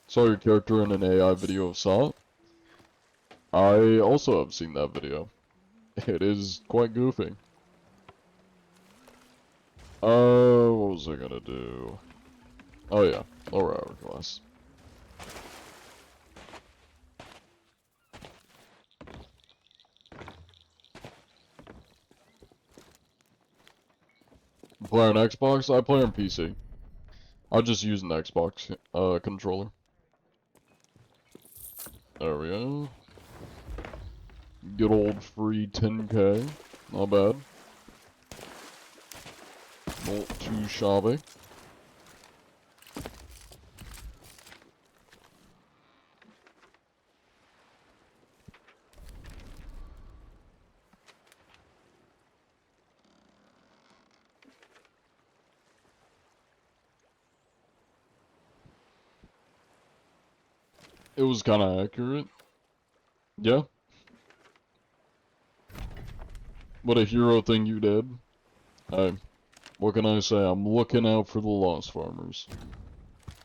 [SPEAKER 1] Saw your character in an AI video of Saw. I also have seen that video. It is quite goofy. What was I gonna do? Oh yeah, lower hourglass. Play on Xbox? I play on PC. I just use an Xbox controller. There we go. Good old free 10k. Not bad. Not too shabby. It was kind of accurate. Yeah. What a hero thing you did. Hey, what can I say? I'm looking out for the lost farmers.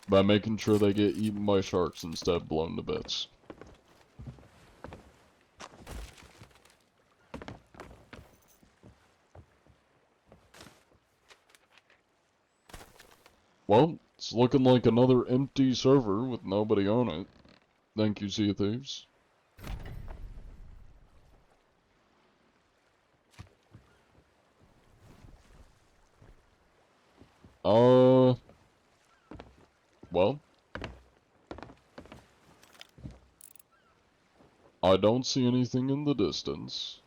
[SPEAKER 1] By making sure they get eaten by sharks instead of blown to bits. Well, it's looking like another empty server with nobody on it. Thank you, Sea of Thieves. Well, I don't see anything in the distance.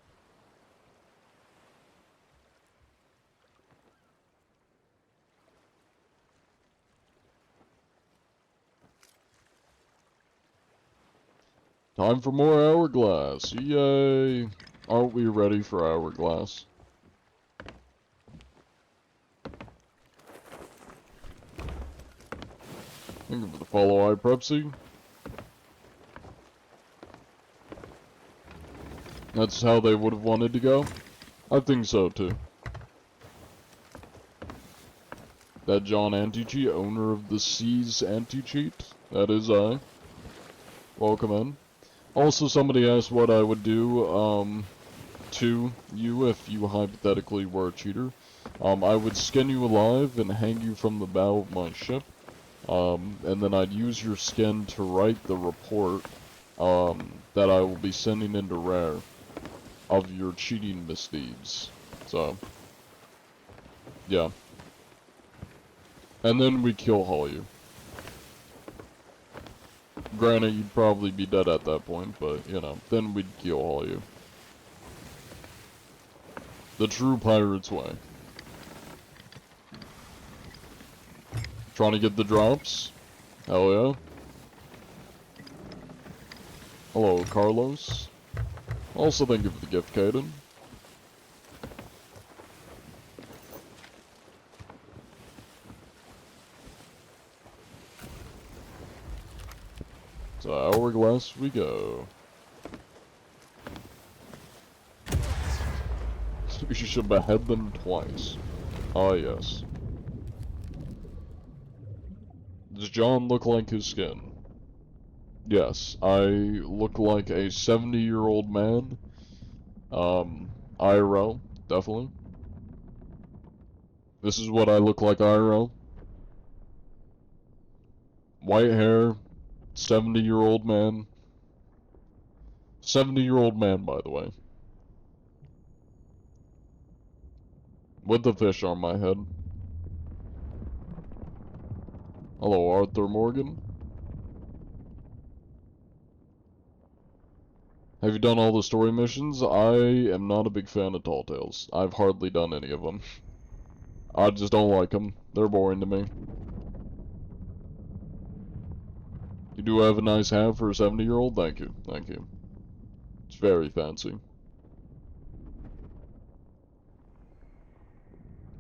[SPEAKER 1] Time for more hourglass. Yay! Aren't we ready for hourglass? Thank you for the follow, iPrepsy. That's how they would have wanted to go? I think so too. That John Anti-Cheat, owner of the Seas Anti-Cheat, that is I. Welcome in. Also, somebody asked what I would do, to you if you hypothetically were a cheater. I would skin you alive and hang you from the bow of my ship. And then I'd use your skin to write the report, that I will be sending into Rare of your cheating misdeeds. So, yeah. And then we kill haul you. Granted, you'd probably be dead at that point, but, you know, then we'd keel haul you. The true pirate's way. Trying to get the drops? Hell yeah. Hello, Carlos. Also, thank you for the gift, Caden. So, hourglass we go. You should behead them twice. Ah, yes. Does John look like his skin? Yes, I look like a 70-year-old man. IRL, definitely. This is what I look like IRL. White hair, 70-year-old man. 70-year-old man, by the way. With the fish on my head. Hello, Arthur Morgan. Have you done all the story missions? I am not a big fan of Tall Tales. I've hardly done any of them. I just don't like them. They're boring to me. You do have a nice hat for a 70-year-old? Thank you. Thank you. It's very fancy.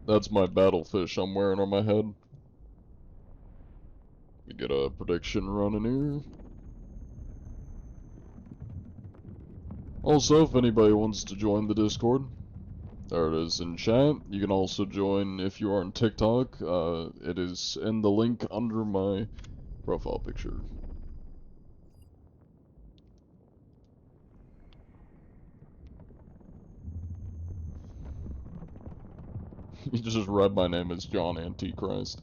[SPEAKER 1] That's my battlefish I'm wearing on my head. We get a prediction running here. Also, if anybody wants to join the Discord, there it is in chat. You can also join if you are on TikTok. It is in the link under my profile picture. You just read my name as John Antichrist.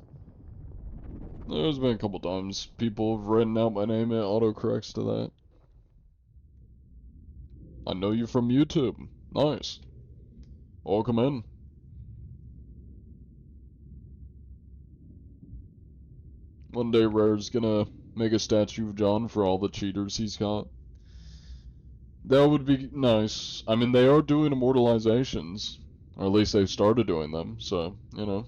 [SPEAKER 1] There's been a couple times people have written out my name and it autocorrects to that. I know you from YouTube. Nice. Welcome in. One day Rare's gonna make a statue of John for all the cheaters he's got. That would be nice. I mean, they are doing immortalizations. Or at least they've started doing them, so, you know.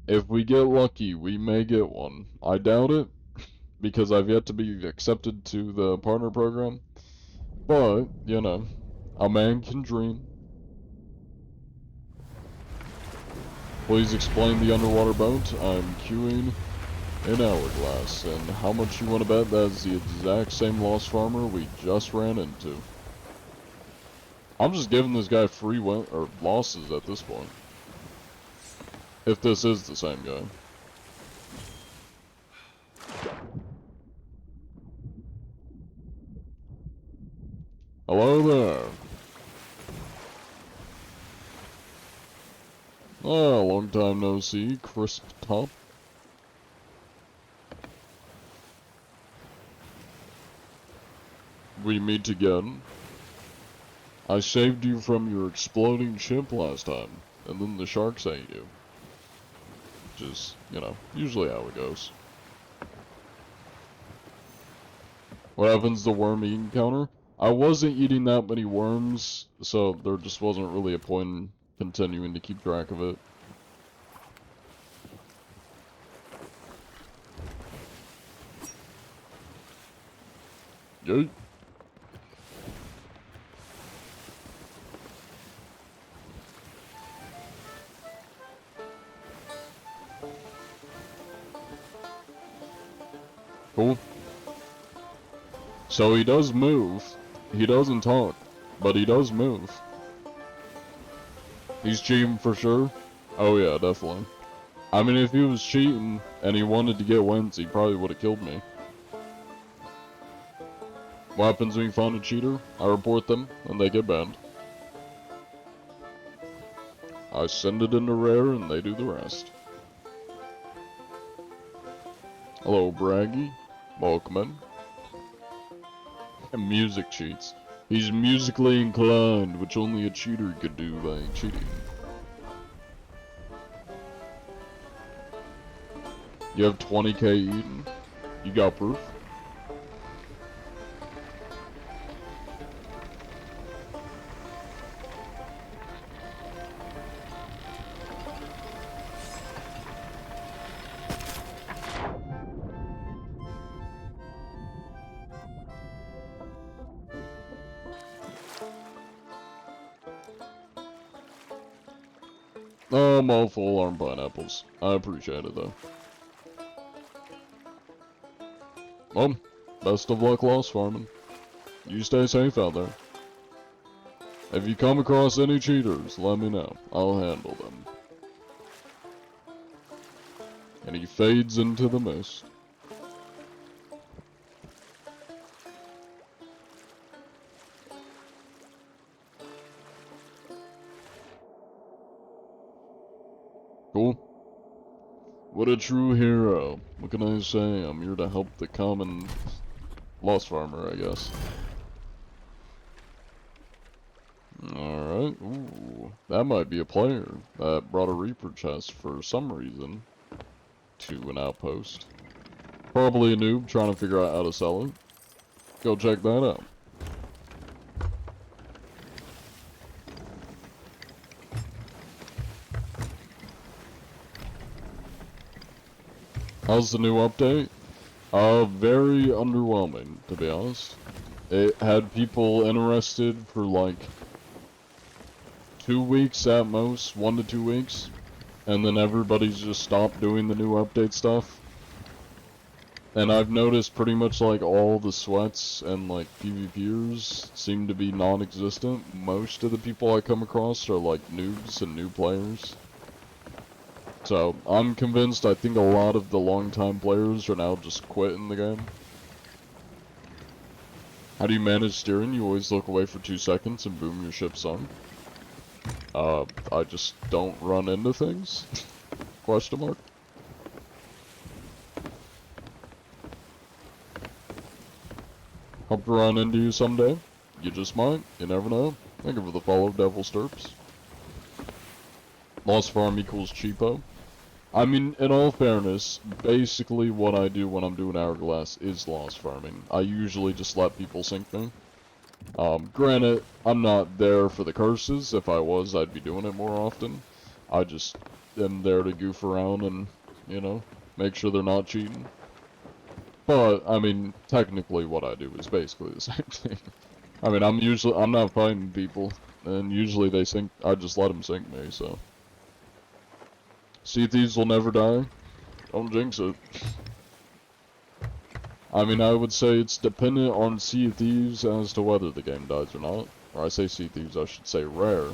[SPEAKER 1] If we get lucky, we may get one. I doubt it, because I've yet to be accepted to the partner program. But, you know, a man can dream. Please explain the underwater boat. I'm queuing in Hourglass. And how much you want to bet that is the exact same Lost Farmer we just ran into? I'm just giving this guy free or losses at this point. If this is the same guy. Hello there. Oh, long time no see, Crisp Top. We meet again. I saved you from your exploding ship last time, and then the sharks ate you. Which is, you know, usually how it goes. What happens to worm eating counter? I wasn't eating that many worms, so there just wasn't really a point in continuing to keep track of it. Yay. Cool. So he does move. He doesn't talk, but he does move. He's cheating for sure. Oh yeah, definitely. I mean, if he was cheating and he wanted to get wins, he probably would have killed me. What happens when you find a cheater? I report them, and they get banned. I send it into Rare, and they do the rest. Hello, Braggy. Welcome in. And music cheats. He's musically inclined, which only a cheater could do by cheating. You have 20k eaten? You got proof? I'm all full on pineapples. I appreciate it though. Well, best of luck lost farming. You stay safe out there. If you come across any cheaters, let me know. I'll handle them. And he fades into the mist. Cool. What a true hero. What can I say? I'm here to help the common lost farmer, I guess. Alright, ooh. That might be a player that brought a Reaper chest for some reason to an outpost. Probably a noob trying to figure out how to sell it. Go check that out. How's the new update? Very underwhelming, to be honest. It had people interested for like 2 weeks at most, 1 to 2 weeks, and then everybody's just stopped doing the new update stuff. And I've noticed pretty much like all the sweats and like PvPers seem to be non-existent. Most of the people I come across are like noobs and new players. So, I'm convinced I think a lot of the long-time players are now just quitting the game. How do you manage steering? You always look away for 2 seconds and boom, your ship's sunk. I just don't run into things? Question mark. Hope to run into you someday. You just might. You never know. Thank you for the follow, Devil Stirps. Lost farm equals cheapo. I mean, in all fairness, basically what I do when I'm doing Hourglass is lost farming. I usually just let people sink me. Granted, I'm not there for the curses. If I was, I'd be doing it more often. I just am there to goof around and, you know, make sure they're not cheating. But, I mean, technically what I do is basically the same thing. I mean, I'm not fighting people, and usually they sink, I just let them sink me, so. Sea Thieves will never die. Don't jinx it. I mean, I would say it's dependent on Sea Thieves as to whether the game dies or not. Or I say Sea Thieves, I should say rare,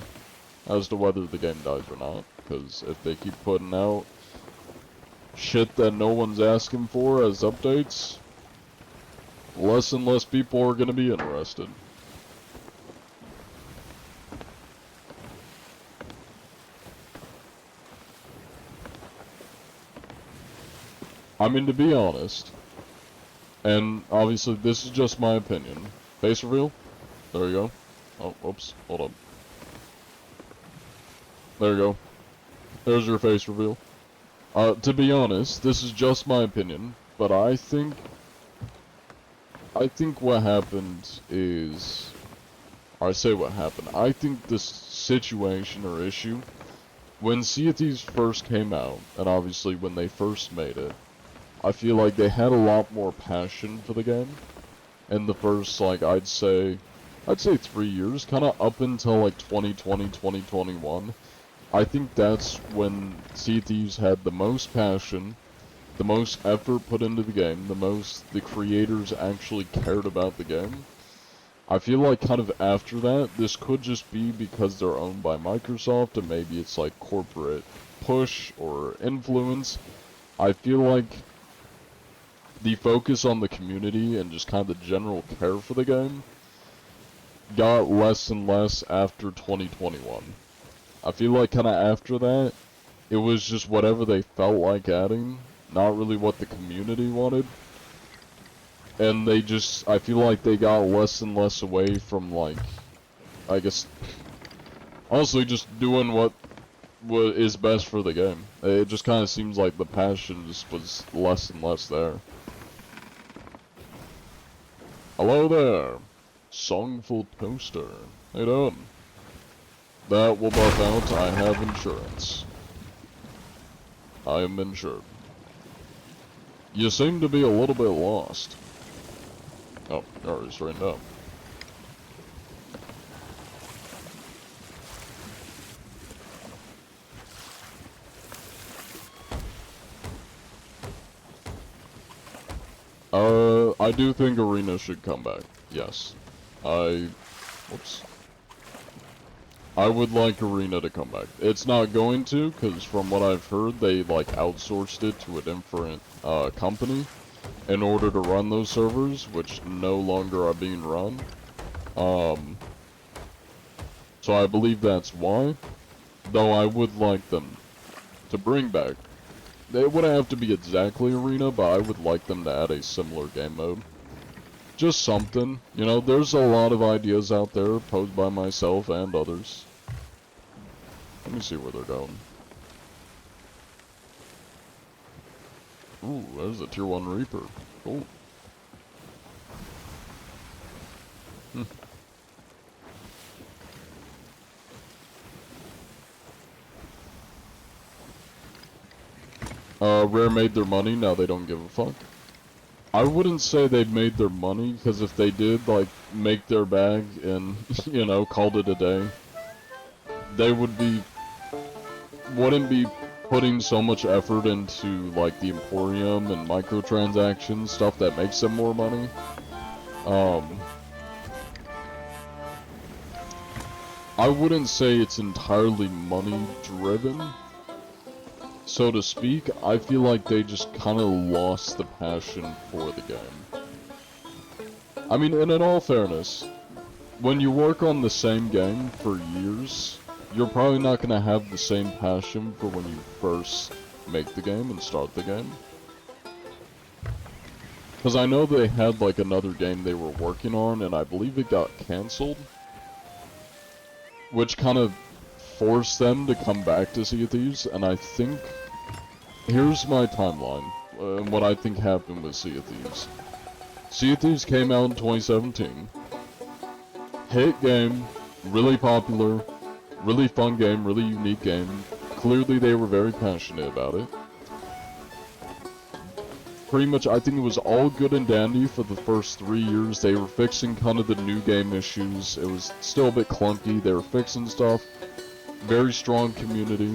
[SPEAKER 1] as to whether the game dies or not. Because if they keep putting out shit that no one's asking for as updates, less and less people are gonna be interested. I mean, to be honest, and obviously this is just my opinion. Face reveal? There you go. Oh, whoops. Hold up. There you go. There's your face reveal. To be honest, this is just my opinion, but I think what happened is, or I say what happened, I think this situation or issue, when Sea of Thieves first came out, and obviously when they first made it, I feel like they had a lot more passion for the game in the first, like, I'd say 3 years, kind of up until, like, 2020, 2021. I think that's when Sea of Thieves had the most passion, the most effort put into the game, the creators actually cared about the game. I feel like kind of after that, this could just be because they're owned by Microsoft and maybe it's like corporate push or influence. I feel like the focus on the community and just kind of the general care for the game got less and less after 2021. I feel like kind of after that, it was just whatever they felt like adding, not really what the community wanted. And they just, I feel like they got less and less away from, like, I guess, honestly just doing what is best for the game. It just kind of seems like the passion just was less and less there. Hello there, Songful Toaster. How you doing? That will buff out, I have insurance. I am insured. You seem to be a little bit lost. Oh, already straightened up. I do think Arena should come back. Yes. Whoops. I would like Arena to come back. It's not going to, because from what I've heard, they, like, outsourced it to a different, company in order to run those servers, which no longer are being run. So I believe that's why. Though I would like them to bring back. It wouldn't have to be exactly Arena, but I would like them to add a similar game mode. Just something. You know, there's a lot of ideas out there posed by myself and others. Let me see where they're going. Ooh, there's a tier 1 Reaper. Cool. Rare made their money, now they don't give a fuck. I wouldn't say they made their money, because if they did, like, make their bag and, you know, called it a day, they wouldn't be putting so much effort into, like, the Emporium and microtransactions, stuff that makes them more money. I wouldn't say it's entirely money-driven, so to speak. I feel like they just kind of lost the passion for the game. I mean, and in all fairness, when you work on the same game for years, you're probably not going to have the same passion for when you first make the game and start the game. Because I know they had like another game they were working on, and I believe it got cancelled, which kind of forced them to come back to Sea of Thieves. And I think, here's my timeline, and what I think happened with Sea of Thieves. Sea of Thieves came out in 2017, hit game, really popular, really fun game, really unique game. Clearly they were very passionate about it. Pretty much, I think it was all good and dandy for the first 3 years. They were fixing kind of the new game issues. It was still a bit clunky. They were fixing stuff. Very strong community.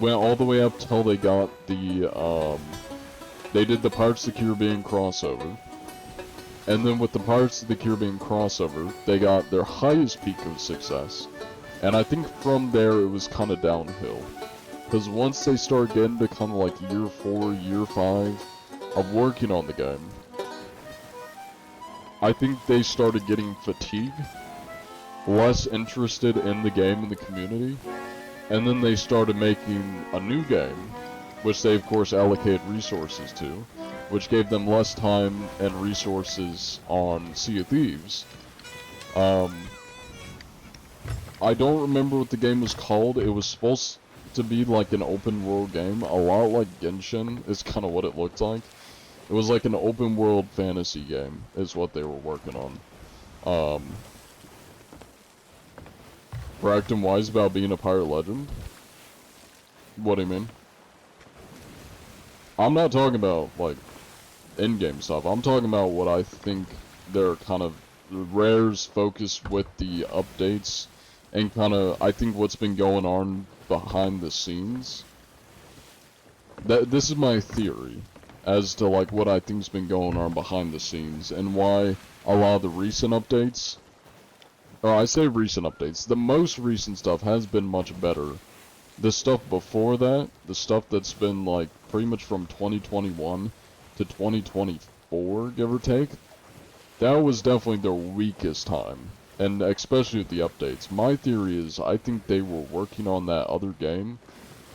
[SPEAKER 1] Went all the way up till they got the, they did the Pirates of the Caribbean crossover. And then with the Pirates of the Caribbean crossover, they got their highest peak of success. And I think from there it was kind of downhill. Because once they started getting to kind of like year 4, year 5 of working on the game, I think they started getting fatigued, less interested in the game and the community, and then they started making a new game, which they of course allocated resources to, which gave them less time and resources on Sea of Thieves. I don't remember what the game was called. It was supposed to be like an open world game, a lot like Genshin is kind of what it looked like. It was like an open world fantasy game, is what they were working on. Bracton Wise about being a pirate legend? What do you mean? I'm not talking about, like, in-game stuff. I'm talking about what I think they're kind of Rare's focus with the updates, and kind of, I think what's been going on behind the scenes. This is my theory as to like what I think's been going on behind the scenes, and why a lot of the recent updates, or I say recent updates, the most recent stuff has been much better. The stuff before that, the stuff that's been like pretty much from 2021 to 2024, give or take, that was definitely their weakest time. And especially with the updates. My theory is, I think they were working on that other game.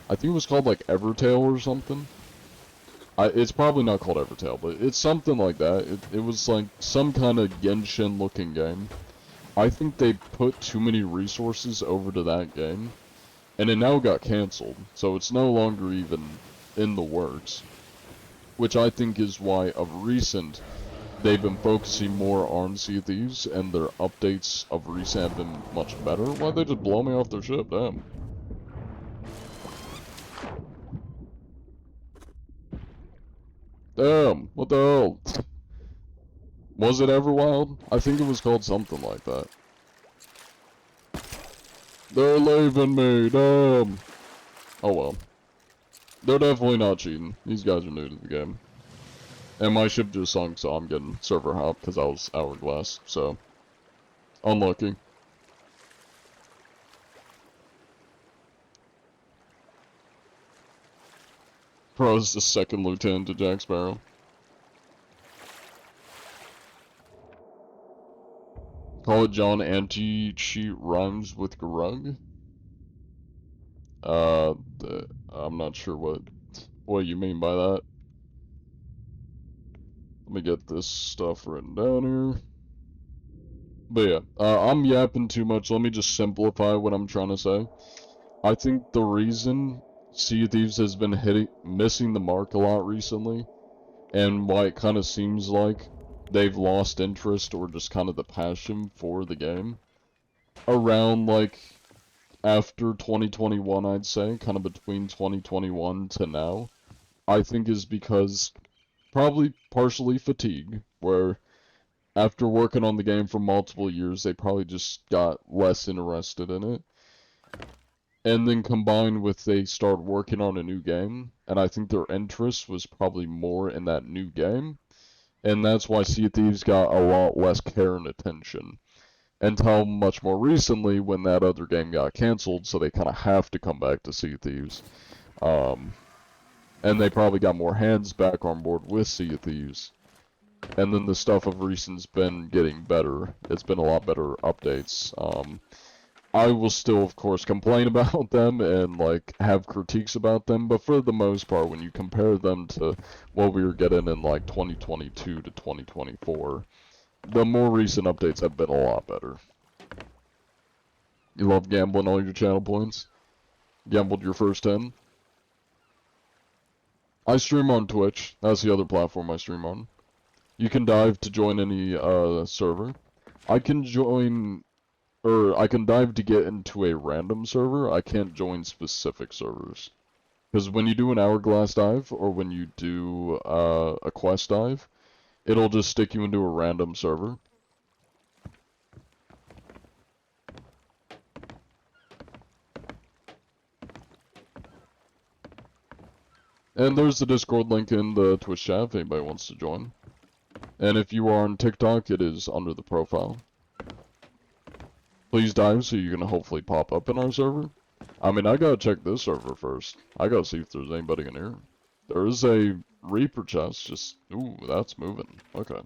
[SPEAKER 1] I think it was called like Evertale or something. It's probably not called Evertale, but it's something like that. It was like some kind of Genshin looking game. I think they put too many resources over to that game, and it now got cancelled, so it's no longer even in the works. Which I think is why of recent, they've been focusing more on Sea of Thieves, and their updates of recent have been much better. Why'd they just blow me off their ship? Damn. Damn, what the hell? Was it Everwild? I think it was called something like that. They're leaving me, damn. Oh well. They're definitely not cheating. These guys are new to the game. And my ship just sunk, so I'm getting server hop because I was Hourglass, so unlucky. Bro is the second lieutenant to Jack Sparrow. Call it John Anti-cheat rhymes with Grug. it. I'm not sure what you mean by that. Let me get this stuff written down here. But yeah, I'm yapping too much. Let me just simplify what I'm trying to say. I think the reason Sea of Thieves has been missing the mark a lot recently, and why it kind of seems like they've lost interest or just kind of the passion for the game around like after 2021, I'd say, kind of between 2021 to now, I think is because probably partially fatigue, where after working on the game for multiple years, they probably just got less interested in it. And then combined with they start working on a new game, and I think their interest was probably more in that new game. And that's why Sea of Thieves got a lot less care and attention. Until much more recently when that other game got canceled, so they kind of have to come back to Sea of Thieves. And they probably got more hands back on board with Sea of Thieves. And then the stuff of recent's been getting better. It's been a lot better updates. I will still, of course, complain about them and, like, have critiques about them, but for the most part, when you compare them to what we were getting in, like, 2022 to 2024, the more recent updates have been a lot better. You love gambling all your channel points? Gambled your first 10? I stream on Twitch. That's the other platform I stream on. You can dive to join any server. I can join, or I can dive to get into a random server. I can't join specific servers. Because when you do an hourglass dive, or when you do a quest dive, it'll just stick you into a random server. And there's the Discord link in the Twitch chat if anybody wants to join. And if you are on TikTok, it is under the profile. Please dive so you can hopefully pop up in our server. I mean, I gotta check this server first. I gotta see if there's anybody in here. There is a Reaper chest, just, ooh, that's moving. Okay.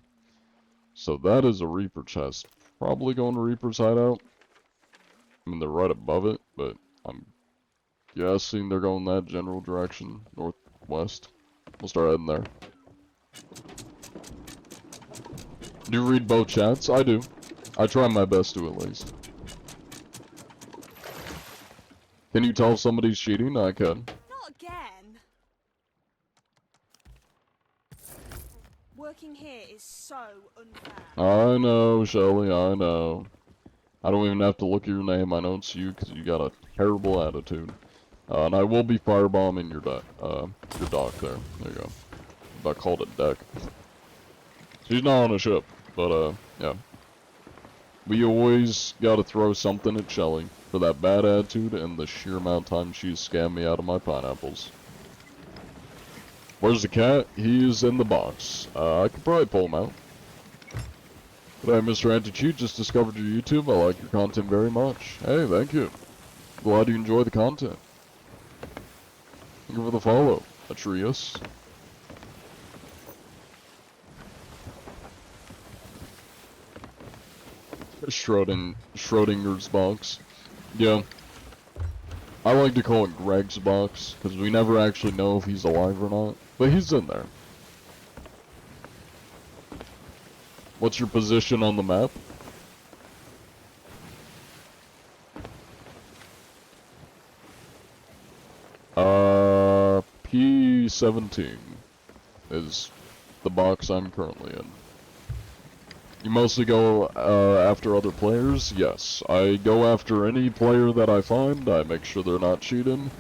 [SPEAKER 1] So that is a Reaper chest. Probably going to Reaper's hideout. I mean, they're right above it, but I'm guessing they're going that general direction, northwest. We'll start heading there. Do you read both chats? I do. I try my best to, at least. Can you tell if somebody's cheating? I can.
[SPEAKER 4] Not again. Working here is so unfair.
[SPEAKER 1] I know, Shelly, I know. I don't even have to look at your name. I know it's you because you got a terrible attitude. And I will be firebombing your dock there. There you go. I called it deck. She's not on a ship, but yeah. We always gotta throw something at Shelly for that bad attitude and the sheer amount of time she's scammed me out of my pineapples. Where's the cat? He is in the box. I could probably pull him out. But hey, Mr. Anti-Cheat, just discovered your YouTube. I like your content very much. Hey, thank you. Glad you enjoy the content. Thank you for the follow, Atreus. Schrodinger's box. Yeah. I like to call it Greg's box, because we never actually know if he's alive or not. But he's in there. What's your position on the map? P17 is the box I'm currently in. You mostly go after other players? Yes. I go after any player that I find. I make sure they're not cheating.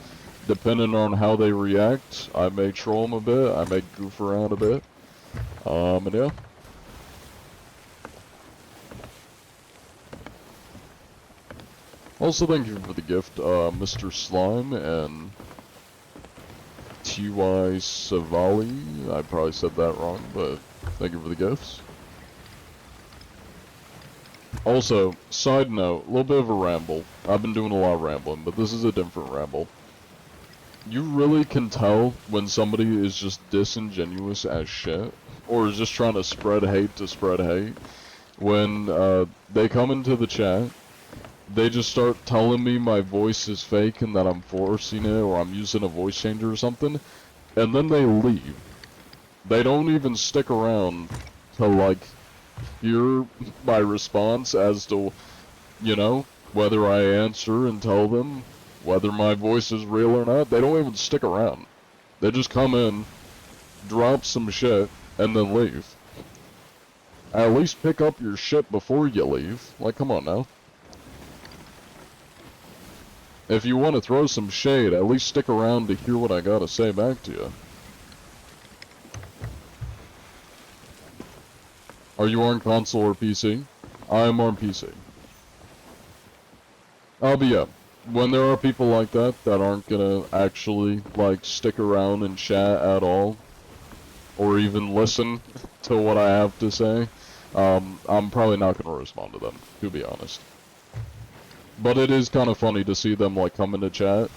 [SPEAKER 1] Depending on how they react, I may troll them a bit. I may goof around a bit. And yeah. Also, thank you for the gift, Mr. Slime and T.Y. Savali. I probably said that wrong, but thank you for the gifts. Also, side note, a little bit of a ramble. I've been doing a lot of rambling, but this is a different ramble. You really can tell when somebody is just disingenuous as shit, or is just trying to spread hate, when they come into the chat, they just start telling me my voice is fake and that I'm forcing it or I'm using a voice changer or something, and then they leave. They don't even stick around to, like, hear my response as to, you know, whether I answer and tell them whether my voice is real or not. They don't even stick around. They just come in, drop some shit, and then leave. At least pick up your shit before you leave. Like, come on now. If you want to throw some shade, at least stick around to hear what I gotta say back to you. Are you on console or PC? I am on PC. But yeah, when there are people like that aren't gonna actually, like, stick around and chat at all, or even listen to what I have to say, I'm probably not gonna respond to them, to be honest. But it is kind of funny to see them, like, come into chat,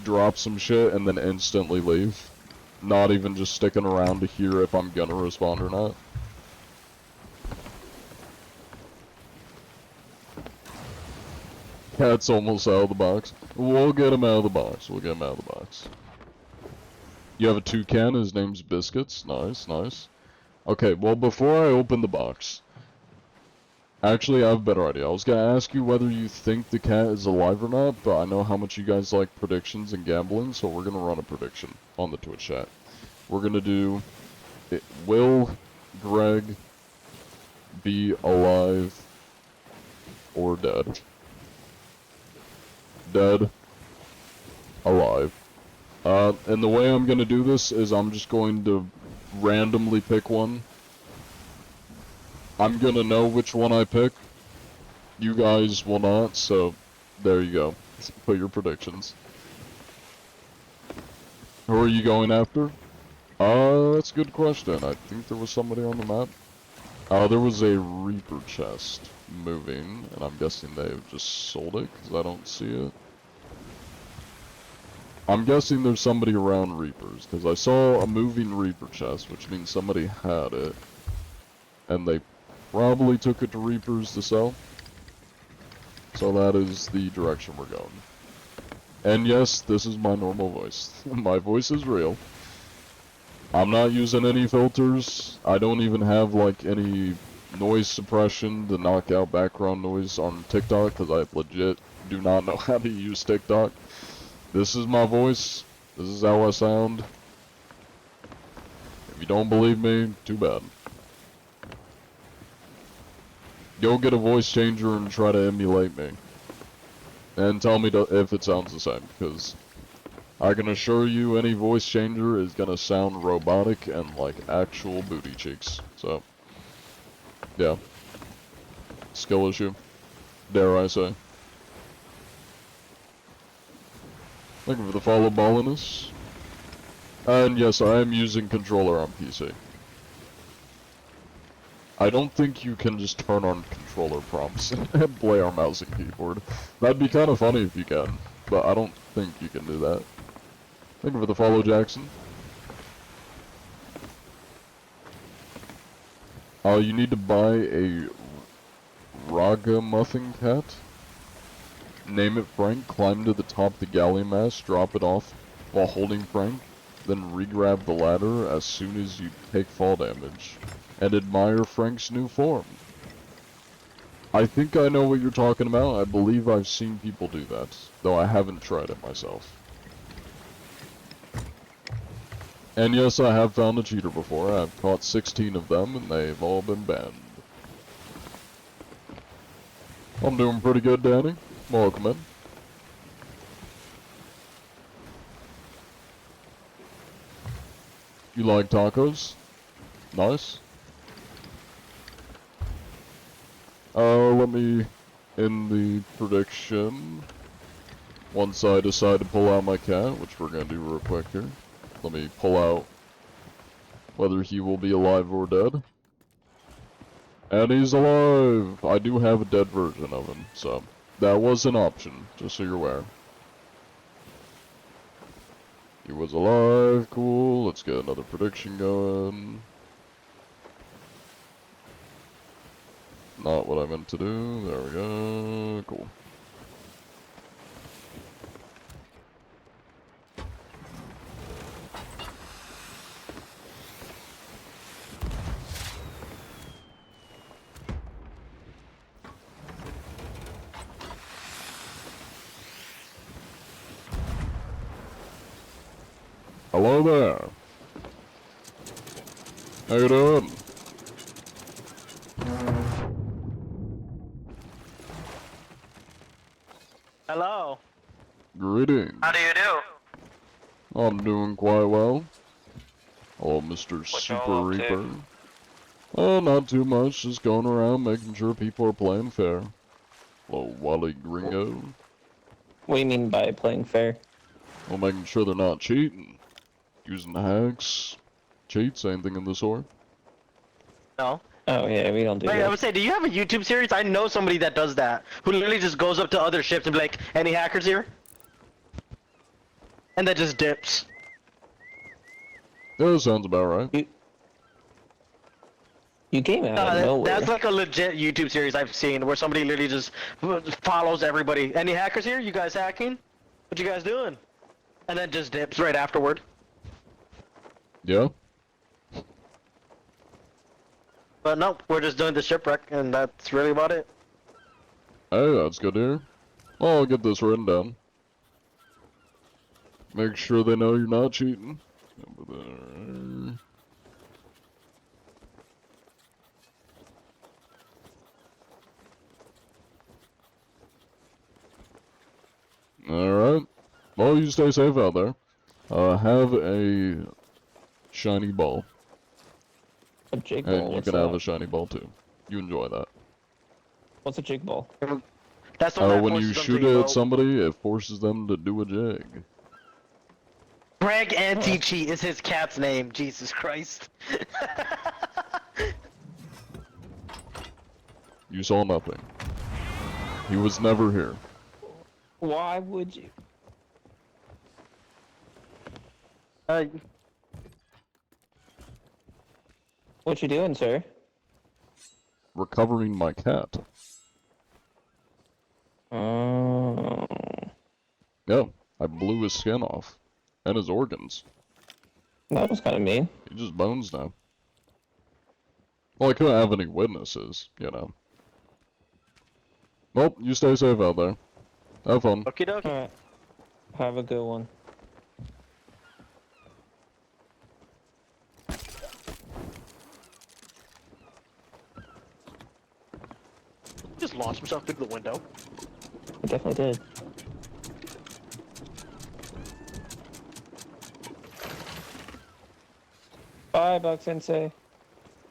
[SPEAKER 1] drop some shit, and then instantly leave. Not even just sticking around to hear if I'm gonna respond or not. Cat's almost out of the box. We'll get him out of the box. We'll get him out of the box. You have a toucan. His name's Biscuits. Nice, nice. Okay, well, before I open the box... Actually, I have a better idea. I was gonna ask you whether you think the cat is alive or not, but I know how much you guys like predictions and gambling, so we're gonna run a prediction on the Twitch chat. We're gonna do... Will Greg be alive or dead? Dead, alive. And the way I'm gonna do this is I'm just going to randomly pick one. I'm gonna know which one I pick. You guys will not, so there you go. Put your predictions. Who are you going after? That's a good question. I think there was somebody on the map. There was a Reaper chest moving, and I'm guessing they've just sold it, because I don't see it. I'm guessing there's somebody around Reapers, because I saw a moving Reaper chest, which means somebody had it, and they probably took it to Reapers to sell. So that is the direction we're going. And yes, this is my normal voice. My voice is real. I'm not using any filters. I don't even have, like, any noise suppression to knock out background noise on TikTok, because I legit do not know how to use TikTok. This is my voice. This is how I sound. If you don't believe me, too bad. Go get a voice changer and try to emulate me. And tell me if it sounds the same, because I can assure you any voice changer is gonna sound robotic and like actual booty cheeks. So, yeah. Skill issue, dare I say. Thank you for the follow, Ballinus. And yes, I am using controller on PC. I don't think you can just turn on controller prompts and play our mouse and keyboard. That'd be kind of funny if you can, but I don't think you can do that. Thank you for the follow, Jackson. You need to buy a Ragamuffin cat. Name it Frank, climb to the top of the galley mast, drop it off while holding Frank, then re-grab the ladder as soon as you take fall damage, and admire Frank's new form. I think I know what you're talking about. I believe I've seen people do that, though I haven't tried it myself. And yes, I have found a cheater before. I've caught 16 of them, and they've all been banned. I'm doing pretty good, Danny. Welcome in. You like tacos? Nice. Let me end the prediction. Once I decide to pull out my cat, which we're gonna do real quick here. Let me pull out whether he will be alive or dead. And he's alive! I do have a dead version of him, so that was an option, just so you're aware. He was alive, cool. Let's get another prediction going. Not what I meant to do, there we go, cool. Hello there. How you doing?
[SPEAKER 9] Hello.
[SPEAKER 1] Greetings.
[SPEAKER 9] How do you do?
[SPEAKER 1] I'm doing quite well. Hello, Mr.
[SPEAKER 9] What
[SPEAKER 1] Super
[SPEAKER 9] y'all up to?
[SPEAKER 1] Reaper. Oh, not too much. Just going around making sure people are playing fair. Hello, Wally Gringo.
[SPEAKER 5] What do you mean by playing fair?
[SPEAKER 1] Well, making sure they're not cheating. Using hacks, cheats, anything of the sort.
[SPEAKER 9] No.
[SPEAKER 5] Oh yeah, we don't do
[SPEAKER 9] Wait, I
[SPEAKER 5] that.
[SPEAKER 9] would say, do you have a YouTube series? I know somebody that does that, who literally just goes up to other ships and be like, "Any hackers here?" And then just dips.
[SPEAKER 1] Yeah, that sounds about right.
[SPEAKER 5] You came out of nowhere.
[SPEAKER 9] That's like a legit YouTube series I've seen where somebody literally just follows everybody. Any hackers here? You guys hacking? What you guys doing? And then just dips right afterward.
[SPEAKER 1] Yeah?
[SPEAKER 9] But no, we're just doing the shipwreck, and that's really about it.
[SPEAKER 1] Hey, that's good to hear. Well, I'll get this written down. Make sure they know you're not cheating. Over there. Alright. Well, you stay safe out there. Have a shiny ball.
[SPEAKER 5] A jig ball.
[SPEAKER 1] And you
[SPEAKER 5] What's
[SPEAKER 1] can have
[SPEAKER 5] that?
[SPEAKER 1] a shiny ball too. You enjoy that.
[SPEAKER 5] What's a jig ball?
[SPEAKER 9] That's the one that
[SPEAKER 1] When you
[SPEAKER 9] forces them
[SPEAKER 1] shoot
[SPEAKER 9] to
[SPEAKER 1] it at
[SPEAKER 9] emote.
[SPEAKER 1] somebody, it forces them to do a jig.
[SPEAKER 9] Greg Anti-Cheat is his cat's name. Jesus Christ.
[SPEAKER 1] You saw nothing. He was never here.
[SPEAKER 5] Why would you? What you doing, sir?
[SPEAKER 1] Recovering my cat.
[SPEAKER 5] Oh.
[SPEAKER 1] Yeah, I blew his skin off. And his organs.
[SPEAKER 5] That was kind of mean.
[SPEAKER 1] He just bones now. Well, I couldn't have any witnesses, you know. Well, you stay safe out there. Have fun.
[SPEAKER 9] Okie dokie.
[SPEAKER 5] Alright. Have a good one.
[SPEAKER 9] Just launched himself through the window.
[SPEAKER 5] I definitely did. Bye, Bug Sensei.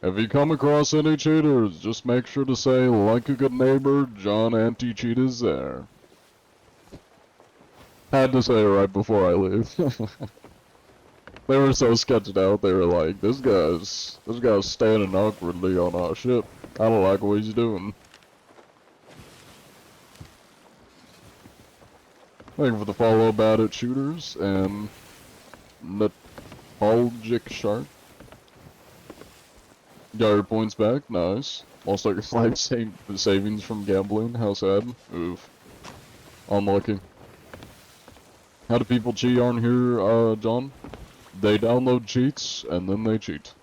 [SPEAKER 1] If you come across any cheaters, just make sure to say, like a good neighbor, John Anti-Cheat is there. Had to say it right before I leave. They were so sketched out, they were like, this guy's standing awkwardly on our ship. I don't like what he's doing. Thank you for the follow, Bad at Shooters, and Nostalgic Shark. Got your points back, nice. Lost all your life savings from gambling, how sad. Oof. Unlucky. How do people cheat on here, John? They download cheats, and then they cheat.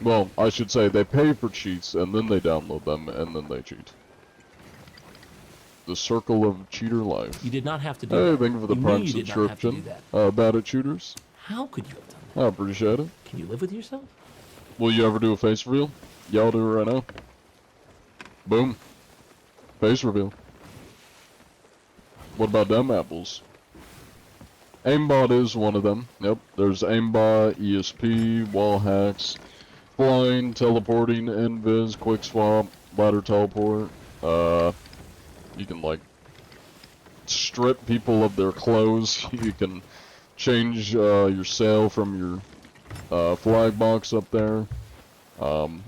[SPEAKER 1] Well, I should say they pay for cheats, and then they download them, and then they cheat. The circle of cheater life.
[SPEAKER 2] You did not have to do
[SPEAKER 1] Hey,
[SPEAKER 2] that.
[SPEAKER 1] thank you for the
[SPEAKER 2] You knew
[SPEAKER 1] prime
[SPEAKER 2] you did not have to do
[SPEAKER 1] subscription.
[SPEAKER 2] that.
[SPEAKER 1] Bad at Shooters.
[SPEAKER 2] How could you have done
[SPEAKER 1] I appreciate it.
[SPEAKER 2] that? Can you live with yourself?
[SPEAKER 1] Will you ever do a face reveal? Yeah, I'll do it right now. Boom. Face reveal. What about them apples? Aimbot is one of them. Yep. There's aimbot, ESP, wall hacks, flying, teleporting, invis, quick swap, ladder teleport. You can like strip people of their clothes. You can change your sail from your flag box up there.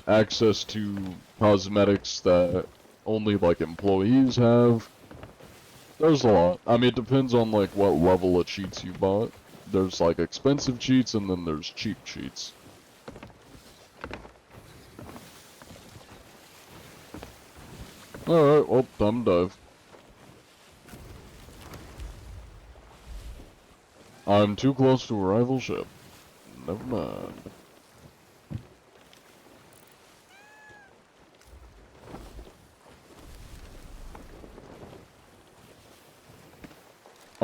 [SPEAKER 1] Access to cosmetics that only like employees have. There's a lot. I mean, it depends on like what level of cheats you bought. There's like expensive cheats and then there's cheap cheats. Alright, well, time to dive. I'm too close to a rival ship. Never mind.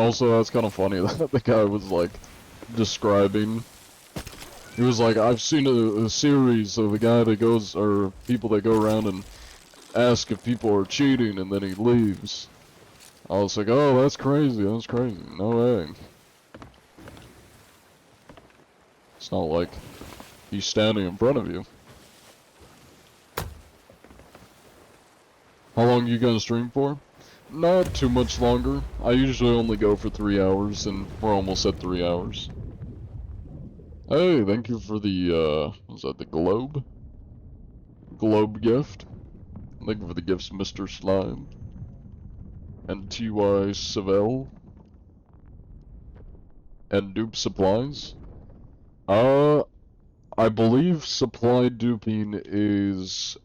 [SPEAKER 1] Also, that's kind of funny that the guy was like describing. He was like, I've seen a series of a guy that goes, or people that go around and ask if people are cheating, and then he leaves. I was like, oh, that's crazy, that's crazy. No way. It's not like he's standing in front of you. How long you gonna stream for? Not too much longer. I usually only go for 3 hours, and we're almost at 3 hours. Hey, thank you for the, was that the globe? Globe gift. Thank you for the gifts, Mr. Slime. And T.Y. Savell. And Dupe Supplies. I believe supply duping is...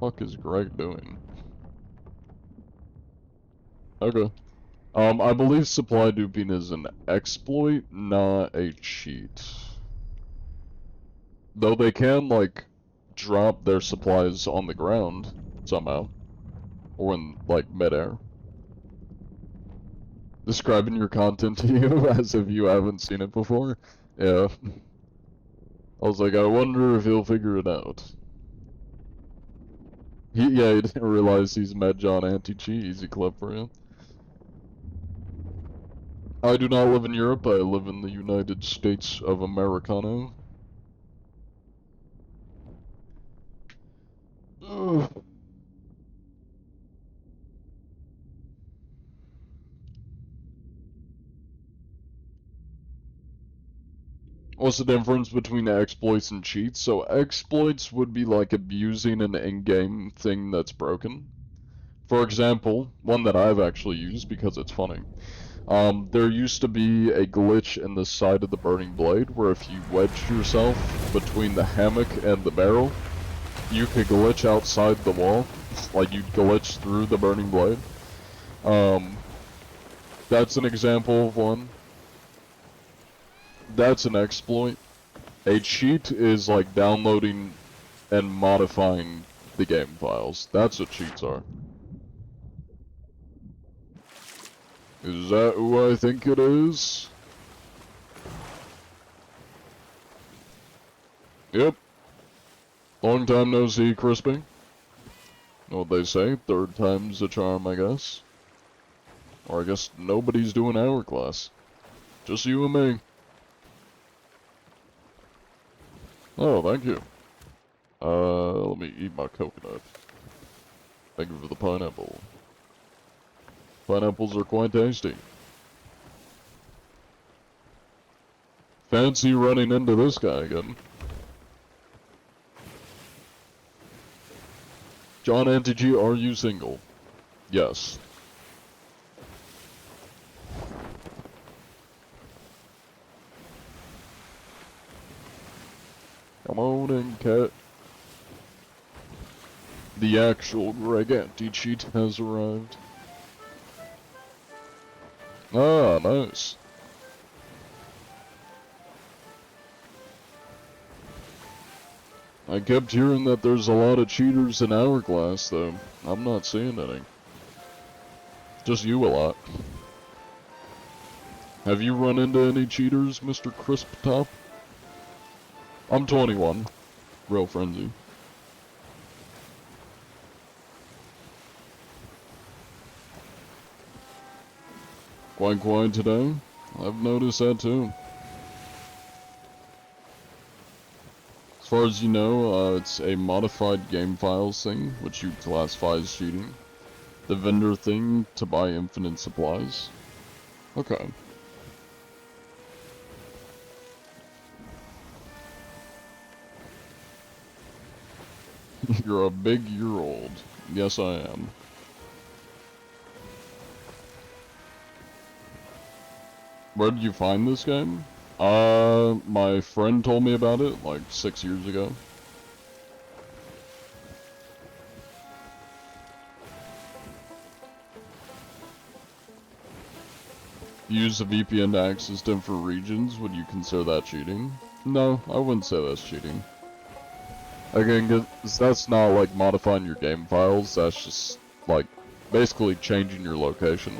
[SPEAKER 1] Fuck is Greg doing? Okay. I believe supply duping is an exploit, not a cheat. Though they can, like, drop their supplies on the ground, somehow. Or in, like, midair. Describing your content to you as if you haven't seen it before? Yeah. I was like, I wonder if he'll figure it out. He didn't realize he's met John Anti-Cheat. Easy clip for you. I do not live in Europe, I live in the United States of Americano. Ugh. What's the difference between exploits and cheats? So exploits would be like abusing an in-game thing that's broken. For example, one that I've actually used because it's funny. There used to be a glitch in the side of the burning blade where if you wedged yourself between the hammock and the barrel, you could glitch outside the wall, like you'd glitch through the burning blade. That's an example of one. That's an exploit. A cheat is like downloading and modifying the game files. That's what cheats are. Is that who I think it is? Yep. Long time no see, Crispy. Know what they say? Third time's a charm, I guess. Or I guess nobody's doing Hourglass. Just you and me. Oh, thank you. Let me eat my coconut. Thank you for the pineapple. Pineapples are quite tasty. Fancy running into this guy again. John Anti-G, are you single? Yes. Come on in, cat. The actual Greg Anti-Cheat has arrived. Ah, nice. I kept hearing that there's a lot of cheaters in Hourglass, though. I'm not seeing any. Just you a lot. Have you run into any cheaters, Mr. Crisp Top? I'm 21. Real frenzy. Quite quiet today. I've noticed that too. As far as you know, it's a modified game files thing, which you classify as cheating. The vendor thing to buy infinite supplies. Okay. You're a big year-old. Yes, I am. Where did you find this game? My friend told me about it like 6 years ago. Use a VPN to access different regions, would you consider that cheating? No, I wouldn't say that's cheating. Again, 'cause that's not like modifying your game files, that's just like basically changing your location.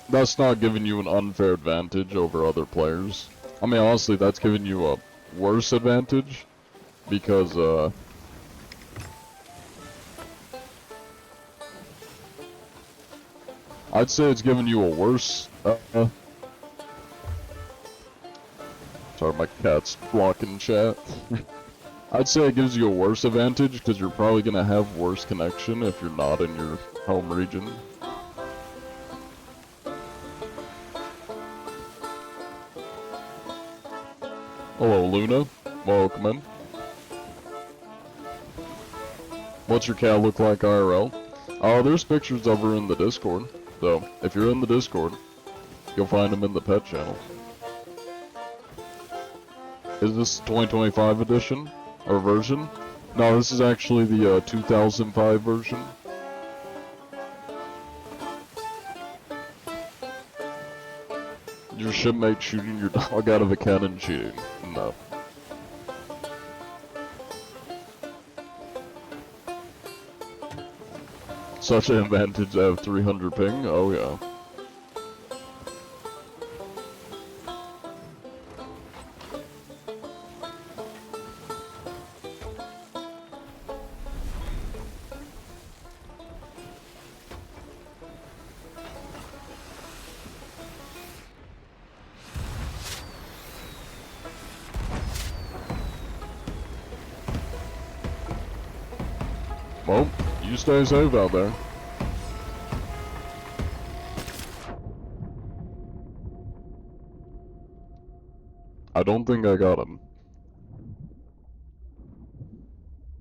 [SPEAKER 1] That's not giving you an unfair advantage over other players. I mean, honestly, that's giving you a worse advantage because, I'd say it's giving you a worse, sorry, my cat's blocking chat. I'd say it gives you a worse advantage because you're probably gonna have worse connection if you're not in your home region. Hello, Luna. Welcome in. What's your cat look like IRL? Oh, there's pictures of her in the Discord. So, if you're in the Discord, you'll find them in the pet channel. Is this 2025 edition? Or version? No, this is actually the 2005 version. Your shipmate shooting your dog out of a cannon cheating. No. Such an advantage to have 300 ping? Oh yeah. Well, you stay safe out there. I don't think I got him.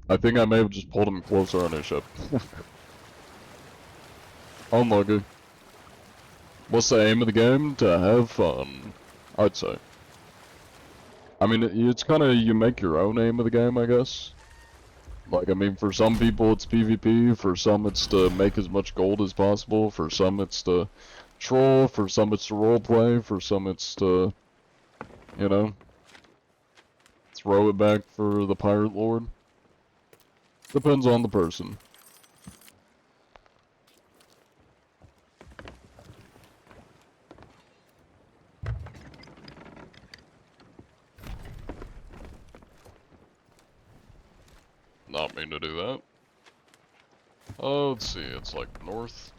[SPEAKER 1] I think I may have just pulled him closer on his ship. Unlucky. What's the aim of the game? To have fun, I'd say. I mean, it's kind of, you make your own aim of the game, I guess. Like, I mean, for some people it's PvP, for some it's to make as much gold as possible, for some it's to troll, for some it's to roleplay, for some it's to, you know, throw it back for the Pirate Lord. Depends on the person. Not mean to do that. Oh, let's see, it's like north.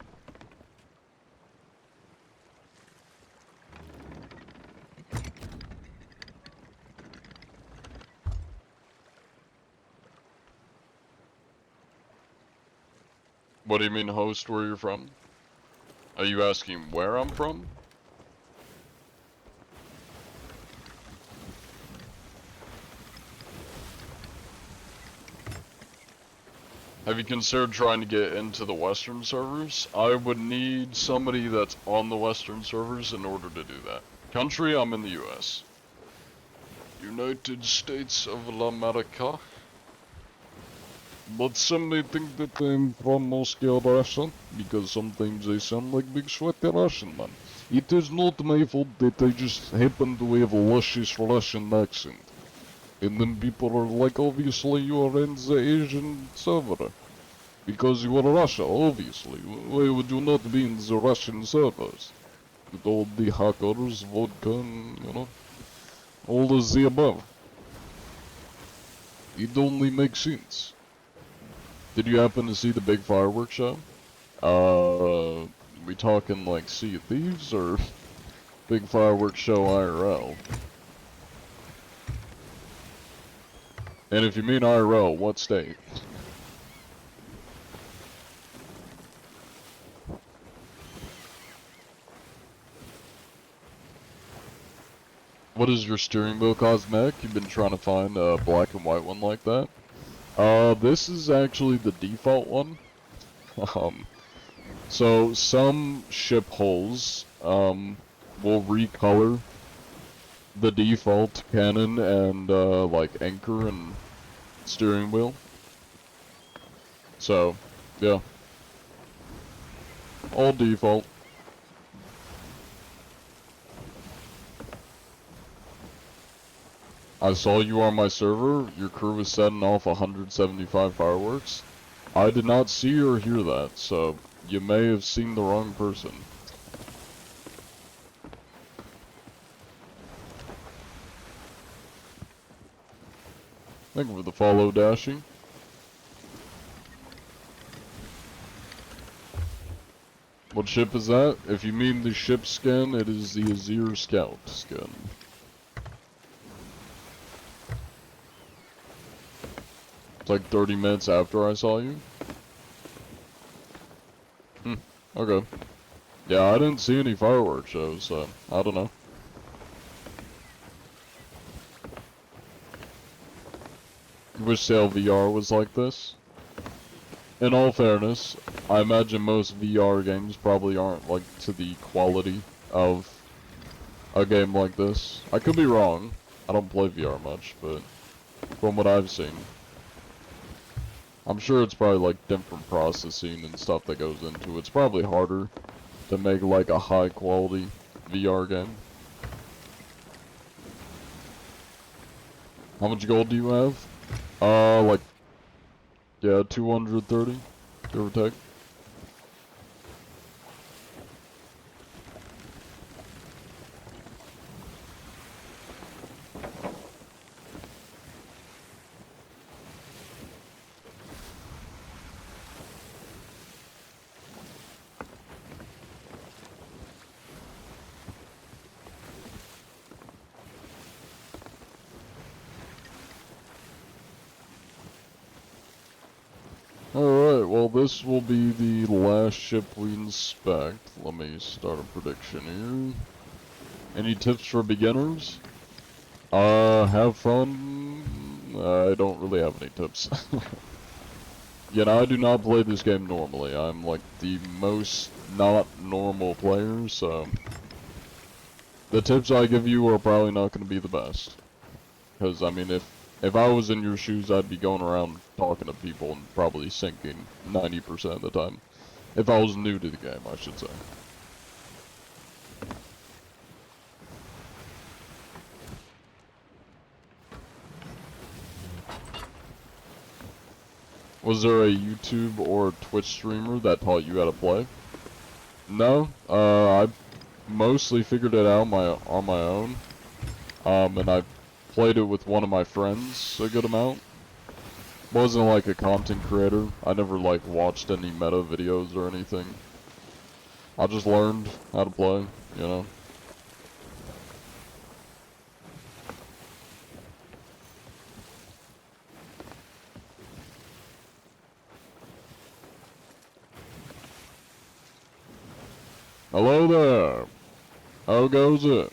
[SPEAKER 1] What do you mean, host, where you're from? Are you asking where I'm from? Have you considered trying to get into the Western servers? I would need somebody that's on the Western servers in order to do that. Country, I'm in the US. United States of America. But some may think that I'm from Moscow, Russia, because sometimes I sound like big sweaty Russian man. It is not my fault that I just happen to have a luscious Russian accent. And then people are like, obviously you are in the Asian server. Because you are Russia, obviously. Why would you not be in the Russian servers? With all the hackers, vodka, and, you know, all of the above. It only makes sense. Did you happen to see the big fireworks show? We talking like Sea of Thieves or big fireworks show IRL? And if you mean IRL, what state? What is your steering wheel cosmetic? You've been trying to find a black and white one like that? This is actually the default one. So some ship hulls, will recolor the default cannon and, like anchor and steering wheel. So, yeah. All default. I saw you on my server. Your crew was setting off 175 fireworks. I did not see or hear that, so you may have seen the wrong person. Thank you for the follow, Dashing. What ship is that? If you mean the ship skin, it is the Azir Scout skin. It's like 30 minutes after I saw you. Okay. Yeah, I didn't see any fireworks shows, so I don't know. Wish Sail VR was like this. In all fairness, I imagine most VR games probably aren't like to the quality of a game like this. I could be wrong. I don't play VR much, but from what I've seen, I'm sure it's probably like different processing and stuff that goes into it. It's probably harder to make like a high quality VR game. How much gold do you have? Like, yeah, 230, give or take. Alright, well this will be the last ship we inspect. Let me start a prediction here. Any tips for beginners? Have fun. I don't really have any tips. You know, I do not play this game normally. I'm like the most not normal player, so the tips I give you are probably not going to be the best. Because, I mean, if I was in your shoes, I'd be going around talking to people and probably sinking 90% of the time. If I was new to the game, I should say. Was there a YouTube or Twitch streamer that taught you how to play? No, I mostly figured it out on my own. And I played it with one of my friends a good amount. Wasn't like a content creator. I never like watched any meta videos or anything. I just learned how to play, you know. Hello there. How goes it?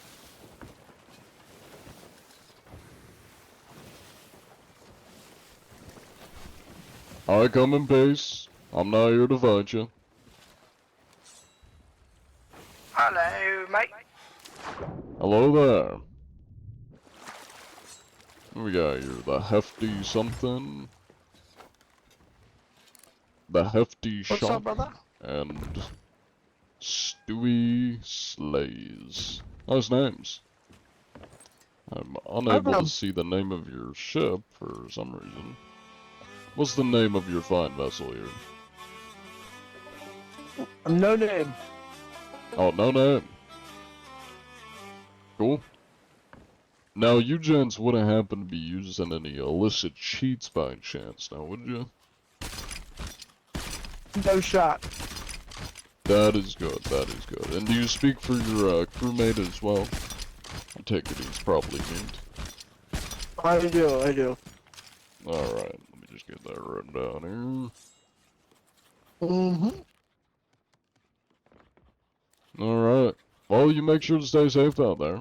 [SPEAKER 1] I come in peace. I'm not here to fight you.
[SPEAKER 10] Hello, mate.
[SPEAKER 1] Hello there. What we got here? The Hefty something. The Hefty
[SPEAKER 10] What's
[SPEAKER 1] Shop.
[SPEAKER 10] up, brother?
[SPEAKER 1] And Stewie Slays. Nice names. I'm unable to see the name of your ship for some reason. What's the name of your fine vessel here?
[SPEAKER 10] No name.
[SPEAKER 1] Oh, no name. Cool. Now, you gents wouldn't happen to be using any illicit cheats by chance, now would you?
[SPEAKER 10] No shot.
[SPEAKER 1] That is good, that is good. And do you speak for your crewmate as well? I take it he's probably mute.
[SPEAKER 10] I do.
[SPEAKER 1] Alright, let me just get that written down here.
[SPEAKER 10] Mm-hmm.
[SPEAKER 1] Alright. Well, you make sure to stay safe out there.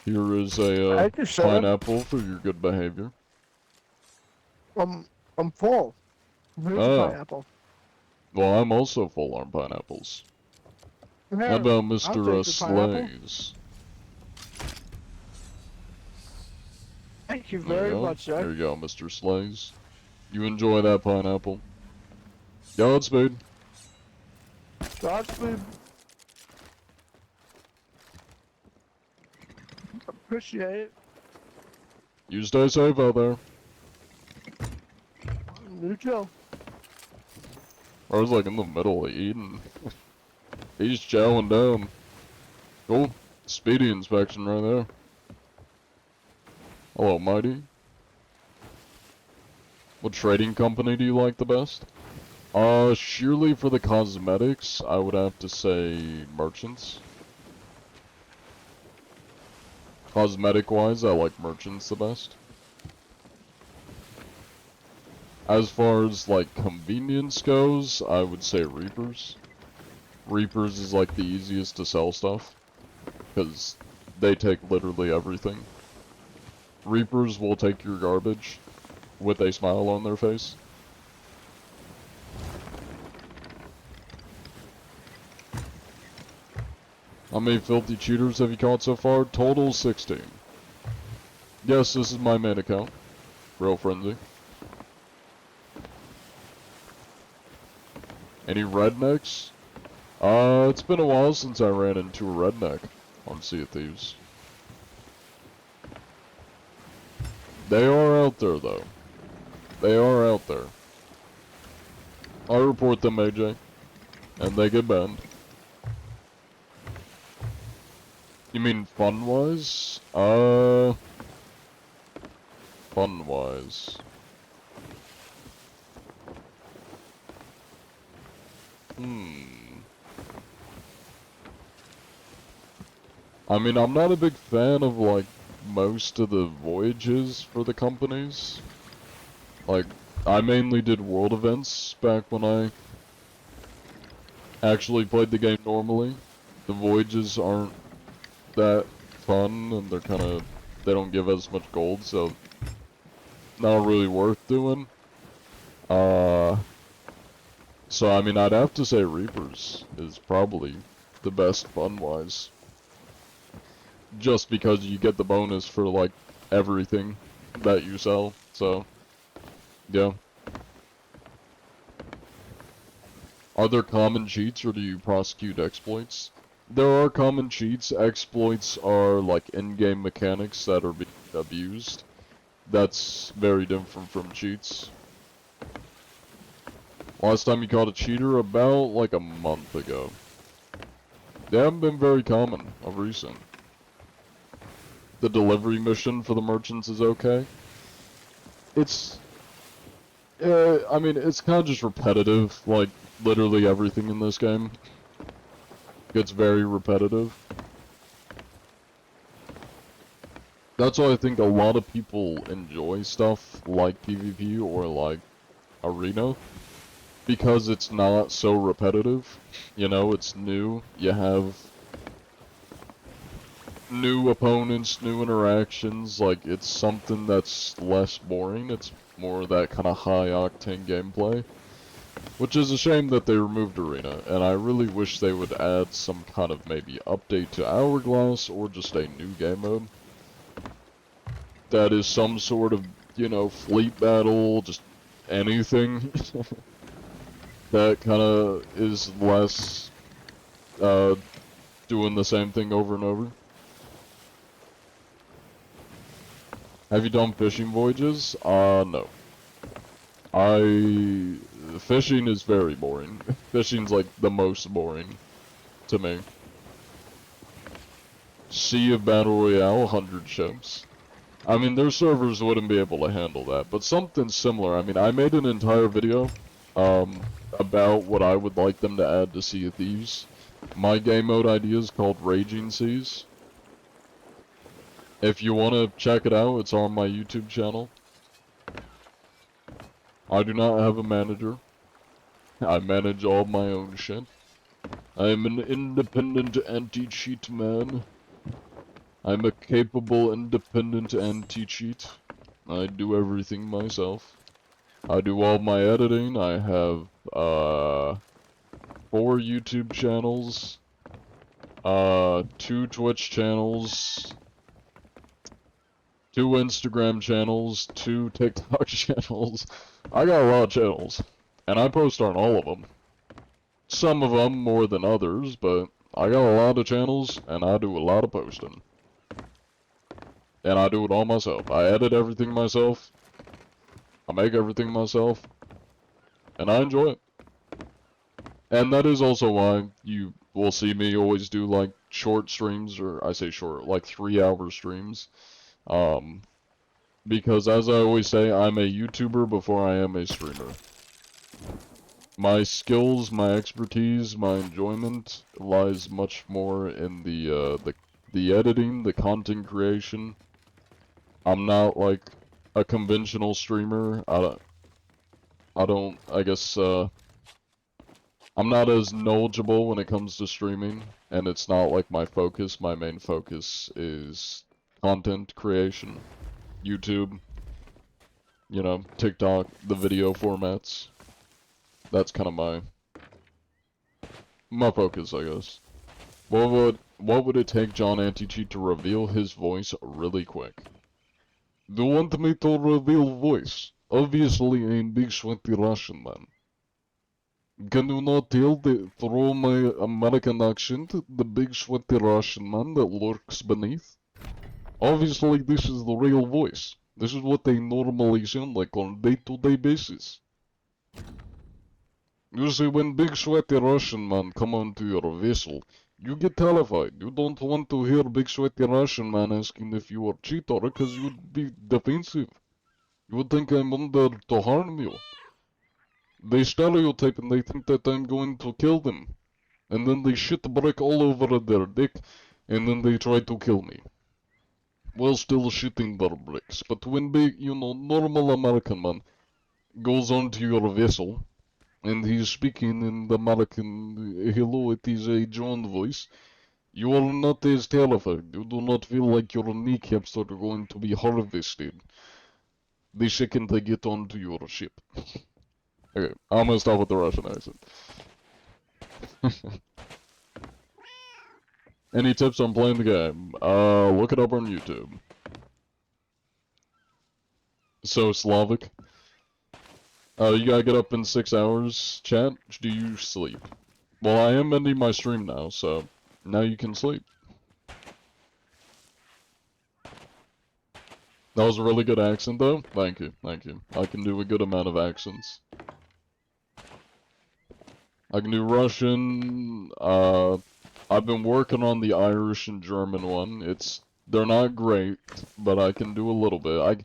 [SPEAKER 1] Here is a pineapple for your good behavior.
[SPEAKER 10] I'm full. Here's a pineapple.
[SPEAKER 1] Well, I'm also full on pineapples.
[SPEAKER 10] Here,
[SPEAKER 1] How about
[SPEAKER 10] I'll
[SPEAKER 1] Mr.
[SPEAKER 10] take the pineapple.
[SPEAKER 1] Slays?
[SPEAKER 10] Thank you
[SPEAKER 1] There
[SPEAKER 10] very
[SPEAKER 1] you go.
[SPEAKER 10] much, sir.
[SPEAKER 1] There you go, Mr. Slays. You enjoy that pineapple. Godspeed.
[SPEAKER 10] Godspeed. Appreciate it.
[SPEAKER 1] You stay safe out there.
[SPEAKER 10] You too.
[SPEAKER 1] I was like in the middle of eating. He's chowing down. Cool. Speedy inspection right there. Hello, Mighty. What trading company do you like the best? Surely for the cosmetics, I would have to say merchants. Cosmetic-wise, I like merchants the best. As far as, like, convenience goes, I would say Reapers. Reapers is, like, the easiest to sell stuff. Because they take literally everything. Reapers will take your garbage with a smile on their face. How many filthy cheaters have you caught so far? Total 16. Yes, this is my main account. Real Frenzy. Any rednecks? It's been a while since I ran into a redneck on Sea of Thieves. They are out there, though. They are out there. I report them, AJ. And they get banned. You mean fun-wise? Fun-wise. I mean, I'm not a big fan of, like, most of the voyages for the companies. Like, I mainly did world events back when I actually played the game normally. The voyages aren't that fun, and they're kind of, they don't give as much gold, so not really worth doing. So I mean, I'd have to say Reapers is probably the best fun-wise. Just because you get the bonus for, like, everything that you sell, so, yeah. Are there common cheats, or do you prosecute exploits? There are common cheats. Exploits are, like, in-game mechanics that are being abused. That's very different from cheats. Last time you caught a cheater? About, like, a month ago. They haven't been very common of recent. The delivery mission for the merchants is okay. It's... I mean, it's kind of just repetitive, like, literally everything in this game. Gets very repetitive. That's why I think a lot of people enjoy stuff like PvP or like Arena. Because it's not so repetitive. You know, it's new. You have new opponents, new interactions. Like, it's something that's less boring. It's more that kind of high-octane gameplay. Which is a shame that they removed Arena, and I really wish they would add some kind of maybe update to Hourglass, or just a new game mode. That is some sort of, you know, fleet battle, just anything. That kind of is less, doing the same thing over and over. Have you done fishing voyages? No. Fishing is very boring. Fishing's like the most boring to me. Sea of Battle Royale, 100 ships. I mean, their servers wouldn't be able to handle that, but something similar. I mean, I made an entire video about what I would like them to add to Sea of Thieves. My game mode idea is called Raging Seas. If you want to check it out, it's on my YouTube channel. I do not have a manager. I manage all my own shit. I am an independent anti-cheat man. I'm a capable, independent anti-cheat. I do everything myself. I do all my editing. I have 4 YouTube channels, 2 Twitch channels, 2 Instagram channels, 2 TikTok channels. I got a lot of channels, and I post on all of them. Some of them more than others, but I got a lot of channels, and I do a lot of posting. And I do it all myself. I edit everything myself. I make everything myself. And I enjoy it. And that is also why you will see me always do like short streams, or I say short, like 3-hour streams. Because as I always say, I'm a YouTuber before I am a streamer. My skills, my expertise, my enjoyment lies much more in the editing, the content creation. I'm not like a conventional streamer. I guess, I'm not as knowledgeable when it comes to streaming, and it's not like my focus. My main focus is content creation, YouTube, you know, TikTok, the video formats. That's kind of my focus, I guess. What would it take John Anti-Cheat to reveal his voice really quick? Do you want me to reveal voice? Obviously, I'm big sweaty Russian man. Can you not tell through my American accent, the big sweaty Russian man that lurks beneath? Obviously, this is the real voice. This is what they normally sound like on a day-to-day basis. You see, when big sweaty Russian man come onto your vessel, you get terrified. You don't want to hear big sweaty Russian man asking if you are cheater, because you'd be defensive. You would think I'm under to harm you. They stereotype and they think that I'm going to kill them. And then they shit brick all over their dick, and then they try to kill me. While still shitting their bricks. But when big, you know, normal American man goes onto your vessel, and he's speaking in the American, hello, it is a John voice, you are not as terrified. You do not feel like your kneecaps are going to be harvested the second they get onto your ship. Okay, I'm gonna stop with the Russian accent. Any tips on playing the game? Look it up on YouTube. So, Slavic. You gotta get up in 6 hours, chat. Do you sleep? Well, I am ending my stream now, so now you can sleep. That was a really good accent, though. Thank you, thank you. I can do a good amount of accents. I can do Russian, I've been working on the Irish and German one. They're not great, but I can do a little bit.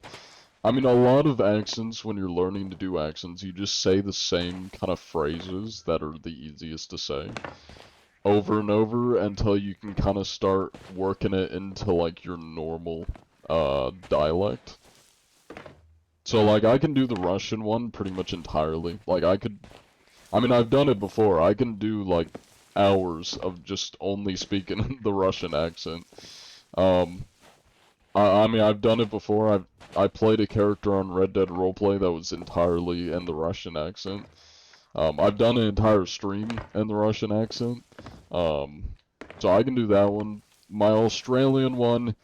[SPEAKER 1] I mean, a lot of accents, when you're learning to do accents, you just say the same kind of phrases that are the easiest to say over and over until you can kind of start working it into, like, your normal, dialect. So, like, I can do the Russian one pretty much entirely. Like, I mean, I've done it before. I can do, like, hours of just only speaking the Russian accent. I mean, I've done it before. I played a character on Red Dead Roleplay that was entirely in the Russian accent. I've done an entire stream in the Russian accent. So I can do that one. My Australian one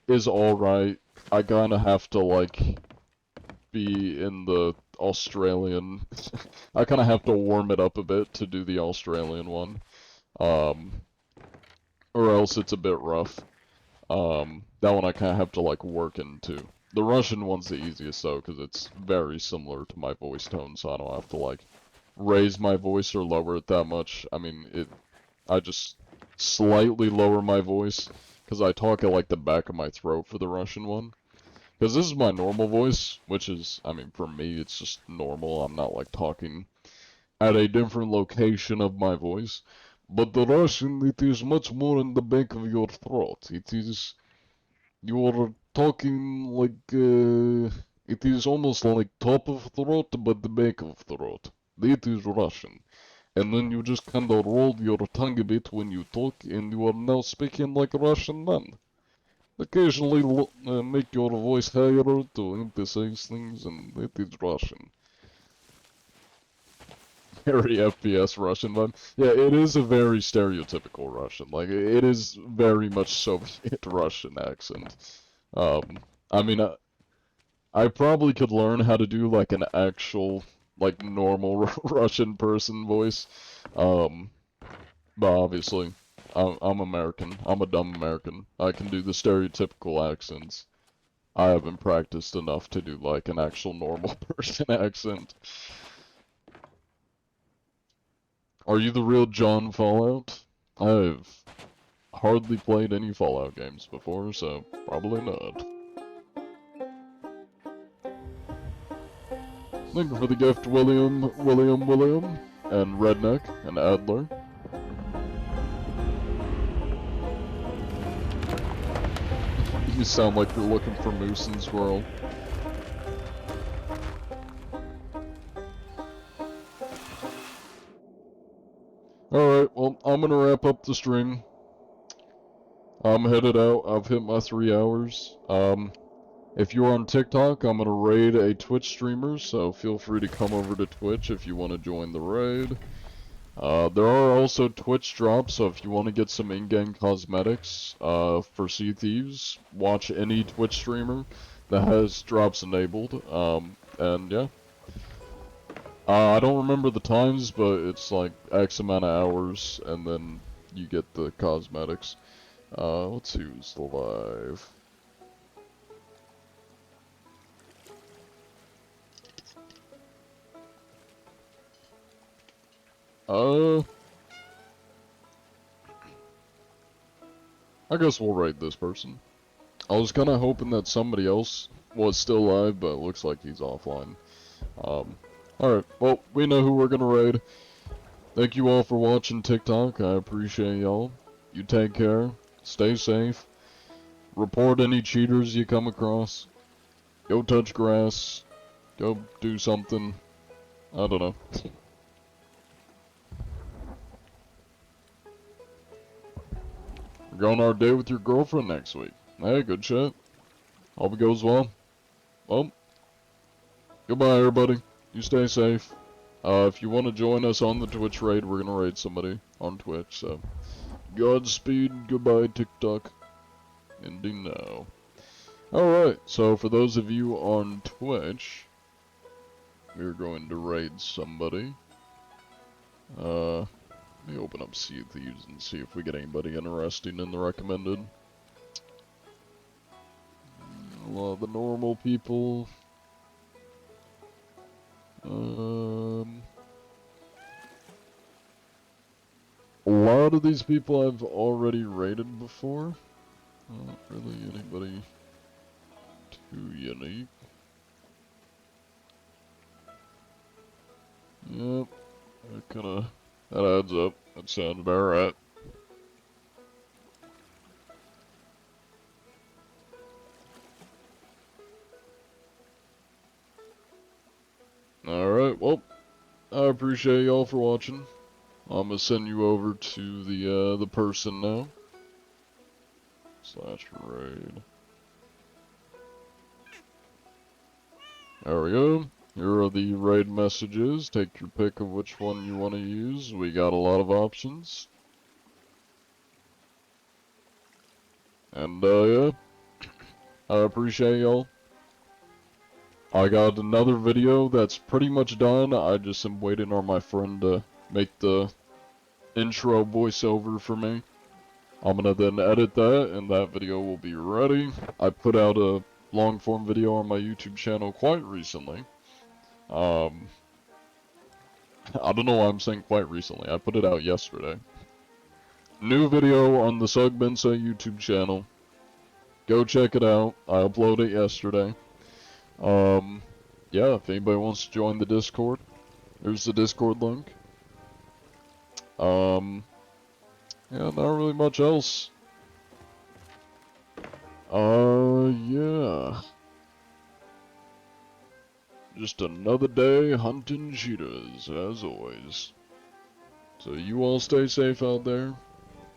[SPEAKER 1] is alright. I kinda have to, like, be in the Australian... I kinda have to warm it up a bit to do the Australian one. Or else it's a bit rough. That one I kinda have to, like, work into. The Russian one's the easiest, though, because it's very similar to my voice tone, so I don't have to, like, raise my voice or lower it that much. I mean, I just slightly lower my voice, because I talk at, like, the back of my throat for the Russian one. Because this is my normal voice, which is, I mean, for me, it's just normal. I'm not, like, talking at a different location of my voice. But the Russian, it is much more in the back of your throat. It is... You're talking like, it is almost like top of throat, but the back of throat. That is Russian. And then you just kind of roll your tongue a bit when you talk, and you are now speaking like a Russian man. Occasionally make your voice higher to emphasize things, and that is Russian. Very FPS Russian one. Yeah, it is a very stereotypical Russian. Like, it is very much Soviet Russian accent. I mean, I probably could learn how to do, like, an actual, like, normal Russian person voice. But obviously, I'm American. I'm a dumb American. I can do the stereotypical accents. I haven't practiced enough to do like an actual normal person accent. Are you the real John Fallout? I've hardly played any Fallout games before, so probably not. Thank you for the gift, William, and Redneck, and Adler. You sound like you're looking for moose and squirrel. Alright, well, I'm gonna wrap up the stream. I'm headed out. I've hit my 3 hours. If you're on TikTok, I'm gonna raid a Twitch streamer, so feel free to come over to Twitch if you want to join the raid. There are also Twitch drops, so if you want to get some in-game cosmetics for Sea Thieves, watch any Twitch streamer that has drops enabled. And yeah. I don't remember the times, but it's like X amount of hours, and then you get the cosmetics. Let's see who's live. I guess we'll raid this person. I was kinda hoping that somebody else was still live, but it looks like he's offline. Alright, well, we know who we're gonna raid. Thank you all for watching TikTok, I appreciate y'all. You take care, stay safe, report any cheaters you come across, go touch grass, go do something, I don't know. We're going on our date with your girlfriend next week. Hey, good shit. Hope it goes well. Well, goodbye everybody. You stay safe. If you want to join us on the Twitch raid, we're gonna raid somebody on Twitch, so Godspeed, goodbye TikTok. Ending now. Alright, so for those of you on Twitch, we're going to raid somebody. Let me open up Sea Thieves and see if we get anybody interesting in the recommended. A lot of the normal people. A lot of these people I've already raided before. Not really anybody too unique. Yep, that adds up. That sounds about right. Alright, well, I appreciate y'all for watching. I'm gonna send you over to the person now. /raid. There we go. Here are the raid messages. Take your pick of which one you want to use. We got a lot of options. And, yeah. I appreciate y'all. I got another video that's pretty much done. I just am waiting on my friend to make the intro voiceover for me. I'm gonna then edit that, and that video will be ready. I put out a long-form video on my YouTube channel quite recently. I don't know why I'm saying quite recently. I put it out yesterday. New video on the Sugbensa YouTube channel. Go check it out. I uploaded it yesterday. Yeah, if anybody wants to join the Discord, there's the Discord link. Yeah, not really much else. Yeah. Just another day hunting cheetahs, as always. So you all stay safe out there.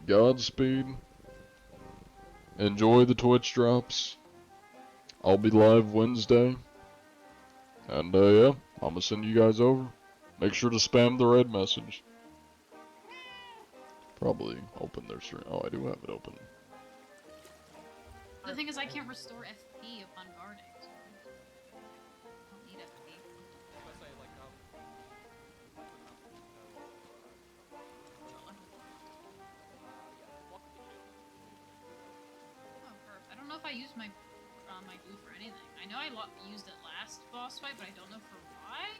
[SPEAKER 1] Godspeed. Enjoy the Twitch drops. I'll be live Wednesday. And, yeah, I'm gonna send you guys over. Make sure to spam the red message. Probably open their stream. Oh, I do have it open.
[SPEAKER 4] The thing is, I can't restore FP upon guarding. So I don't need FP. I used my my glue for anything. I know I used it last boss fight, but I don't know for why.